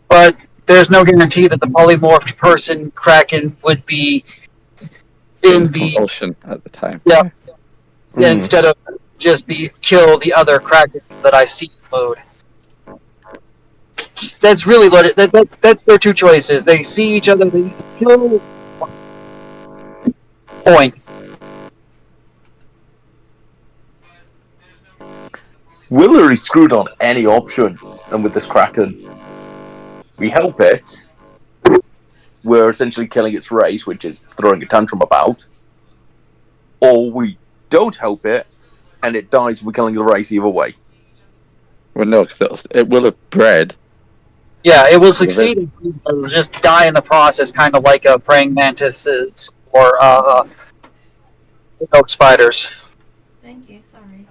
But there's no guarantee that the polymorphed person Kraken would be in the Convulsion at the time. Yeah. Instead of just the kill the other Kraken that I see mode. That's really what that's their two choices. They see each other, they kill. Point. We're literally screwed on any option, and with this Kraken, we help it. We're essentially killing its race, which is throwing a tantrum about. Or we don't help it, and it dies, we're killing the race either way. Well, no, because it will have bred. Yeah, it will succeed. It will just die in the process, kind of like praying mantises or spiders. Thank you, sorry.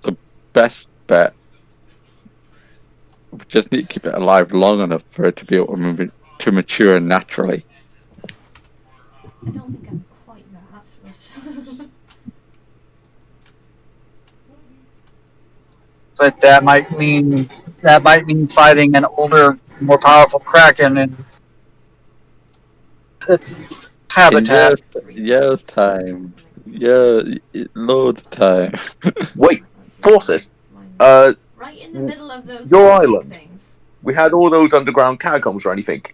The best bet. We just need to keep it alive long enough for it to be able to mature naturally. I don't think I'm quite that, but... But that might mean fighting an older, more powerful Kraken, and it's habitat. Years time. Yeah, loads of time. Wait, Forces. Right in the middle of those your big island. things. We had all those underground catacombs or anything.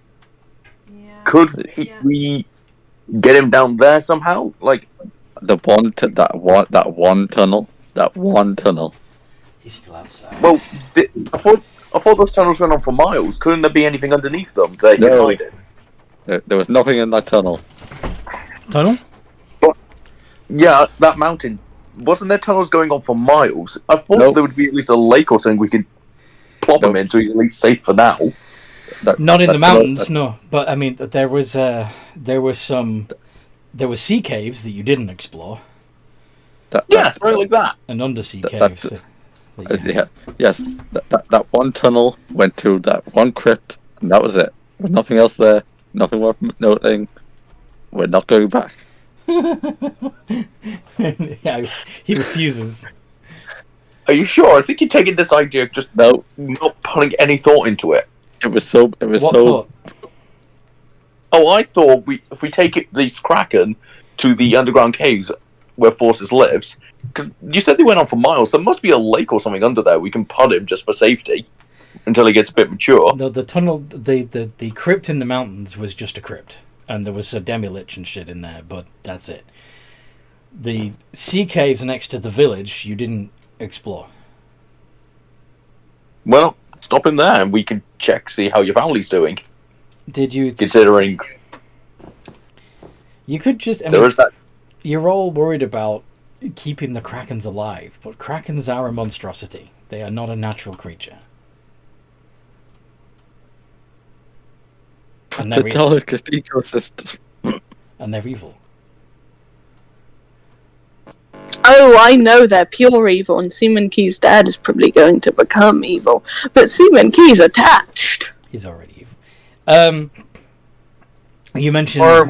Yeah. Could we get him down there somehow? Like that one tunnel. He's still outside. Well, I thought those tunnels went on for miles. Couldn't there be anything underneath them to hide it? There was nothing in that tunnel. Tunnel? But, yeah, that mountain. Wasn't there tunnels going on for miles? I thought there would be at least a lake or something we could plop him in, so he's at least safe for now. Not in the mountains, no. But I mean, there was sea caves that you didn't explore. Something like that. And undersea caves. Yes. That one tunnel went to that one crypt, and that was it. There's nothing else there. Nothing worth noting. We're not going back. Yeah, he refuses. Are you sure? I think you're taking this idea just not putting any thought into it. It was so. Thought? Oh, I thought if we take this Kraken to the underground caves where Forces lives, because you said they went on for miles. There must be a lake or something under there. We can put him just for safety until he gets a bit mature. No, the tunnel, the crypt in the mountains was just a crypt, and there was a demi-lich and shit in there, but that's it. The sea caves next to the village, you didn't explore. Well, stop him there, and we can see how your family's doing. Did you? Considering you could just. There is that. You're all worried about keeping the Krakens alive, but Krakens are a monstrosity. They are not a natural creature. And The they're, delicate ecosystem. and they're evil. Oh, I know they're pure evil, and Seaman Key's dad is probably going to become evil. But Seaman Key's attached. He's already evil. You mentioned. Or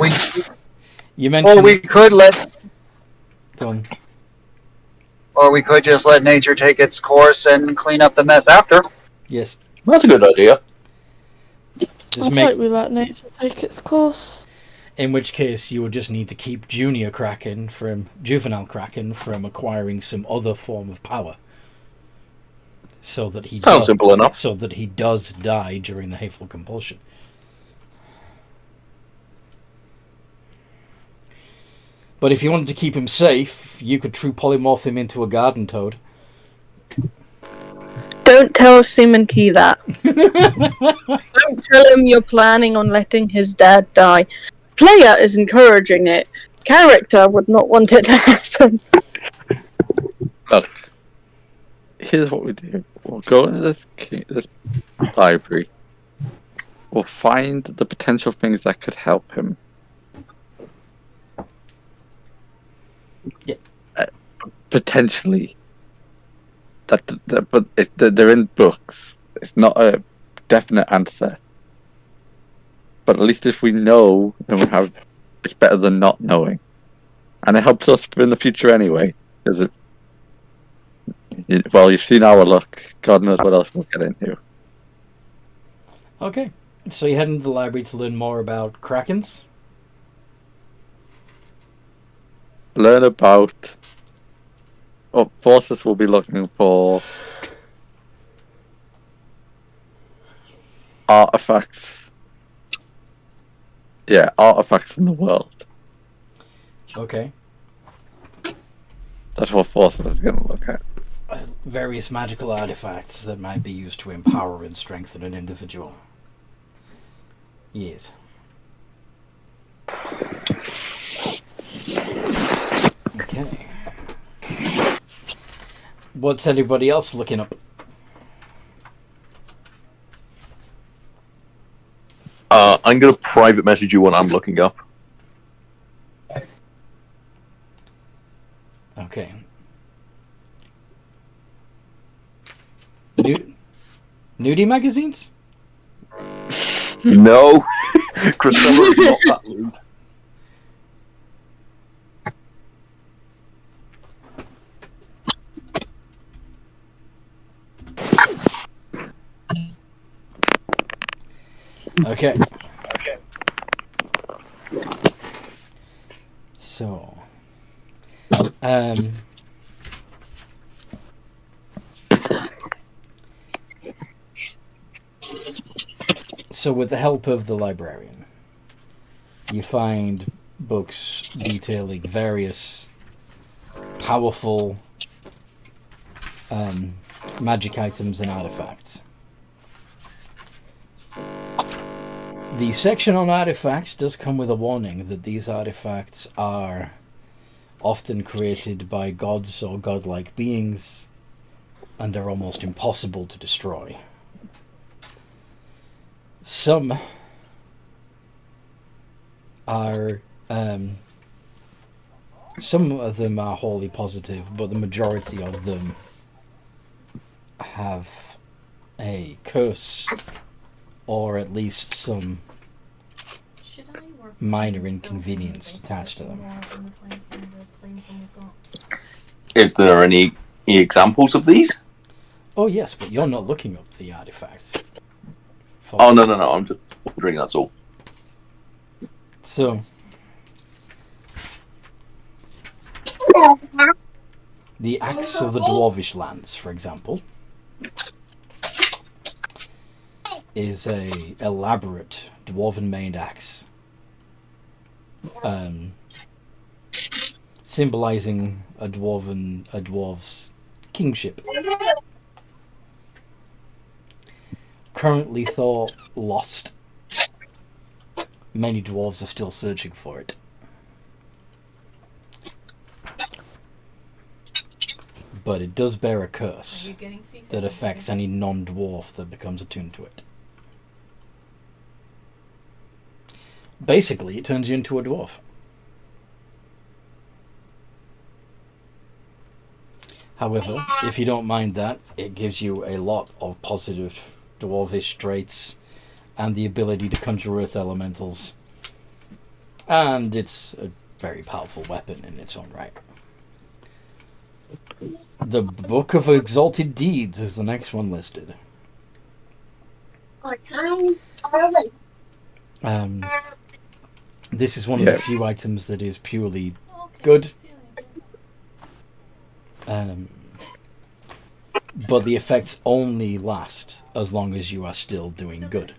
we could let, Go on. or we could just let nature take its course and clean up the mess after. Yes. That's a good idea. Just I'd like we let nature take its course. In which case, you would just need to keep juvenile Kraken from acquiring some other form of power, so that he Sounds simple enough. So that he does die during the hateful compulsion. But if you wanted to keep him safe, you could true polymorph him into a garden toad. Don't tell Seaman Key that. Don't tell him you're planning on letting his dad die. Player is encouraging it. Character would not want it to happen. Look, here's what we do. We'll go into this library. We'll find the potential things that could help him. Yeah. Potentially. But they're in books. It's not a definite answer. But at least if we know, then we have. It's better than not knowing, and it helps us in the future anyway. Because well, you've seen our luck. God knows what else we'll get into. Okay, so you head into the library to learn more about Krakens. Learn about. Oh, forces will be looking for artifacts. Yeah, artifacts in the world. Okay. That's what forces is going to look at. Various magical artifacts that might be used to empower and strengthen an individual. Yes. Okay. What's anybody else looking up? I'm going to private message you what I'm looking up. Okay. Nudie magazines? No. Christopher is not that lewd. Okay. So, so with the help of the librarian, you find books detailing various powerful magic items and artifacts. The section on artifacts does come with a warning that these artifacts are often created by gods or godlike beings and are almost impossible to destroy. Some are some of them are wholly positive, but the majority of them have a curse or at least some minor inconvenience attached to them. Is there any examples of these? Oh yes, but you're not looking up the artifacts. Oh, no. I'm just wondering, that's all. So, the Axe of the Dwarvish Lands, for example, is a elaborate dwarven-made axe, symbolizing a dwarf's kingship. Currently thought lost. Many dwarves are still searching for it. But it does bear a curse that affects any non-dwarf that becomes attuned to it. basically, it turns you into a dwarf. However, if you don't mind that, it gives you a lot of positive dwarvish traits and the ability to conjure earth elementals. And it's a very powerful weapon in its own right. The Book of Exalted Deeds is the next one listed. This is one of the few items that is purely good. But the effects only last as long as you are still doing good.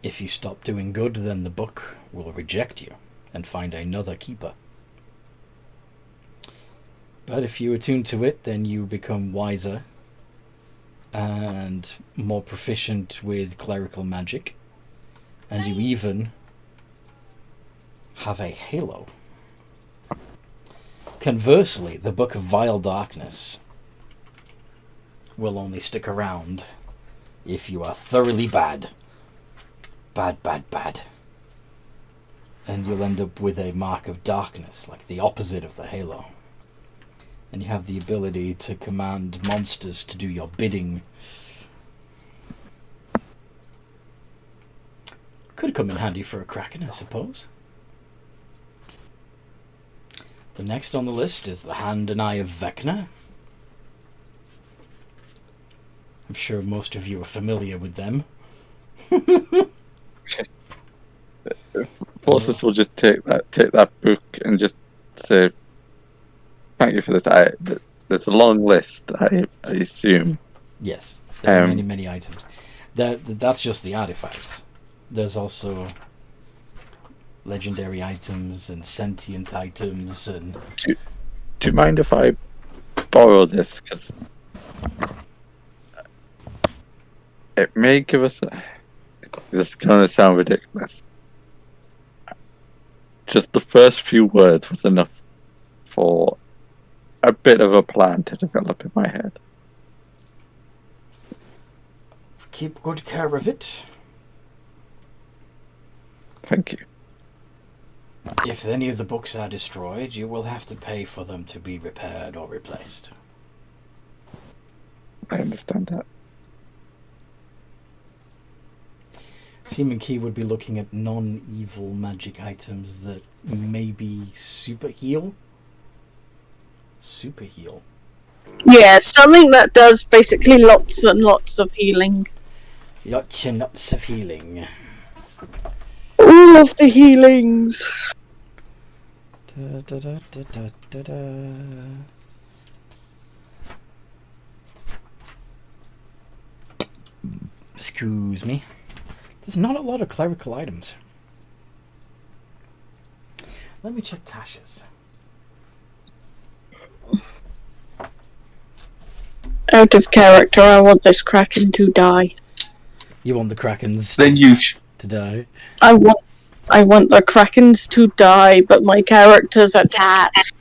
If you stop doing good, then the book will reject you and find another keeper. But if you attune to it, then you become wiser and more proficient with clerical magic. And you even have a halo. Conversely, the Book of Vile Darkness will only stick around if you are thoroughly bad. Bad. And you'll end up with a mark of darkness, like the opposite of the halo. And you have the ability to command monsters to do your bidding. Could come in handy for a kraken, I suppose. The next on the list is the Hand and Eye of Vecna. I'm sure most of you are familiar with them. Forces will just take that book and just say, thank you for this. There's a long list, I assume. Yes, there are many items. That's just the artifacts. There's also legendary items and sentient items. And do you mind if I borrow this? Because it may give us this is going to sound ridiculous. Just the first few words was enough for a bit of a plan to develop in my head. Keep good care of it. Thank you. If any of the books are destroyed, you will have to pay for them to be repaired or replaced. I understand that. Seaman Key would be looking at non-evil magic items that maybe super heal. Super heal. Yeah, something that does basically lots and lots of healing. Lots and lots of healing. All of the healings. Excuse me. There's not a lot of clerical items. Let me check Tasha's. Out of character, I want this kraken to die. You want the krakens Then you to die? I want the krakens to die, but my character's attached.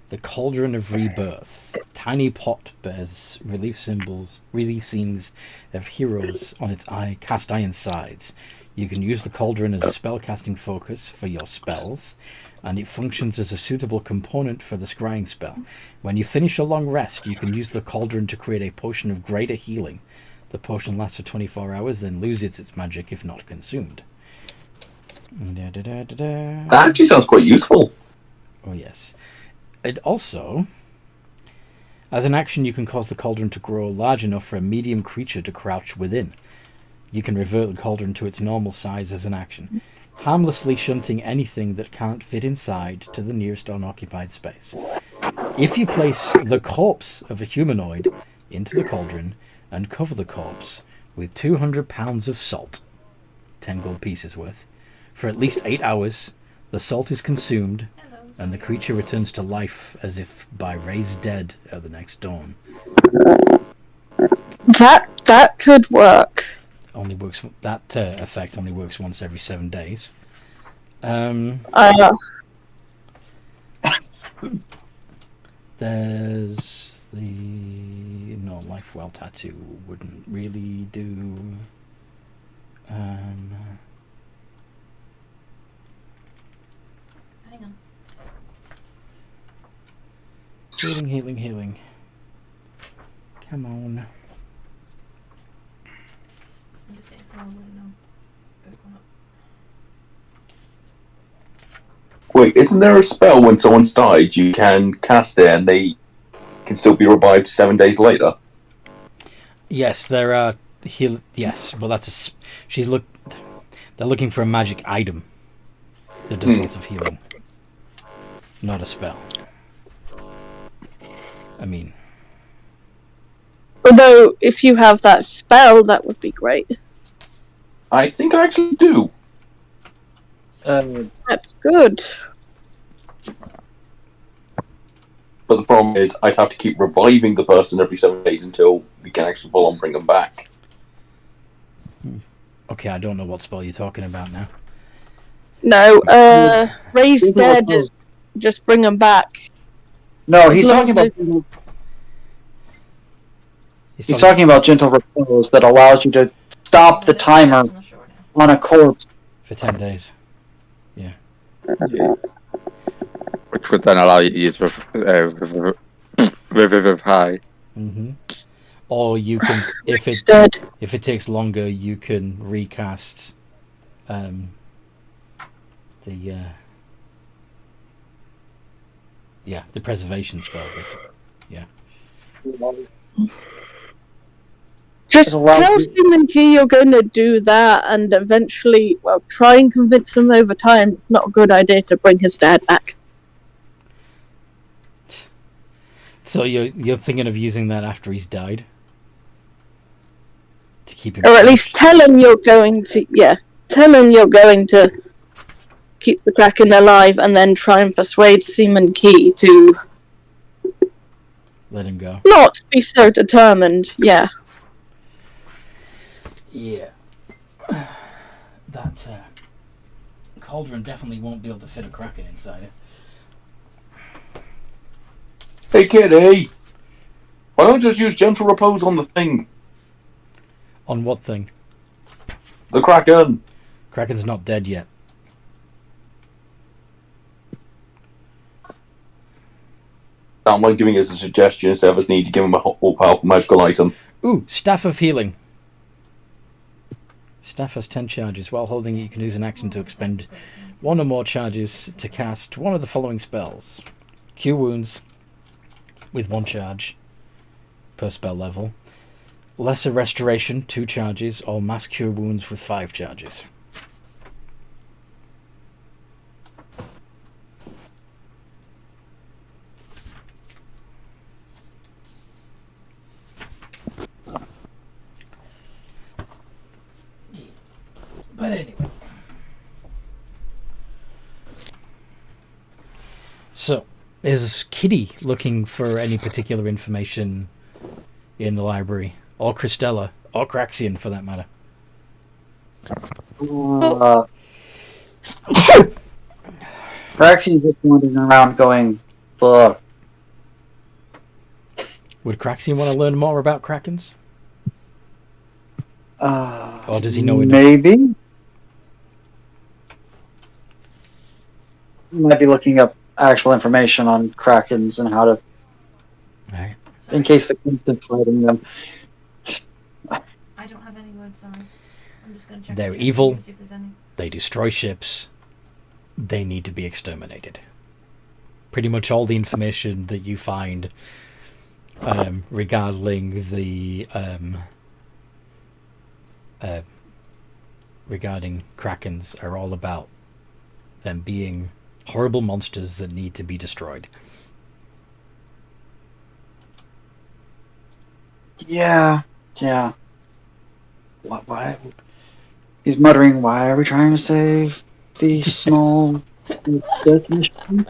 The Cauldron of Rebirth. Tiny pot bears relief scenes of heroes on its cast iron sides. You can use the cauldron as a spellcasting focus for your spells, and it functions as a suitable component for the scrying spell. When you finish a long rest, you can use the cauldron to create a potion of greater healing. The potion lasts for 24 hours, then loses its magic if not consumed. That actually sounds quite useful. Oh yes. It also, as an action, you can cause the cauldron to grow large enough for a medium creature to crouch within. You can revert the cauldron to its normal size as an action, harmlessly shunting anything that can't fit inside to the nearest unoccupied space. If you place the corpse of a humanoid into the cauldron and cover the corpse with 200 pounds of salt, 10 gold pieces worth, for at least 8 hours, the salt is consumed and the creature returns to life as if by raised dead at the next dawn. That could work. Only works. That effect only works once every 7 days. There's Obviously, no life well tattoo wouldn't really do. Hang on. Healing. Come on. I'm just getting some more now. Book one up. Wait, isn't there a spell when someone's died you can cast it and they can still be revived 7 days later? Yes, there are heal. Yes, well, that's a. They're looking for a magic item that does lots of healing, not a spell. I mean, Although, if you have that spell, that would be great. I think I actually do. That's good. But the problem is, I'd have to keep reviving the person every 7 days until we can actually full on bring them back. okay, I don't know what spell you're talking about now. No, raise dead is just bring them back. No, he's talking about. He's talking about gentle repose that allows you to stop the timer I'm not sure now. on a corpse. For 10 days. Yeah. Which would then allow you to use Revivify. Mm-hmm. Or you can, Raise dead. if it takes longer, you can recast the preservation spell. Basically. Yeah. Just It allows tell you- Simon Key you're going to do that, and eventually, well, try and convince him over time. It's not a good idea to bring his dad back. So you're thinking of using that after he's died? To keep him Or at fresh? least tell him you're going to, tell him you're going to keep the Kraken alive, and then try and persuade Simon Key to Let him go. not be so determined. Yeah. Yeah. That cauldron definitely won't be able to fit a Kraken inside it. Hey, Kitty! Why don't you just use gentle repose on the thing? On what thing? The Kraken! Kraken's not dead yet. Don't mind giving us a suggestion instead of us need to give him a all-powerful magical item. Ooh, Staff of Healing. Staff has 10 charges. While holding it, you can use an action to expend one or more charges to cast one of the following spells. Cure Wounds with 1 charge per spell level. Lesser Restoration, 2 charges, or Mass Cure Wounds with 5 charges. But anyway. So, is Kitty looking for any particular information in the library? Or Christella? Or Craxian, for that matter? Praxian's just wandering around going, fuck. Would Craxian want to learn more about Krakens? Or does he know enough? Maybe. He might be looking up actual information on Krakens and how to, Right. in case the King's fighting them. I don't have any words, sorry. I'm just going to check. They're the chat evil. and see if there's any. They destroy ships. They need to be exterminated. Pretty much all the information that you find regarding the regarding Krakens are all about them being horrible monsters that need to be destroyed. Yeah. Why? He's muttering, why are we trying to save the small death machine?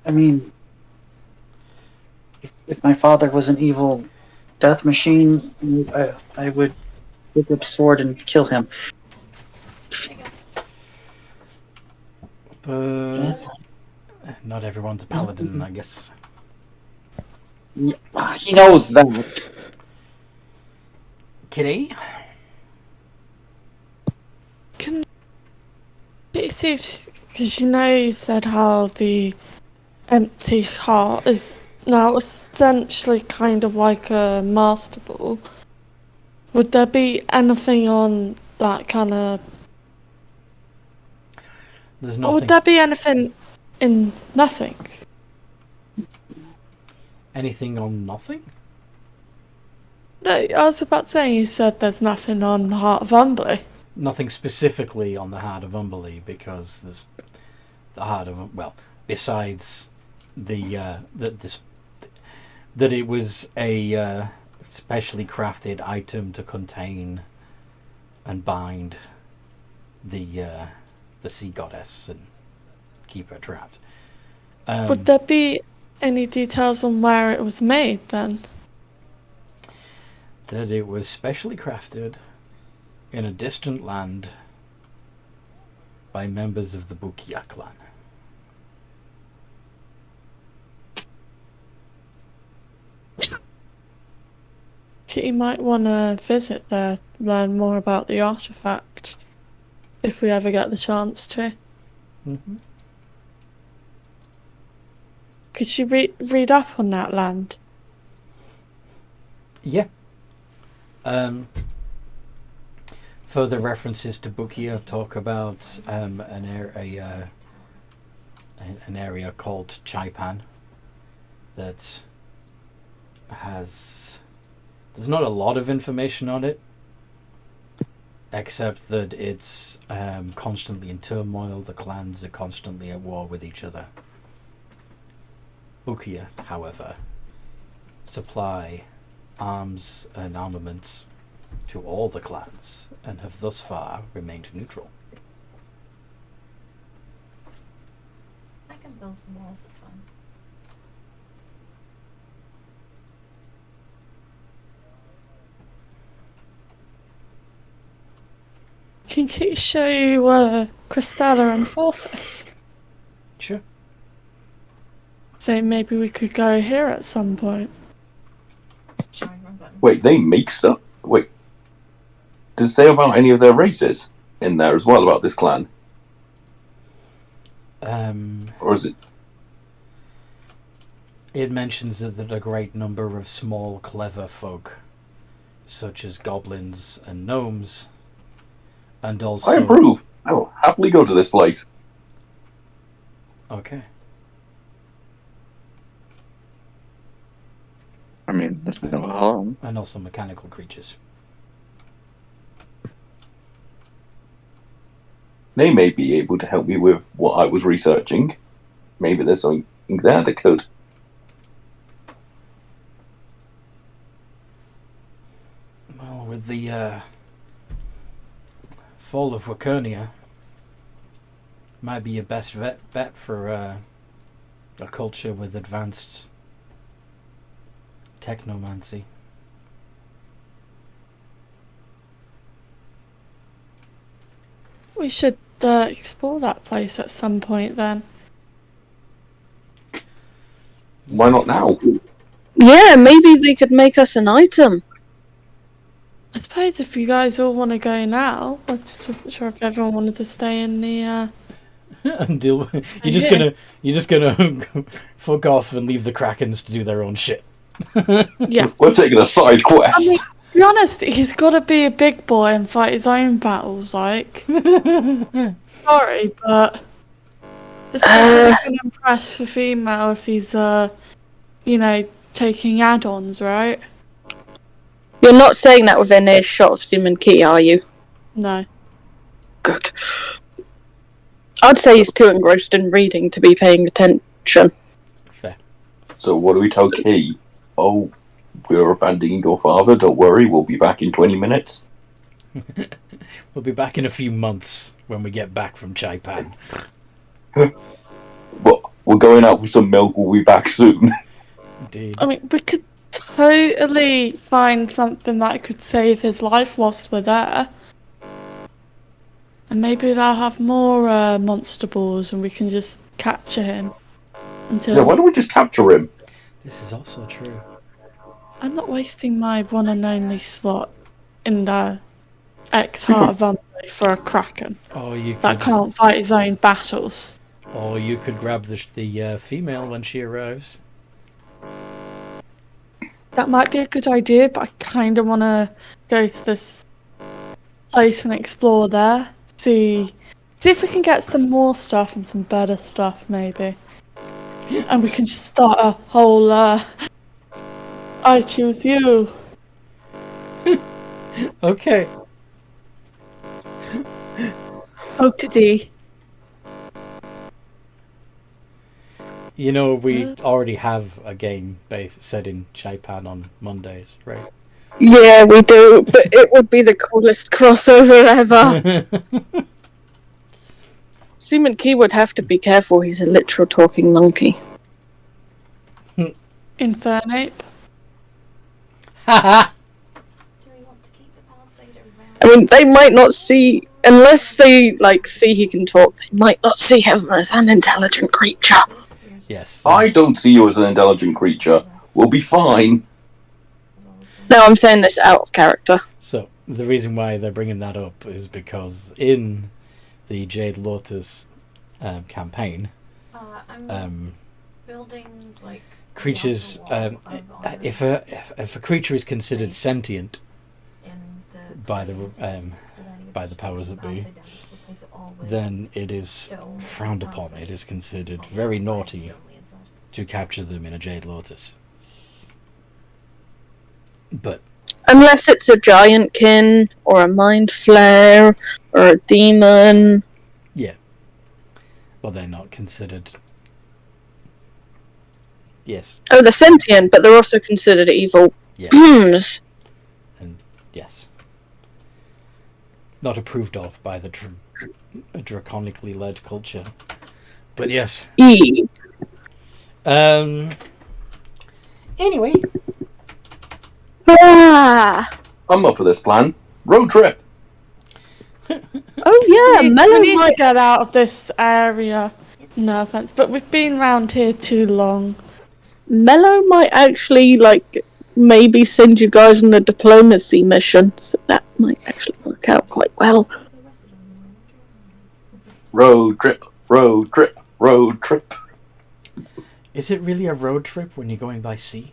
I mean, if my father was an evil death machine, I would pick up sword and kill him. But not everyone's a paladin, I guess. He knows that. Kitty? Can you see if... Because you said how the empty heart is now essentially kind of like a master ball. Would there be anything on that kind of... There's Or nothing. would there be anything in nothing? Anything on nothing? No, I was about to say you said there's nothing on the Heart of Umberlee. Nothing specifically on the Heart of Umberlee, because there's the Heart of... Well, besides that it was a specially crafted item to contain and bind the sea goddess and keep her trapped. Would there be any details on where it was made then? That it was specially crafted in a distant land by members of the Bukia clan. Kitty might want to visit there, learn more about the artifact, if we ever get the chance to. Mm-hmm. Could she read up on that land? Yeah. Further references to Bukia talk about an area called Chaipan that has... There's not a lot of information on it, except that it's constantly in turmoil. The clans are constantly at war with each other. Bukia, however, supply arms and armaments to all the clans and have thus far remained neutral. I can build some walls, it's fine. Can Kitty show you Cristela and Forces? Sure. So maybe we could go here at some point. Sorry, wrong button. Wait, they make stuff? Wait. Does it say about any of their races in there as well about this clan? Or is it... It mentions that a great number of small, clever folk, such as goblins and gnomes, and also... I approve. I will happily go to this place. Okay. I mean, there's no harm. And also mechanical creatures. They may be able to help me with what I was researching. Maybe there's something there that could. Well, with the fall of Waconia, might be your best bet for a culture with advanced technomancy. We should explore that place at some point then. Why not now? Yeah, maybe they could make us an item. I suppose if you guys all want to go now, I just wasn't sure if everyone wanted to stay in the... And deal. You're just gonna fuck off and leave the Krakens to do their own shit. Yeah. We're taking a side quest. I mean, to be honest, he's got to be a big boy and fight his own battles, like. Sorry, but it's not going to impress a female if he's, taking add-ons, right? You're not saying that within earshot of Sim and Key, are you? No. Good. I'd say he's too engrossed in reading to be paying attention. Fair. So what do we tell Key? Oh, we're abandoning your father. Don't worry, we'll be back in 20 minutes. We'll be back in a few months when we get back from Chaipan. Well, we're going out for some milk. We'll be back soon. Indeed. I mean, we could totally find something that could save his life whilst we're there. And maybe they'll have more monster balls and we can just capture him until... Yeah, why don't we just capture him? This is also true. I'm not wasting my one and only slot in the Heart of Umberlee for a Kraken Or you could, that can't fight his own battles. or you could grab the female when she arrives. That might be a good idea, but I kind of want to go to this place and explore there. See if we can get some more stuff and some better stuff, maybe. And we can just start a whole, I choose you. Okay. Okady. You know, we already have a game set in Chaipan on Mondays, right? Yeah, we do, but it would be the coolest crossover ever. Seaman Key would have to be careful, he's a literal talking monkey. Infernape. Haha! Do we want to keep the palisade around? I mean, they might not see, unless they, see he can talk, they might not see him as an intelligent creature. Yes. I don't see you as an intelligent creature. We'll be fine. No, I'm saying this out of character. So, the reason why they're bringing that up is because in the Jade Lotus campaign, I'm building like creatures, if a creature is considered sentient by the powers that be, then it is frowned upon. It is considered very naughty to capture them in a Jade Lotus. But Unless it's a giantkin, or a mind flare, or a demon. yeah, well, they're not considered. Yes. Oh, they're sentient, but they're also considered evil. Yes. And yes, not approved of by the draconically led culture. But yes. Anyway. Ah. I'm up for this plan. Road trip. Oh yeah, Mellow we need might to get out of this area. No offense, but we've been round here too long. Mellow might actually maybe send you guys on a diplomacy mission, so that might actually work out quite well. Road trip. Road trip. Road trip. Is it really a road trip when you're going by sea?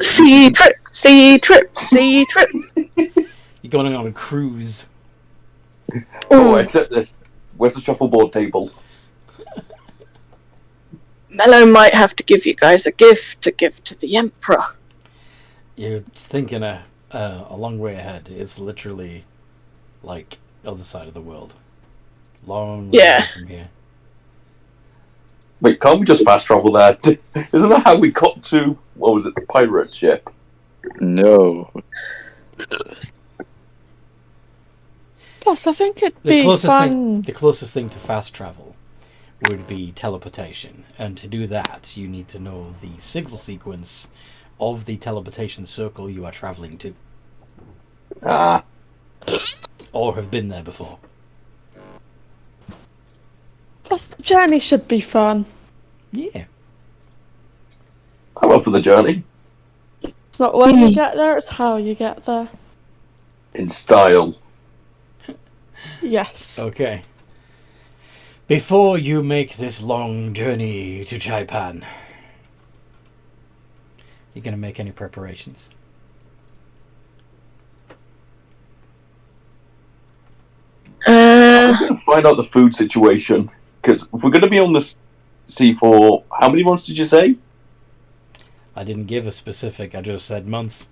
Sea trip, sea trip, sea trip. You're going on a cruise. Oh, except this. Where's the shuffleboard table? Mellow might have to give you guys a gift to give to the Emperor. You're thinking a long way ahead. It's literally like other side of the world. Long way away from here. Wait, can't we just fast travel there? Isn't that how we got to, what was it, the pirate ship? No. Plus, I think it'd be fun. The closest thing to fast travel would be teleportation. And to do that, you need to know the signal sequence of the teleportation circle you are travelling to. Ah. Or have been there before. Plus, the journey should be fun. Yeah. I'm up for the journey. It's not when you get there, it's how you get there. In style. Yes. Okay. Before you make this long journey to Chaipan, you going to make any preparations? I'm going to find out the food situation. Because if we're going to be on this sea for... How many months did you say? I didn't give a specific, I just said months.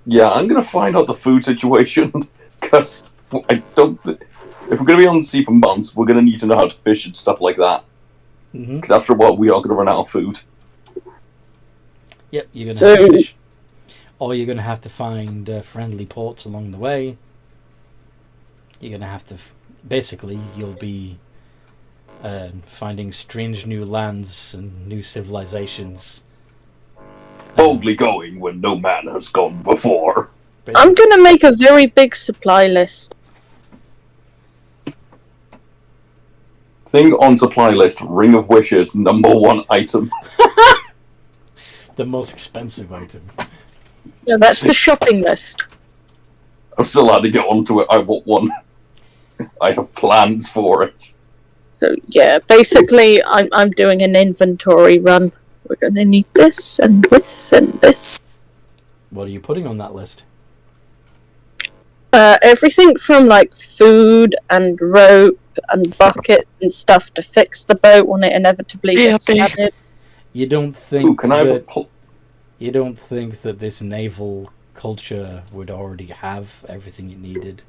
Yeah, I'm going to find out the food situation. Because I don't think... If we're going to be on the sea for months, we're going to need to know how to fish and stuff like that. Because after a while, we are going to run out of food. Yep, you're going to have to fish. Or you're going to have to find friendly ports along the way. You're going to have to... Basically, you'll be finding strange new lands and new civilizations. Boldly going when no man has gone before. I'm gonna make a very big supply list. Thing on supply list, Ring of Wishes, #1 item. The most expensive item. Yeah, that's the shopping list. I'm still had to get onto it. I want one. I have plans for it. So yeah, basically, I'm doing an inventory run. We're gonna need this and this and this. What are you putting on that list? Everything from like food and rope and buckets and stuff to fix the boat when it inevitably gets flooded. You don't think Ooh, can I have a you don't think that this naval culture would already have everything it needed?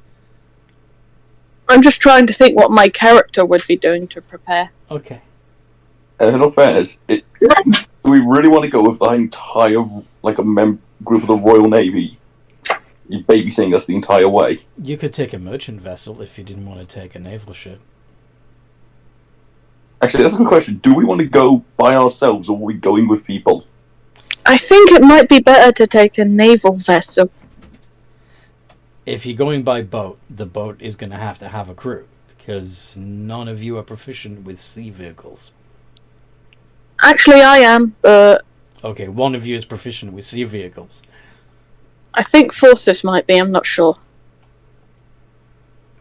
I'm just trying to think what my character would be doing to prepare. Okay. in all fairness, do we really want to go with the entire, like, group of the Royal Navy? You're babysitting us the entire way. You could take a merchant vessel if you didn't want to take a naval ship. Actually, that's a good question. Do we want to go by ourselves, or are we going with people? I think it might be better to take a naval vessel. If you're going by boat, the boat is going to have a crew, because none of you are proficient with sea vehicles. Actually, I am, but... Okay, one of you is proficient with sea vehicles. I think Forces might be, I'm not sure.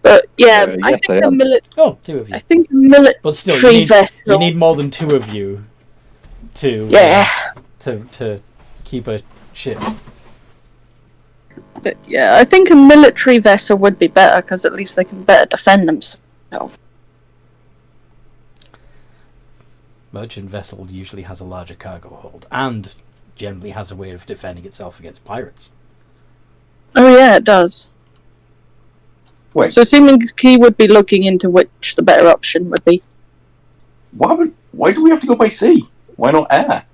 But, yeah, I think a Oh, two of you. I think a military But still, vessel... you need more than two of you to... Yeah. To keep a ship. But, yeah, I think a military vessel would be better, because at least they can better defend themselves. Merchant vessel usually has a larger cargo hold, and generally has a way of defending itself against pirates. Oh yeah, it does. Wait. So assuming he would be looking into which the better option would be. Why do we have to go by sea? Why not air?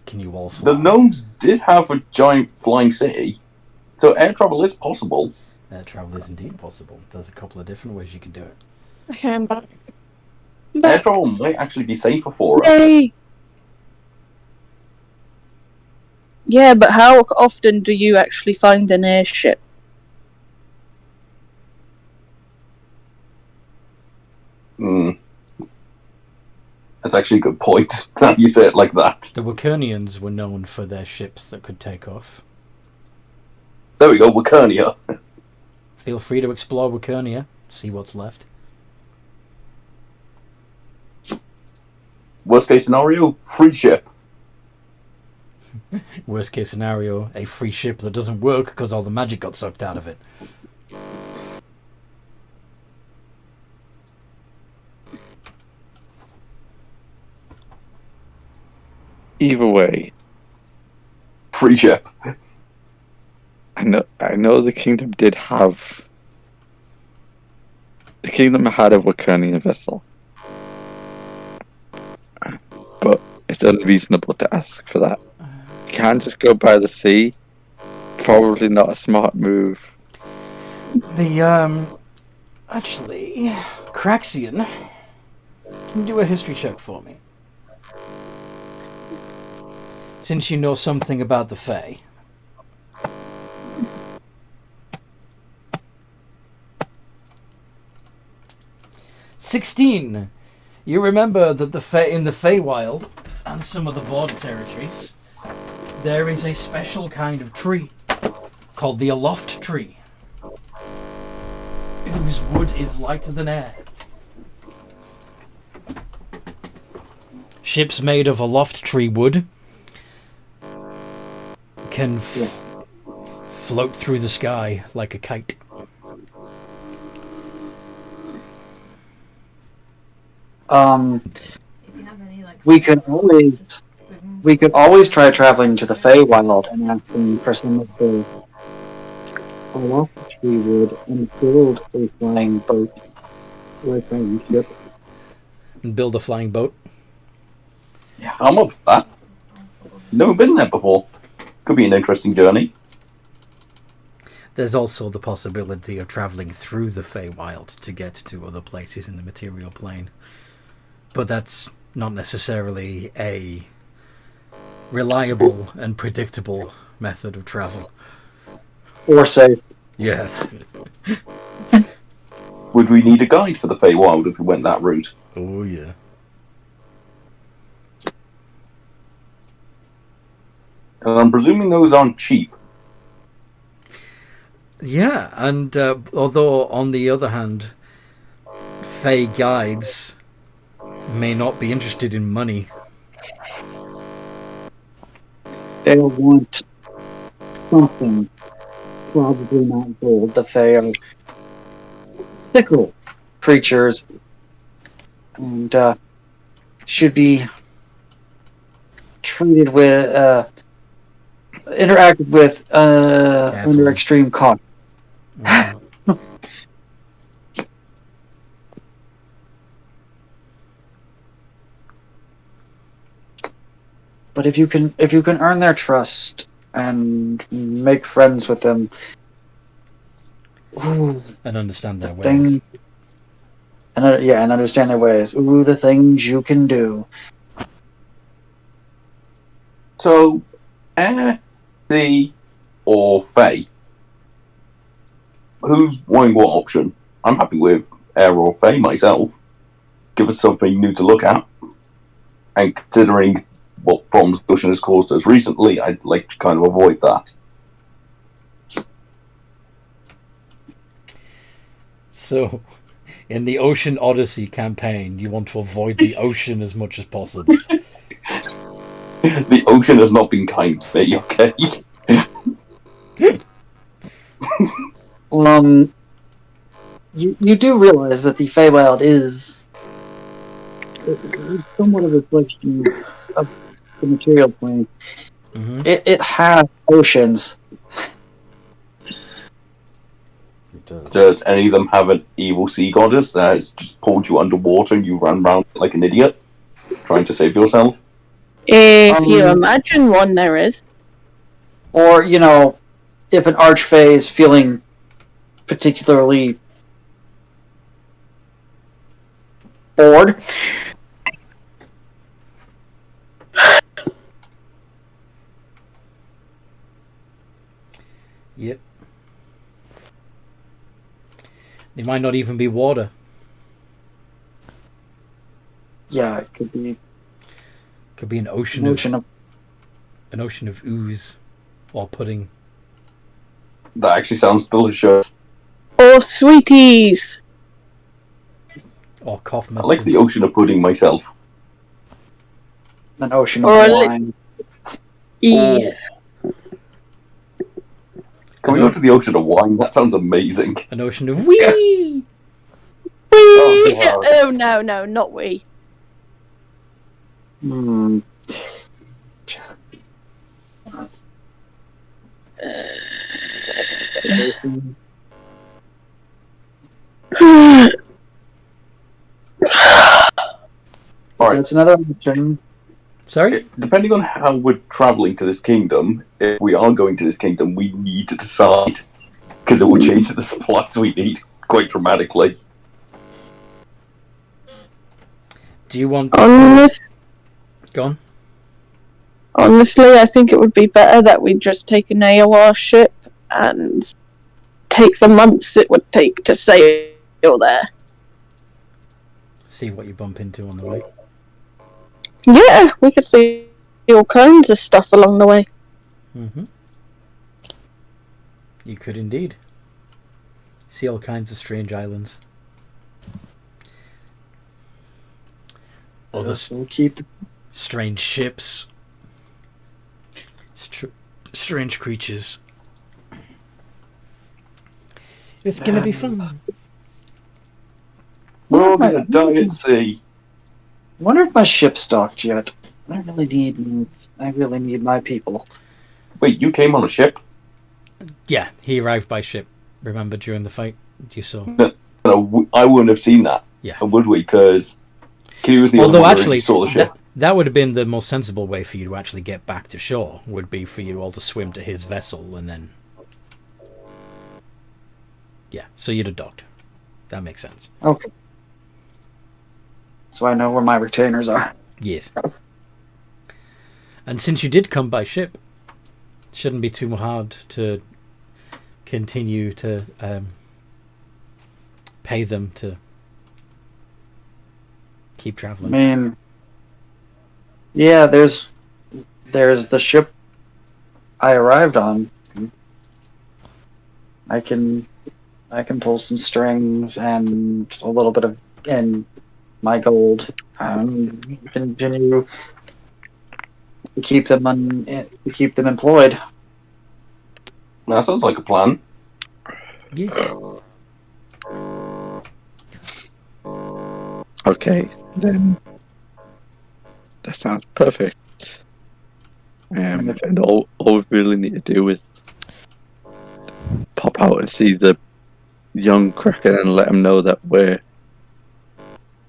Can you all fly? The gnomes did have a giant flying city, so air travel is possible. Air travel is indeed possible. There's a couple of different ways you can do it. Okay, I'm back. Air travel might actually be safer for us. Yay! Yeah, but how often do you actually find an airship? That's actually a good point. That you say it like that. The Wakernians were known for their ships that could take off. There we go, Wakernia. Feel free to explore Wakernia, see what's left. Worst case scenario, free ship. Worst case scenario, a free ship that doesn't work because all the magic got sucked out of it. Either way, free ship. I know the kingdom did have. The kingdom had a Wakernian vessel. But it's unreasonable to ask for that. You can't just go by the sea. Probably not a smart move. Actually, Craxian, can you do a history check for me? Since you know something about the Fae. (16) You remember that in the Feywild and some of the border territories, there is a special kind of tree called the aloft tree, whose wood is lighter than air. Ships made of aloft tree wood can float through the sky like a kite. We could always try traveling to the Feywild and asking for some of the aloft tree wood and build a flying boat or a flying ship. And build a flying boat? Yeah. I'm up for that. Never been there before. Could be an interesting journey. There's also the possibility of travelling through the Feywild to get to other places in the material plane. But that's not necessarily a reliable and predictable method of travel. Or safe. Yes. would we need a guide for the Feywild if we went that route? Oh, yeah. And I'm presuming those aren't cheap. Yeah, and although, on the other hand, Fey guides may not be interested in money. They'll want something, probably not gold. The Fae are fickle creatures and should be treated with, interacted with under extreme caution. Mm-hmm. But if you can earn their trust and make friends with them, ooh, And understand their ways. and understand their ways. Ooh, the things you can do. So, air, sea, or Fey? Who's wanting what option? I'm happy with air or Fey myself. Give us something new to look at. And considering what problems the ocean has caused us recently, I'd like to kind of avoid that. So, in the Ocean Odyssey campaign, you want to avoid the ocean as much as possible. The ocean has not been kind to me, okay? You do realize that the Feywild is somewhat of a reflection of the material plane. Mm-hmm. It has oceans. It does. Does any of them have an evil sea goddess that has just pulled you underwater and you ran around like an idiot, trying to save yourself? If you imagine one, there is. Or, if an archfey is feeling particularly bored. Yep. It might not even be water. Yeah, it could be Could be an ocean of ooze or pudding. That actually sounds delicious. Or sweeties. Or cough I medicine. like the ocean of pudding myself. an ocean of Or a wine. Yeah. Can we go to the ocean of wine? That sounds amazing. An ocean of wee. Oh, no, not we. Hmm. Alright, That's another option. Sorry? depending on how we're travelling to this kingdom, if we are going to this kingdom, we need to decide. Because it will change the supplies we need quite dramatically. Do you want... Go on. Honestly, I think it would be better that we just take an Aerwa ship and take the months it would take to sail there. See what you bump into on the way. Yeah, we could see all kinds of stuff along the way. Mm-hmm. You could indeed. See all kinds of strange islands. Other We'll keep. strange ships. Strange creatures. It's gonna be fun. We're all gonna die at sea. Wonder if my ship's docked yet. I really need my people. Wait, you came on a ship? Yeah, he arrived by ship. Remember during the fight you saw? No, I wouldn't have seen that. Yeah. Would we? Because he was the Although only one who actually, saw the ship. that would have been the most sensible way for you to actually get back to shore. Would be for you all to swim to his vessel and then. Yeah, so you'd have docked. That makes sense. Okay. So I know where my retainers are. Yes. And since you did come by ship, it shouldn't be too hard to continue to pay them to keep I traveling. mean, yeah, there's the ship I arrived on. I can pull some strings and a little bit of my gold. Continue to keep them employed. That sounds like a plan. Yeah. Okay, then that sounds perfect. And all we really need to do is pop out and see the young Kraken and let him know that we're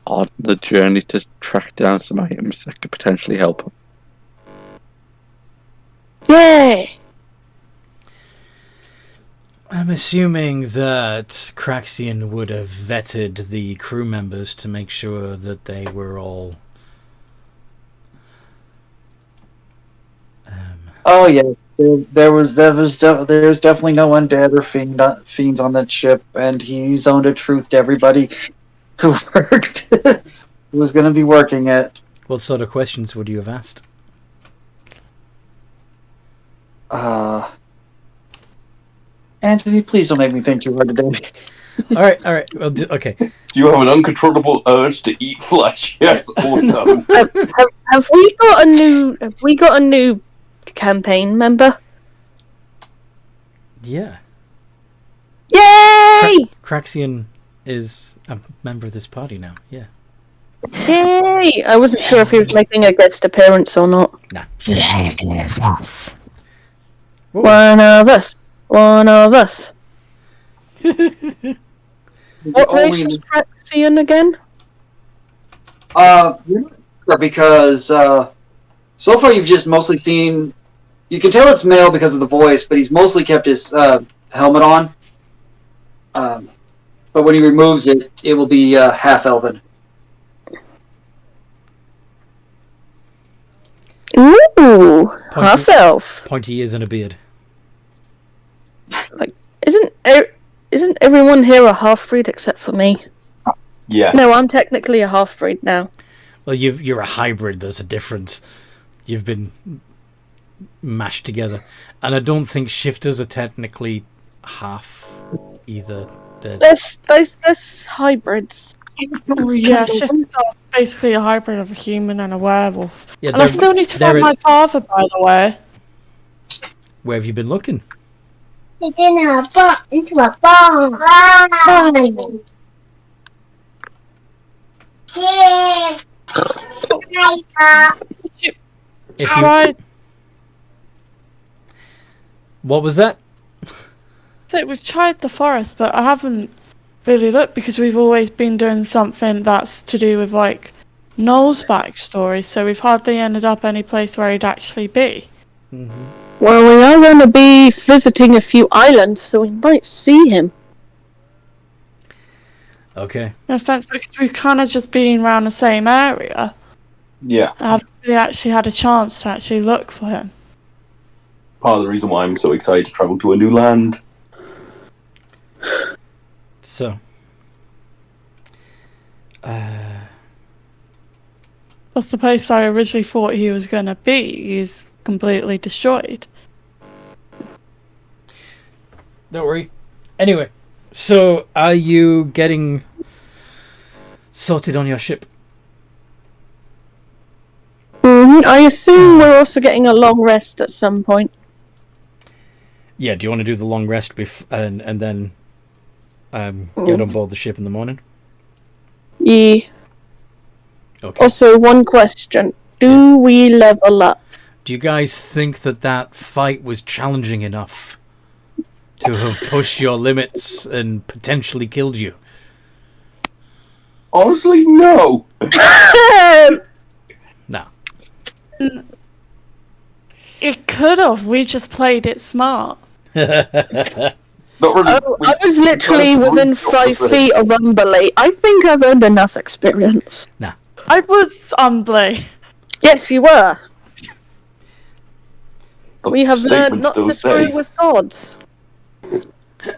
on the journey to track down some items that could potentially help him. Yay! I'm assuming that Craxian would have vetted the crew members to make sure that they were all... Oh yeah, there's definitely no undead or fiends on that ship, and he zoned a truth to everybody who worked, who was going to be working it. What sort of questions would you have asked? Anthony, please don't make me think too hard today. All right. Well, okay. Do you have an uncontrollable urge to eat flesh? Yes or no? Have we got a new campaign member? Yeah. Yay! Craxian is a member of this party now. Yeah. Yay! I wasn't sure if he was making a guest appearance or not. Nah. One of us. One of us. What race was Craxian again? Because so far you've just mostly seen. You can tell it's male because of the voice, but he's mostly kept his helmet on. But when he removes it, it will be half elven. Ooh, half elf. Pointy ears and a beard. Like, isn't everyone here a half breed except for me? Yeah. No, I'm technically a half breed now. Well, you're a hybrid. There's a difference. You've been mashed together, and I don't think shifters are technically half either. There's hybrids. Yeah, shifters are basically a hybrid of a human and a werewolf. Yeah, and I still need to find my father, by the way. Where have you been looking? It's into a ball. What was that? So we've tried the forest, but I haven't really looked because we've always been doing something that's to do with like Noel's backstory. So we've hardly ended up any place where he'd actually be. Mm-hmm. Well, we are going to be visiting a few islands, so we might see him. Okay. No offense, because we've kind of just been around the same area. Yeah. I haven't really actually had a chance to actually look for him. Part of the reason why I'm so excited to travel to a new land. So. Plus the place I originally thought he was going to be is completely destroyed. Don't worry. Anyway, so are you getting sorted on your ship? I assume we're also getting a long rest at some point. Yeah, do you want to do the long rest and then get on board the ship in the morning? Yeah. Okay. Also, one question. Do we level up? Do you guys think that fight was challenging enough to have pushed your limits and potentially killed you? Honestly, no. No. It could have. We just played it smart. Not really. Oh, I was literally within 5 feet of Umberlee. I think I've earned enough experience. Nah. I was Umberlee. Yes, you were. The We have learned statement not still to screw stays. with gods.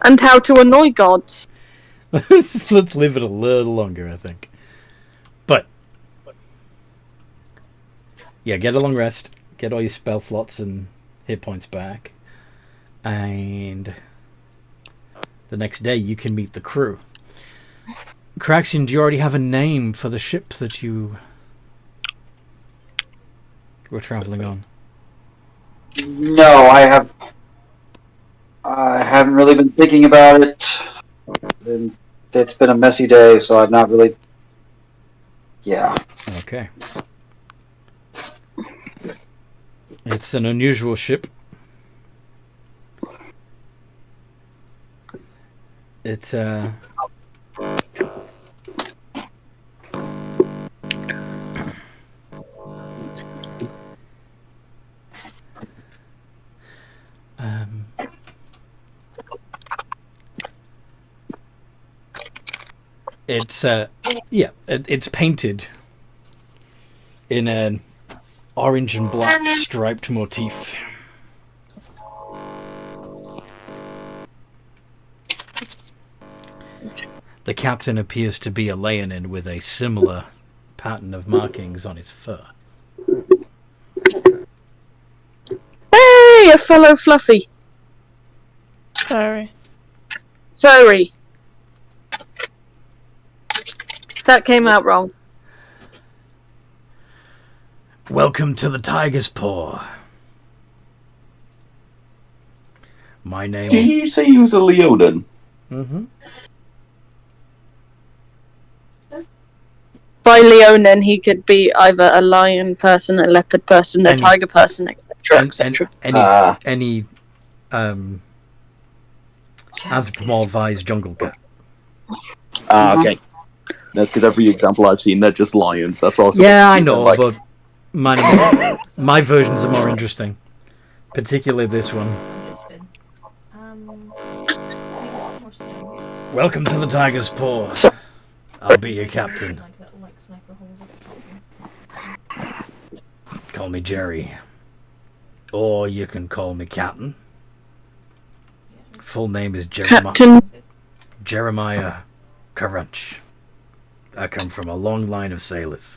And how to annoy gods. Let's leave it a little longer, I think. But yeah, get a long rest. Get all your spell slots and hit points back. And the next day you can meet the crew. Craxian, do you already have a name for the ship that you were traveling on? No, I haven't really been thinking about it. It's been a messy day, so I've not really. Yeah. Okay. It's an unusual ship. It's it's painted in an orange and black striped motif. The captain appears to be a Leonin with a similar pattern of markings on his fur. Hey, a fellow Fluffy. Sorry. Furry. That came out wrong. Welcome to the Tiger's Paw. My name Did is... you say he was a Leonin? Mm-hmm. By Leonin, he could be either a lion person, a leopard person, a tiger person, etc., etc. Any anthropomorphized jungle cat. Okay. That's because every example I've seen, they're just lions. That's also. Yeah, I know, but my versions are more interesting. Particularly this one. Welcome to the Tiger's Paw. I'll be your captain. Call me Jerry. Or you can call me Captain. Full name is Jeremiah Crunch. I come from a long line of sailors.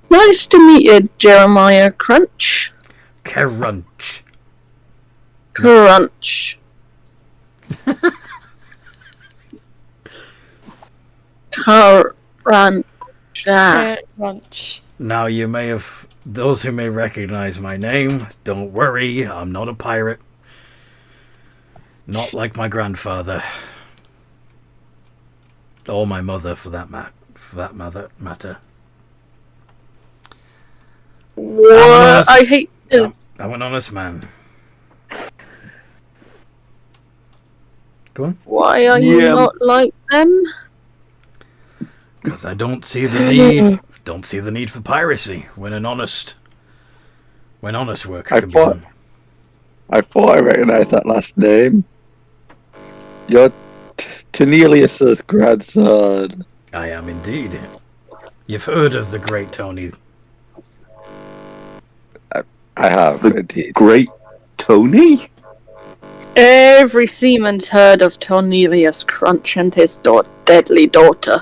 Nice to meet you, Jeremiah Crunch. Crunch. Crunch. Crunch. Now you may have... Those who may recognize my name, don't worry, I'm not a pirate. Not like my grandfather. Or my mother, for that matter. What? I hate... I'm an honest man. Go on. Why are you not like them? Because I don't see the need. Don't see the need for piracy when honest work can be done. I thought I recognized that last name. You're Tenelius's grandson. I am indeed. You've heard of the great Tony. I have, The indeed. Great Tony? Every seaman's heard of Cornelius Crunch and his deadly daughter.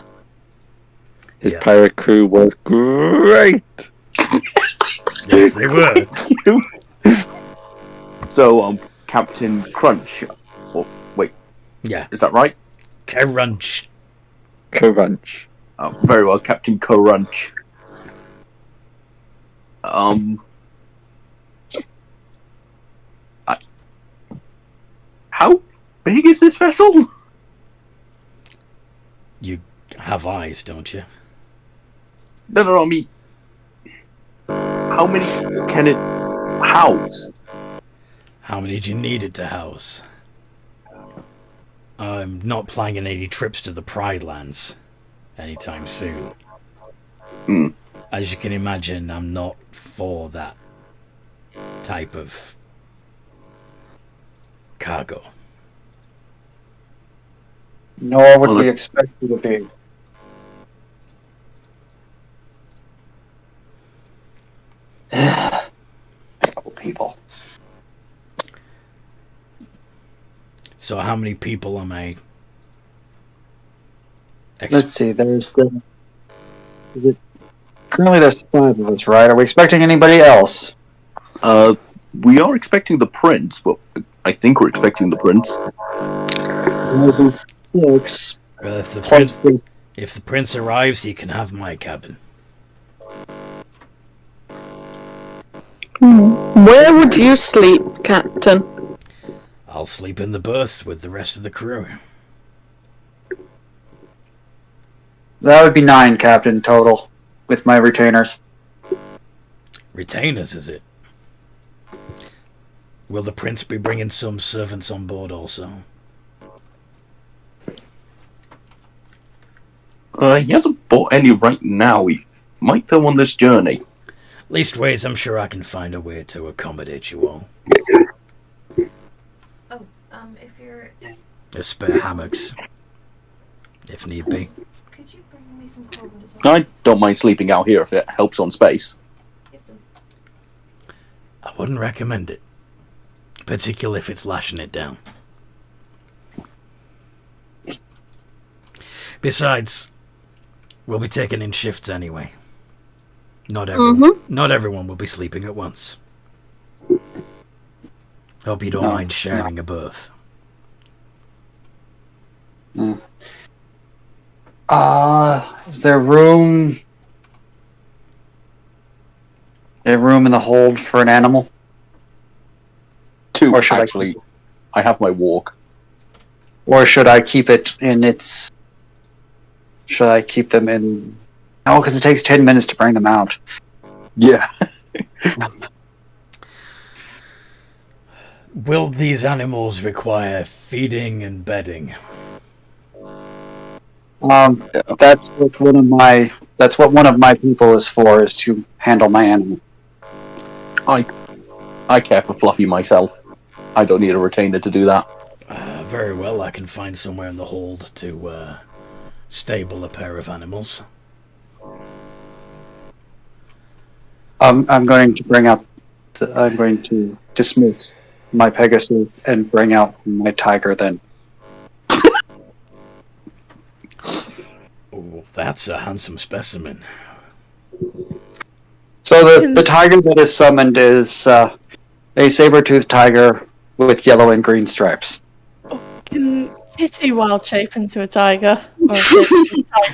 His pirate crew was great. Yes, they were. So, Captain Crunch. Oh, wait. Yeah. Is that right? Crunch. Crunch. Very well, Captain Crunch. How big is this vessel? You have eyes, don't you? No, I mean, how many can it house? How many do you need it to house? I'm not planning any trips to the Pride Lands anytime soon. As you can imagine, I'm not for that type of cargo. Nor would we expect you to be. People. So how many people am I? Let's see. Currently there's 5 of us, right? Are we expecting anybody else? We are expecting the prince, but I think we're expecting the prince. 6. If the prince arrives, he can have my cabin. Where would you sleep, Captain? I'll sleep in the berth with the rest of the crew. That would be 9, Captain, total, with my retainers. Retainers, is it? Will the prince be bringing some servants on board also? He hasn't bought any right now. He might go on this journey. Leastways, I'm sure I can find a way to accommodate you all. Oh, if you're... There's spare hammocks, if need be. Could you bring me some cordwood as well? I don't mind sleeping out here if it helps on space. Yes, please. I wouldn't recommend it. Particularly if it's lashing it down. Besides, we'll be taking in shifts anyway. Not everyone will be sleeping at once. Hope you don't mind sharing a berth. Is there room? A room in the hold for an animal? 2, Or should actually. I have my walk. Or should I keep it in its... Should I keep them in... No, because it takes 10 minutes to bring them out. Yeah. Will these animals require feeding and bedding? That's what one of my people is for, is to handle my animal. I care for Fluffy myself. I don't need a retainer to do that. Very well, I can find somewhere in the hold to stable a pair of animals. I'm going to dismiss my Pegasus and bring out my tiger then. Oh, that's a handsome specimen. So the tiger that is summoned is a saber-toothed tiger with yellow and green stripes. Can Kitty wild shape into a tiger? Or a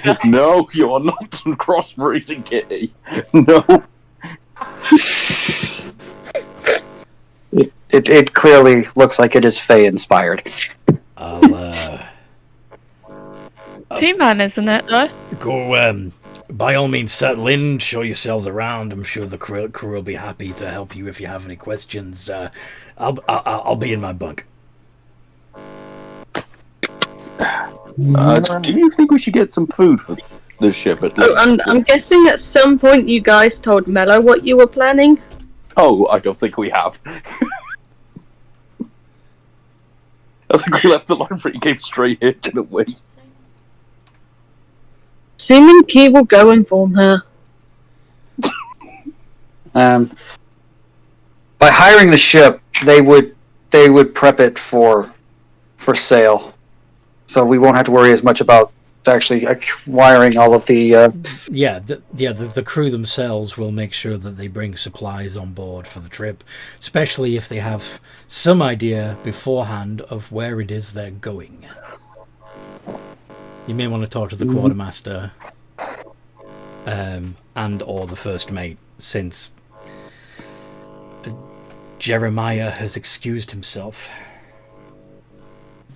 tiger? No, you are not crossbreeding Kitty. No. It clearly looks like it is Fae inspired. T-Man, isn't it, though? Go, by all means, settle in, show yourselves around. I'm sure the crew will be happy to help you if you have any questions. I'll be in my bunk. Do you think we should get some food for the ship at least? I'm guessing at some point you guys told Mello what you were planning? Oh, I don't think we have. I think we left the library and came straight here, didn't we? Assuming Key will go inform her. By hiring the ship, they would prep it for sale, so we won't have to worry as much about actually acquiring all of the. The crew themselves will make sure that they bring supplies on board for the trip, especially if they have some idea beforehand of where it is they're going. You may want to talk to the quartermaster and or the first mate, since Jeremiah has excused himself.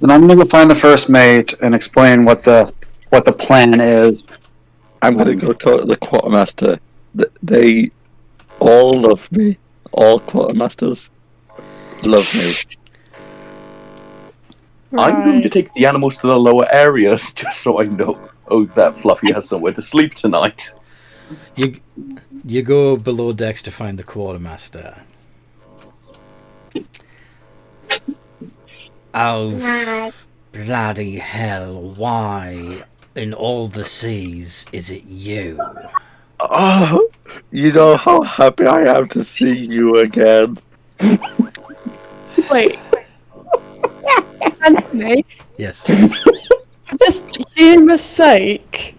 Then I'm going to go find the first mate and explain what the plan is. I'm going to go talk to the quartermaster. They all love me. All quartermasters love me. I'm going to take the animals to the lower areas just so I know that Fluffy has somewhere to sleep tonight. You go below decks to find the quartermaster. Oh, bloody hell, why in all the seas is it you? Oh, you know how happy I am to see you again. Wait. Anthony, Yes. just humour's sake,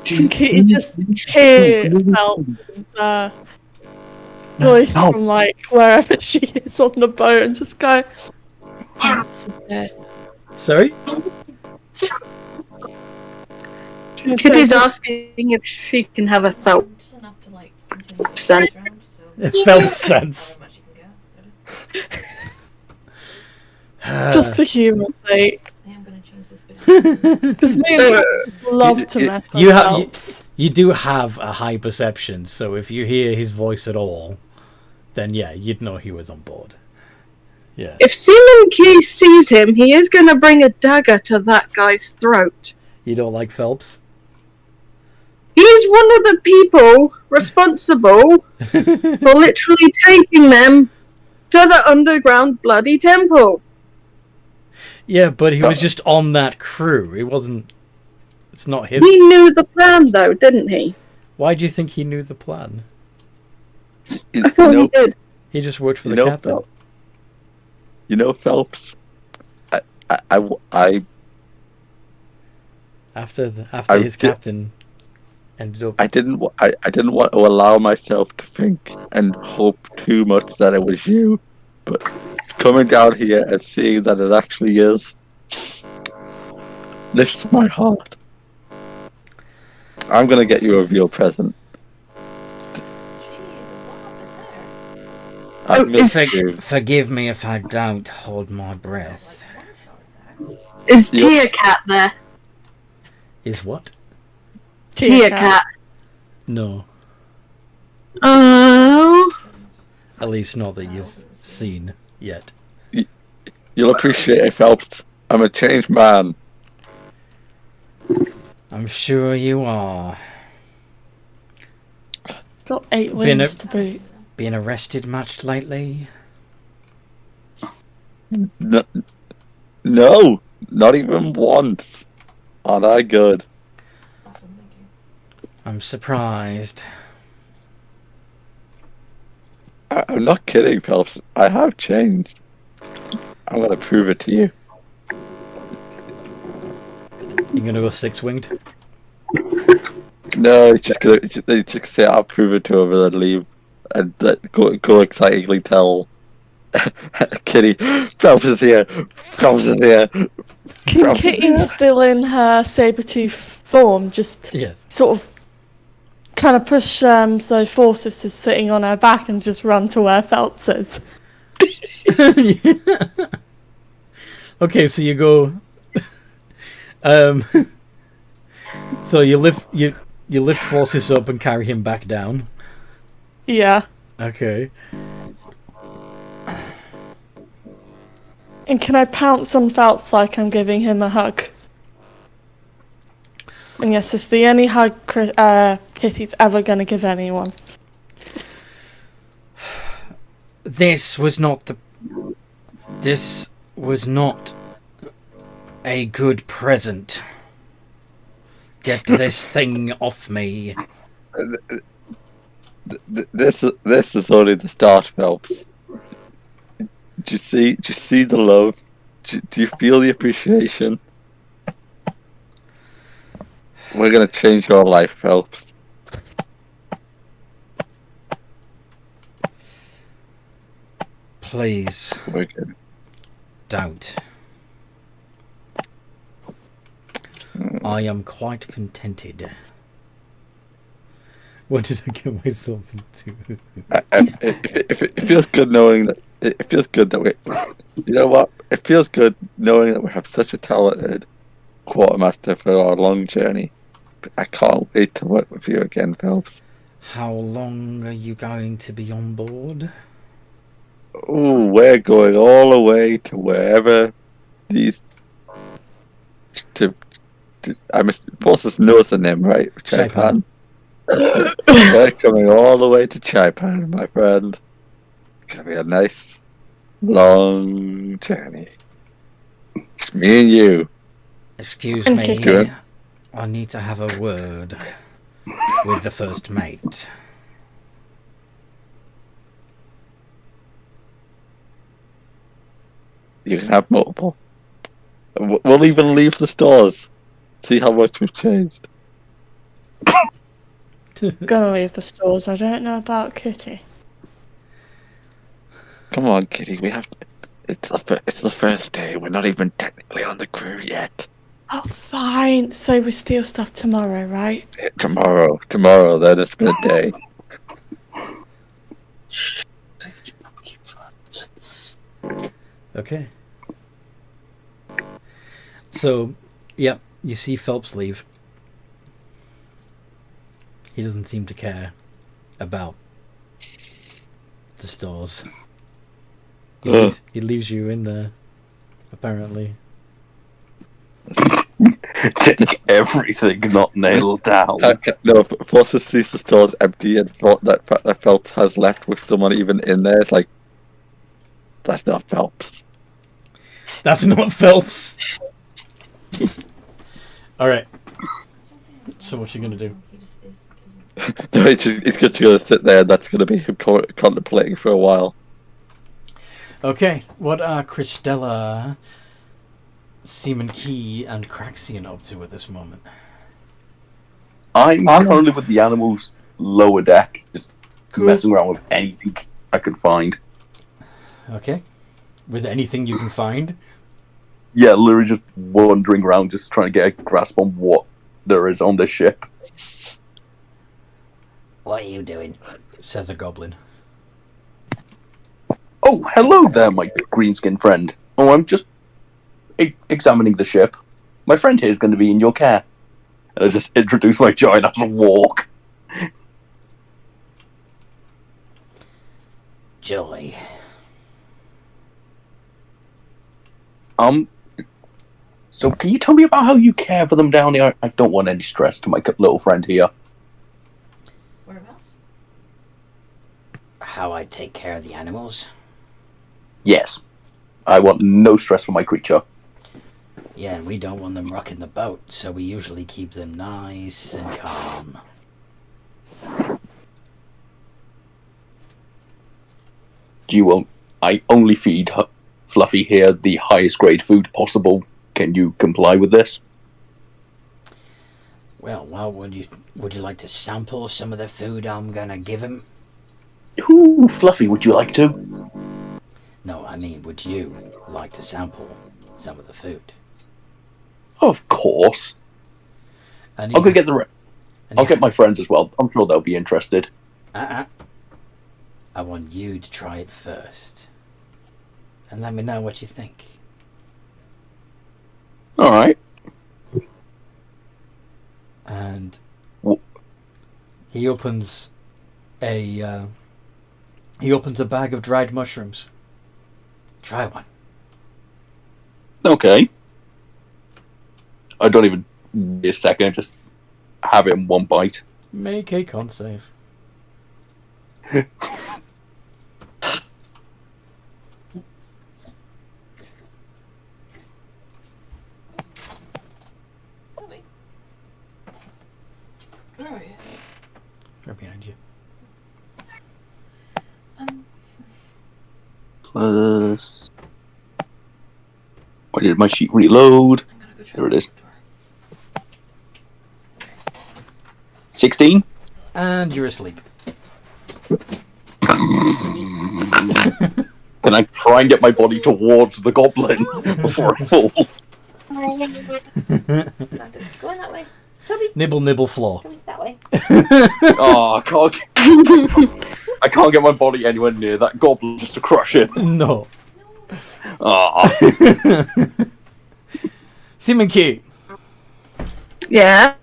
can you just hear Phelps' voice No. from like wherever she is on the boat and just go, Phelps is there. Sorry? Kitty's asking if she can have a felt Just enough to like continue to Sense. bounce around, so It felt sense. how much you can get. Just for humour's sake. I am gonna change this bit. Because me and Phelps love to mess with you have- Phelps. You do have a high perception, so if you hear his voice at all, then yeah, you'd know he was on board. Yeah. If Seaman Key sees him, he is going to bring a dagger to that guy's throat. You don't like Phelps? He's one of the people responsible for literally taking them to the underground bloody temple. Yeah, but he was just on that crew. It wasn't... It's not his... He knew the plan, though, didn't he? Why do you think he knew the plan? I thought he did. He just worked for You the know, captain. You know, Phelps. After I his did- captain ended up... I didn't want to allow myself to think and hope too much that it was you, but coming down here and seeing that it actually is lifts my heart. I'm gonna get you a real present. I miss you. Forgive me if I don't hold my breath. Is Yep. Tia Cat there? Is what? Tia Cat. No. Oh. At least not that you've seen yet. You'll appreciate it, Phelps. I'm a changed man. I'm sure you are. Got 8 Been wings a- to boot. Been arrested much lately? No, not even once. Aren't I good? Awesome, thank you. I'm surprised. I'm not kidding, Phelps. I have changed. I'm gonna prove it to you. You gonna go six-winged? No, it's just say I'll prove it to him and then leave, and go excitedly tell Kitty, Phelps is here. Phelps is here. Can Phelps is Kitty here. still in her saber-tooth form just Yes. sort of kind of push so Forces is sitting on her back and just run to where Phelps is? Okay, so you go. So you lift Forces up and carry him back down. Yeah. Okay. And can I pounce on Phelps like I'm giving him a hug? And yes, it's the only hug Kitty's ever going to give anyone. This was not a good present. Get this thing off me. This is only the start, Phelps. Do you see the love? Do you feel the appreciation? We're gonna change your life, Phelps. Please We're good. don't. I am quite contented. What did I get myself into? It feels good knowing that. It feels good that we. You know what? It feels good knowing that we have such a talented quartermaster for our long journey. I can't wait to work with you again, Phelps. How long are you going to be on board? Ooh, we're going all the way to wherever these. Forces knows the name, right? Chaipan. We're coming all the way to Chaipan, my friend. It's gonna be a nice, long journey. It's me and you. Excuse And me. Kitty. I need to have a word with the first mate. You can have multiple. We'll even leave the stores. See how much we've changed. Gonna leave the stores. I don't know about Kitty. Come on, Kitty. We have to. It's the first day. We're not even technically on the crew yet. Oh, fine. So we steal stuff tomorrow, right? Tomorrow. Then it's been a day. Okay. So, yeah, you see Phelps leave. He doesn't seem to care about the stores. He leaves you in there, apparently. Take everything not nailed down. No, Forces sees the stores empty and thought that Phelps has left with someone even in there. It's like, that's not Phelps. That's not Phelps. All right. So what you gonna do? No, he's just gonna sit there, and that's gonna be him contemplating for a while. Okay. What are Christella, Seaman Key, and Craxian up to at this moment? I'm currently with the animals lower deck, just messing around with anything I can find. Okay. With anything you can find? Yeah, literally just wandering around, just trying to get a grasp on what there is on the ship. What are you doing? Says a goblin. Oh, hello there, my green-skinned friend. Oh, I'm just examining the ship. My friend here is going to be in your care. And I just introduce my giant as a walk. Joy. So can you tell me about how you care for them down here? I don't want any stress to my little friend here. Whereabouts? How I take care of the animals? Yes. I want no stress for my creature. Yeah, and we don't want them rocking the boat, so we usually keep them nice and calm. I only feed Fluffy here the highest grade food possible. Can you comply with this? Well, would you like to sample some of the food I'm gonna give him? Ooh, Fluffy, would you like to? No, I mean, would you like to sample some of the food? Of course. And I'll go get I'll get my friends as well. I'm sure they'll be interested. I want you to try it first. And let me know what you think. Alright. And he opens a bag of dried mushrooms. Try one. Okay. I don't even need a second, just have it in one bite. Make a con save. Where are you? Right behind you. Plus... Why did my sheet reload? There it is. 16? And you're asleep. Can I try and get my body towards the goblin before I fall? Go in that way. Toby. Nibble, nibble, floor. Toby, that way. Oh, I can't get my body anywhere near that goblin just to crush it. No. Oh. Seaman Key. Yeah.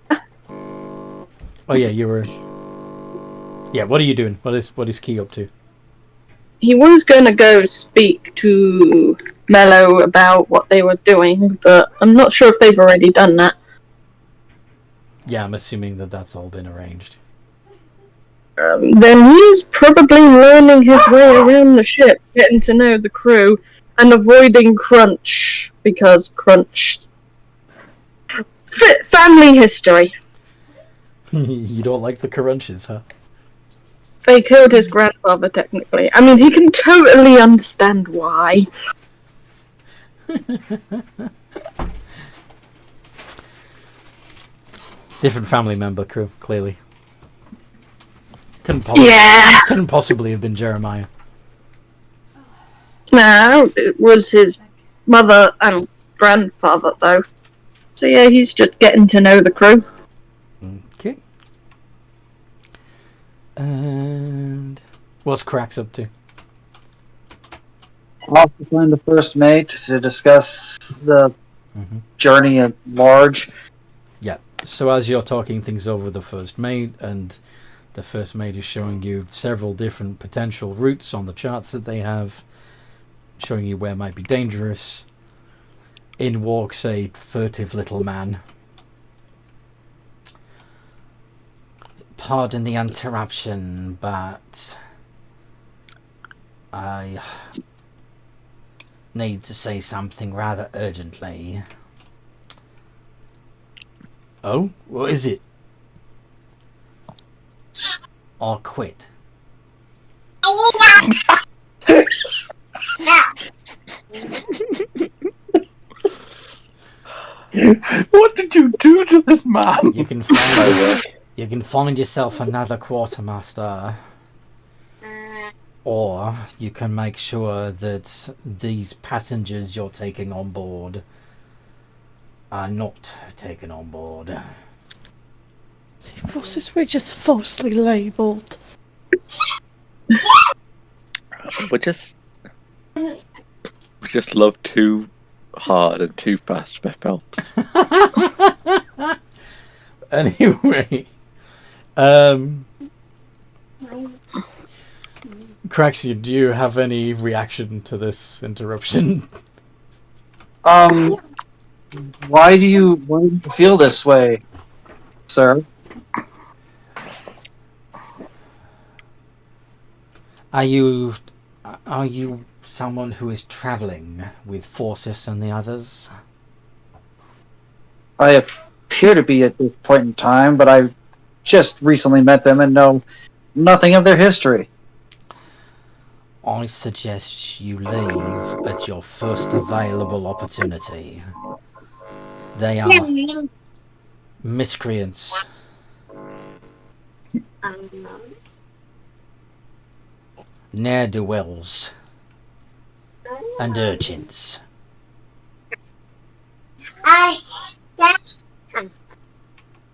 Oh yeah, you were. Yeah, what are you doing? What is Key up to? He was going to go speak to Mello about what they were doing, but I'm not sure if they've already done that. Yeah, I'm assuming that's all been arranged. Then he's probably learning his way around the ship, getting to know the crew, and avoiding Crunch, because Crunch... Family history. You don't like the Crunches, huh? They killed his grandfather, technically. I mean, he can totally understand why. Different family member, crew, clearly. Couldn't possibly have been Jeremiah. No, it was his mother and grandfather, though. So yeah, he's just getting to know the crew. Okay. And what's Cracks up to? I'll find the first mate to discuss the journey at large. Yeah. So as you're talking things over with the first mate, and the first mate is showing you several different potential routes on the charts that they have, showing you where might be dangerous, in walks a furtive little man. Pardon the interruption, but I need to say something rather urgently. Oh? What is it? Or quit. What did you do to this man? You can find yourself another quartermaster, or you can make sure that these passengers you're taking on board are not taken on board. See, forces we're just falsely labelled. We just love too hard and too fast for help. Anyway, Craxy, do you have any reaction to this interruption? Why do you feel this way, sir? Are you someone who is travelling with Forces and the others? I appear to be at this point in time, but I just recently met them and know nothing of their history. I suggest you leave at your first available opportunity. They are miscreants. Ne'er-do-wells and urchins.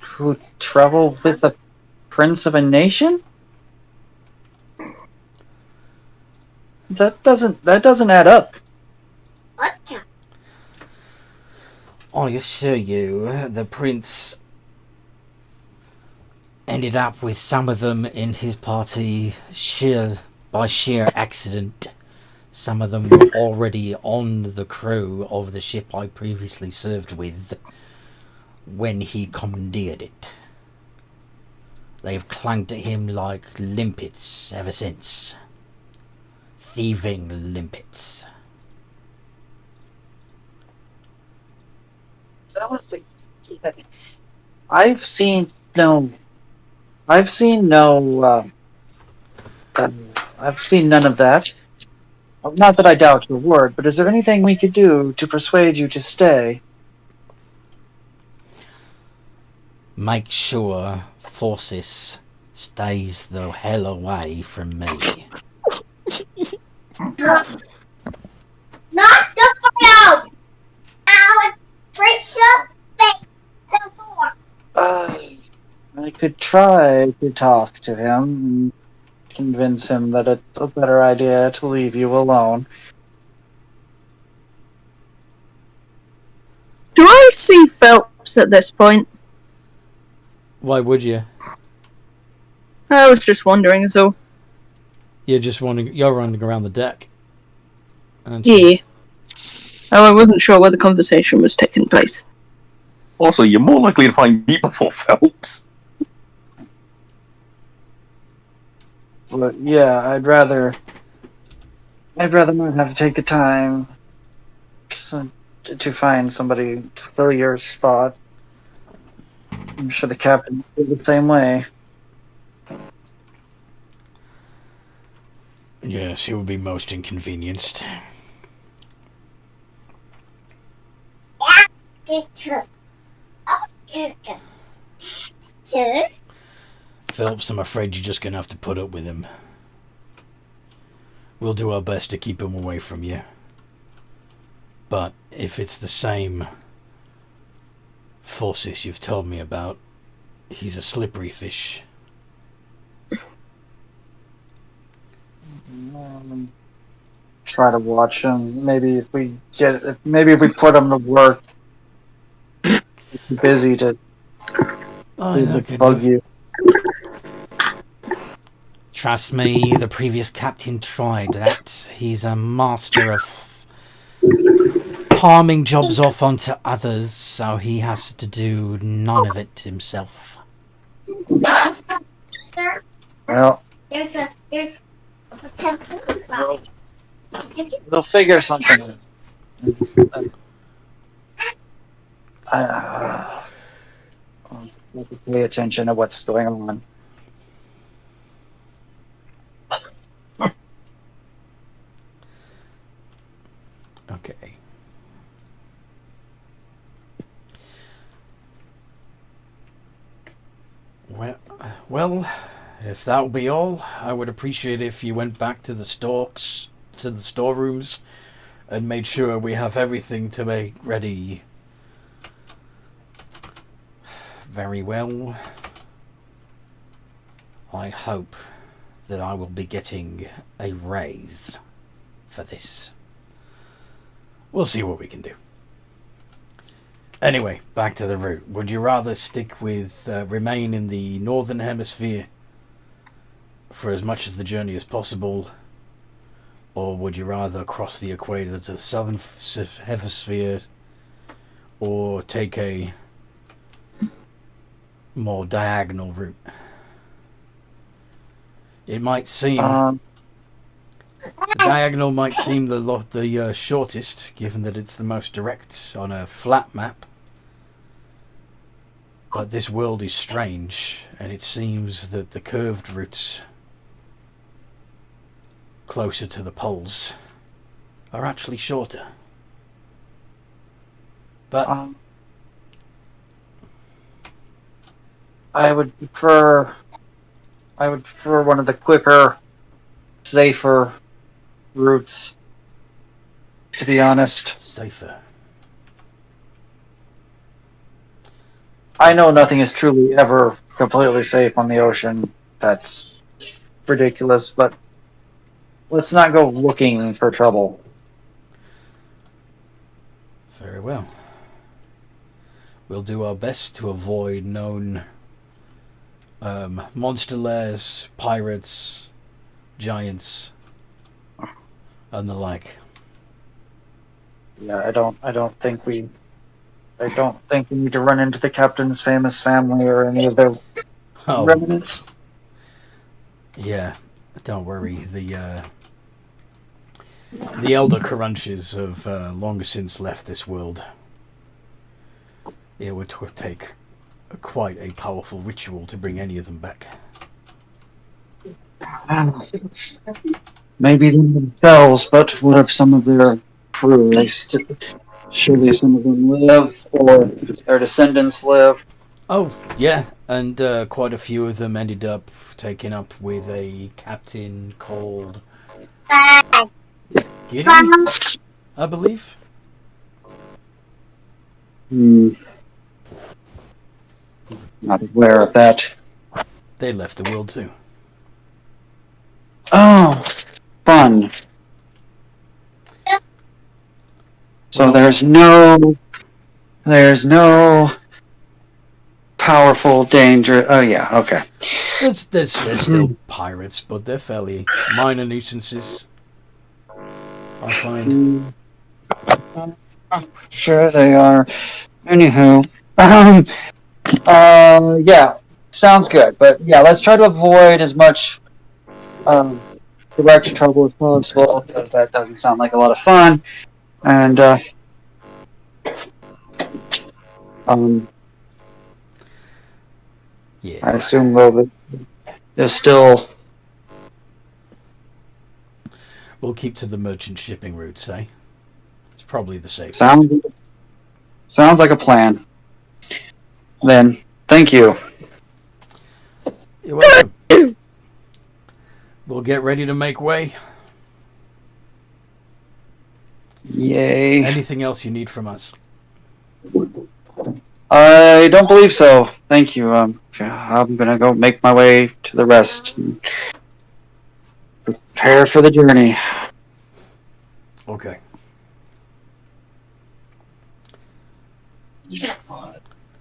Who travel with the prince of a nation? That doesn't add up. I assure you, the prince ended up with some of them in his party by sheer accident. Some of them were already on the crew of the ship I previously served with when he commandeered it. They've clung to him like limpets ever since. Thieving limpets. That was the. I've seen none of that. Not that I doubt your word, but is there anything we could do to persuade you to stay? Make sure Forces stays the hell away from me. Not the fire! Our pressure the floor. I could try to talk to him and convince him that it's a better idea to leave you alone. Do I see Phelps at this point? Why would you? I was just wondering, so. You're running around the deck. Yeah. Oh, I wasn't sure where the conversation was taking place. Also, you're more likely to find me before Phelps. But yeah, I'd rather not have to take the time to find somebody to fill your spot. I'm sure the captain would feel the same way. Yes, he would be most inconvenienced. Sure. Phillips, I'm afraid you're just going to have to put up with him. We'll do our best to keep him away from you. But if it's the same forces you've told me about, he's a slippery fish. Try to watch him. Maybe if we put him to work. He's busy to bug you. Trust me, the previous captain tried that. He's a master of palming jobs off onto others, so he has to do none of it himself. Well, There's a potential inside. we'll figure something out. I'll have to pay attention to what's going on. Okay. Well, if that'll be all, I would appreciate if you went back to the storerooms, and made sure we have everything to make ready. Very well. I hope that I will be getting a raise for this. We'll see what we can do. Anyway, back to the route. Would you rather stick with remain in the northern hemisphere for as much of the journey as possible, or would you rather cross the equator to the southern hemisphere, or take a more diagonal route? It might seem diagonal might seem the shortest, given that it's the most direct on a flat map. But this world is strange, and it seems that the curved routes closer to the poles are actually shorter. But I would prefer one of the quicker, safer routes, to be honest. Safer. I know nothing is truly ever completely safe on the ocean. That's ridiculous, but let's not go looking for trouble. Very well. We'll do our best to avoid known monster lairs, pirates, giants, and the like. Yeah, I don't think we need to run into the captain's famous family or any of their remnants. Yeah, don't worry. The elder Crunches have long since left this world. It would take quite a powerful ritual to bring any of them back. Maybe them themselves, but what if some of their crew? Surely some of them live, or their descendants live. Oh, yeah, and quite a few of them ended up taking up with a captain called Gideon, I believe. Not aware of that. They left the world too. Oh, fun. So there's no powerful danger. Oh yeah, okay. There's still pirates, but they're fairly minor nuisances, I find. Sure they are. Anywho, yeah, sounds good. But yeah, let's try to avoid as much direct trouble as possible, because that doesn't sound like a lot of fun. And yeah. I assume though that there's still. We'll keep to the merchant shipping routes, eh? It's probably the safest. Sounds like a plan. Then, thank you. You're welcome. We'll get ready to make way. Yay. Anything else you need from us? I don't believe so. Thank you. I'm gonna go make my way to the rest and prepare for the journey. Okay.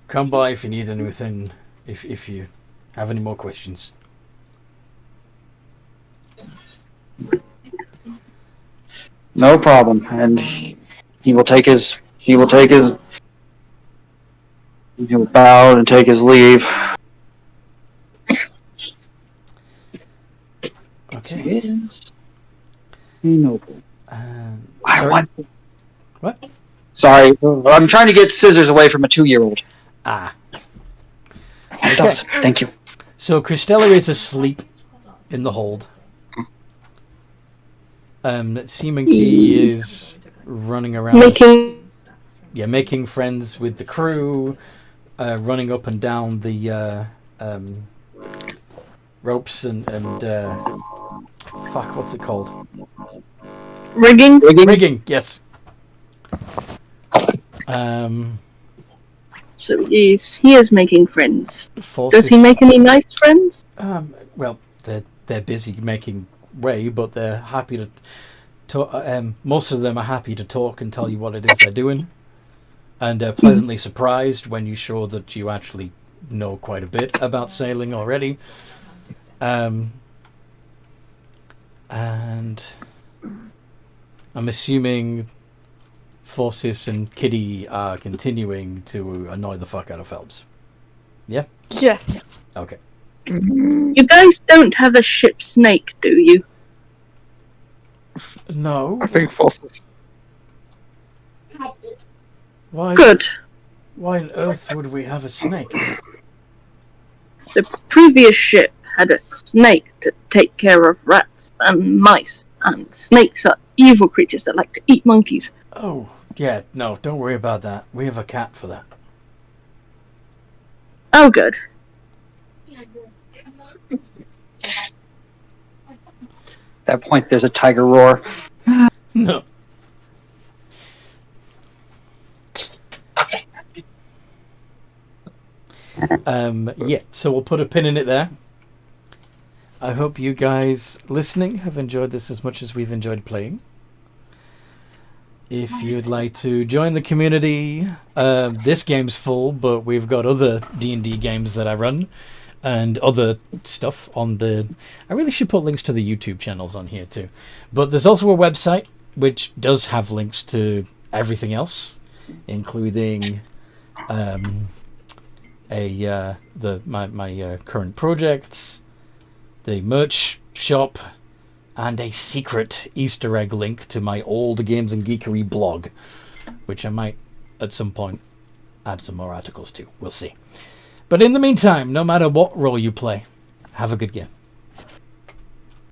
Come by if you need anything, if you have any more questions. No problem. And he will bow and take his leave. Okay. Noble. Sorry? What? Sorry, I'm trying to get scissors away from a 2-year-old. Ah. It does. Thank you. So Christella is asleep in the hold. Seaman Key is running around. Making friends with the crew, running up and down the ropes and fuck, what's it called? Rigging? Rigging, yes. So he is making friends. Forces, Does he make any nice friends? Well, they're busy making way, but they're happy to talk. Most of them are happy to talk and tell you what it is they're doing, and they're pleasantly surprised when you show that you actually know quite a bit about sailing already. And I'm assuming Forces and Kitty are continuing to annoy the fuck out of Phelps. Yeah? Yes. Okay. You guys don't have a ship snake, do you? No. I think Foster's. Why? Good. Why on earth would we have a snake? The previous ship had a snake to take care of rats and mice, and snakes are evil creatures that like to eat monkeys. Oh, yeah, no, don't worry about that. We have a cat for that. Oh, good. At that point, there's a tiger roar. No. Yeah, so we'll put a pin in it there. I hope you guys listening have enjoyed this as much as we've enjoyed playing. If you'd like to join the community, this game's full, but we've got other D&D games that I run and other stuff on the... I really should put links to the YouTube channels on here too. But there's also a website which does have links to everything else, including my current projects, the merch shop, and a secret Easter egg link to my old Games and Geekery blog, which I might at some point add some more articles to. We'll see. But in the meantime, no matter what role you play, have a good game.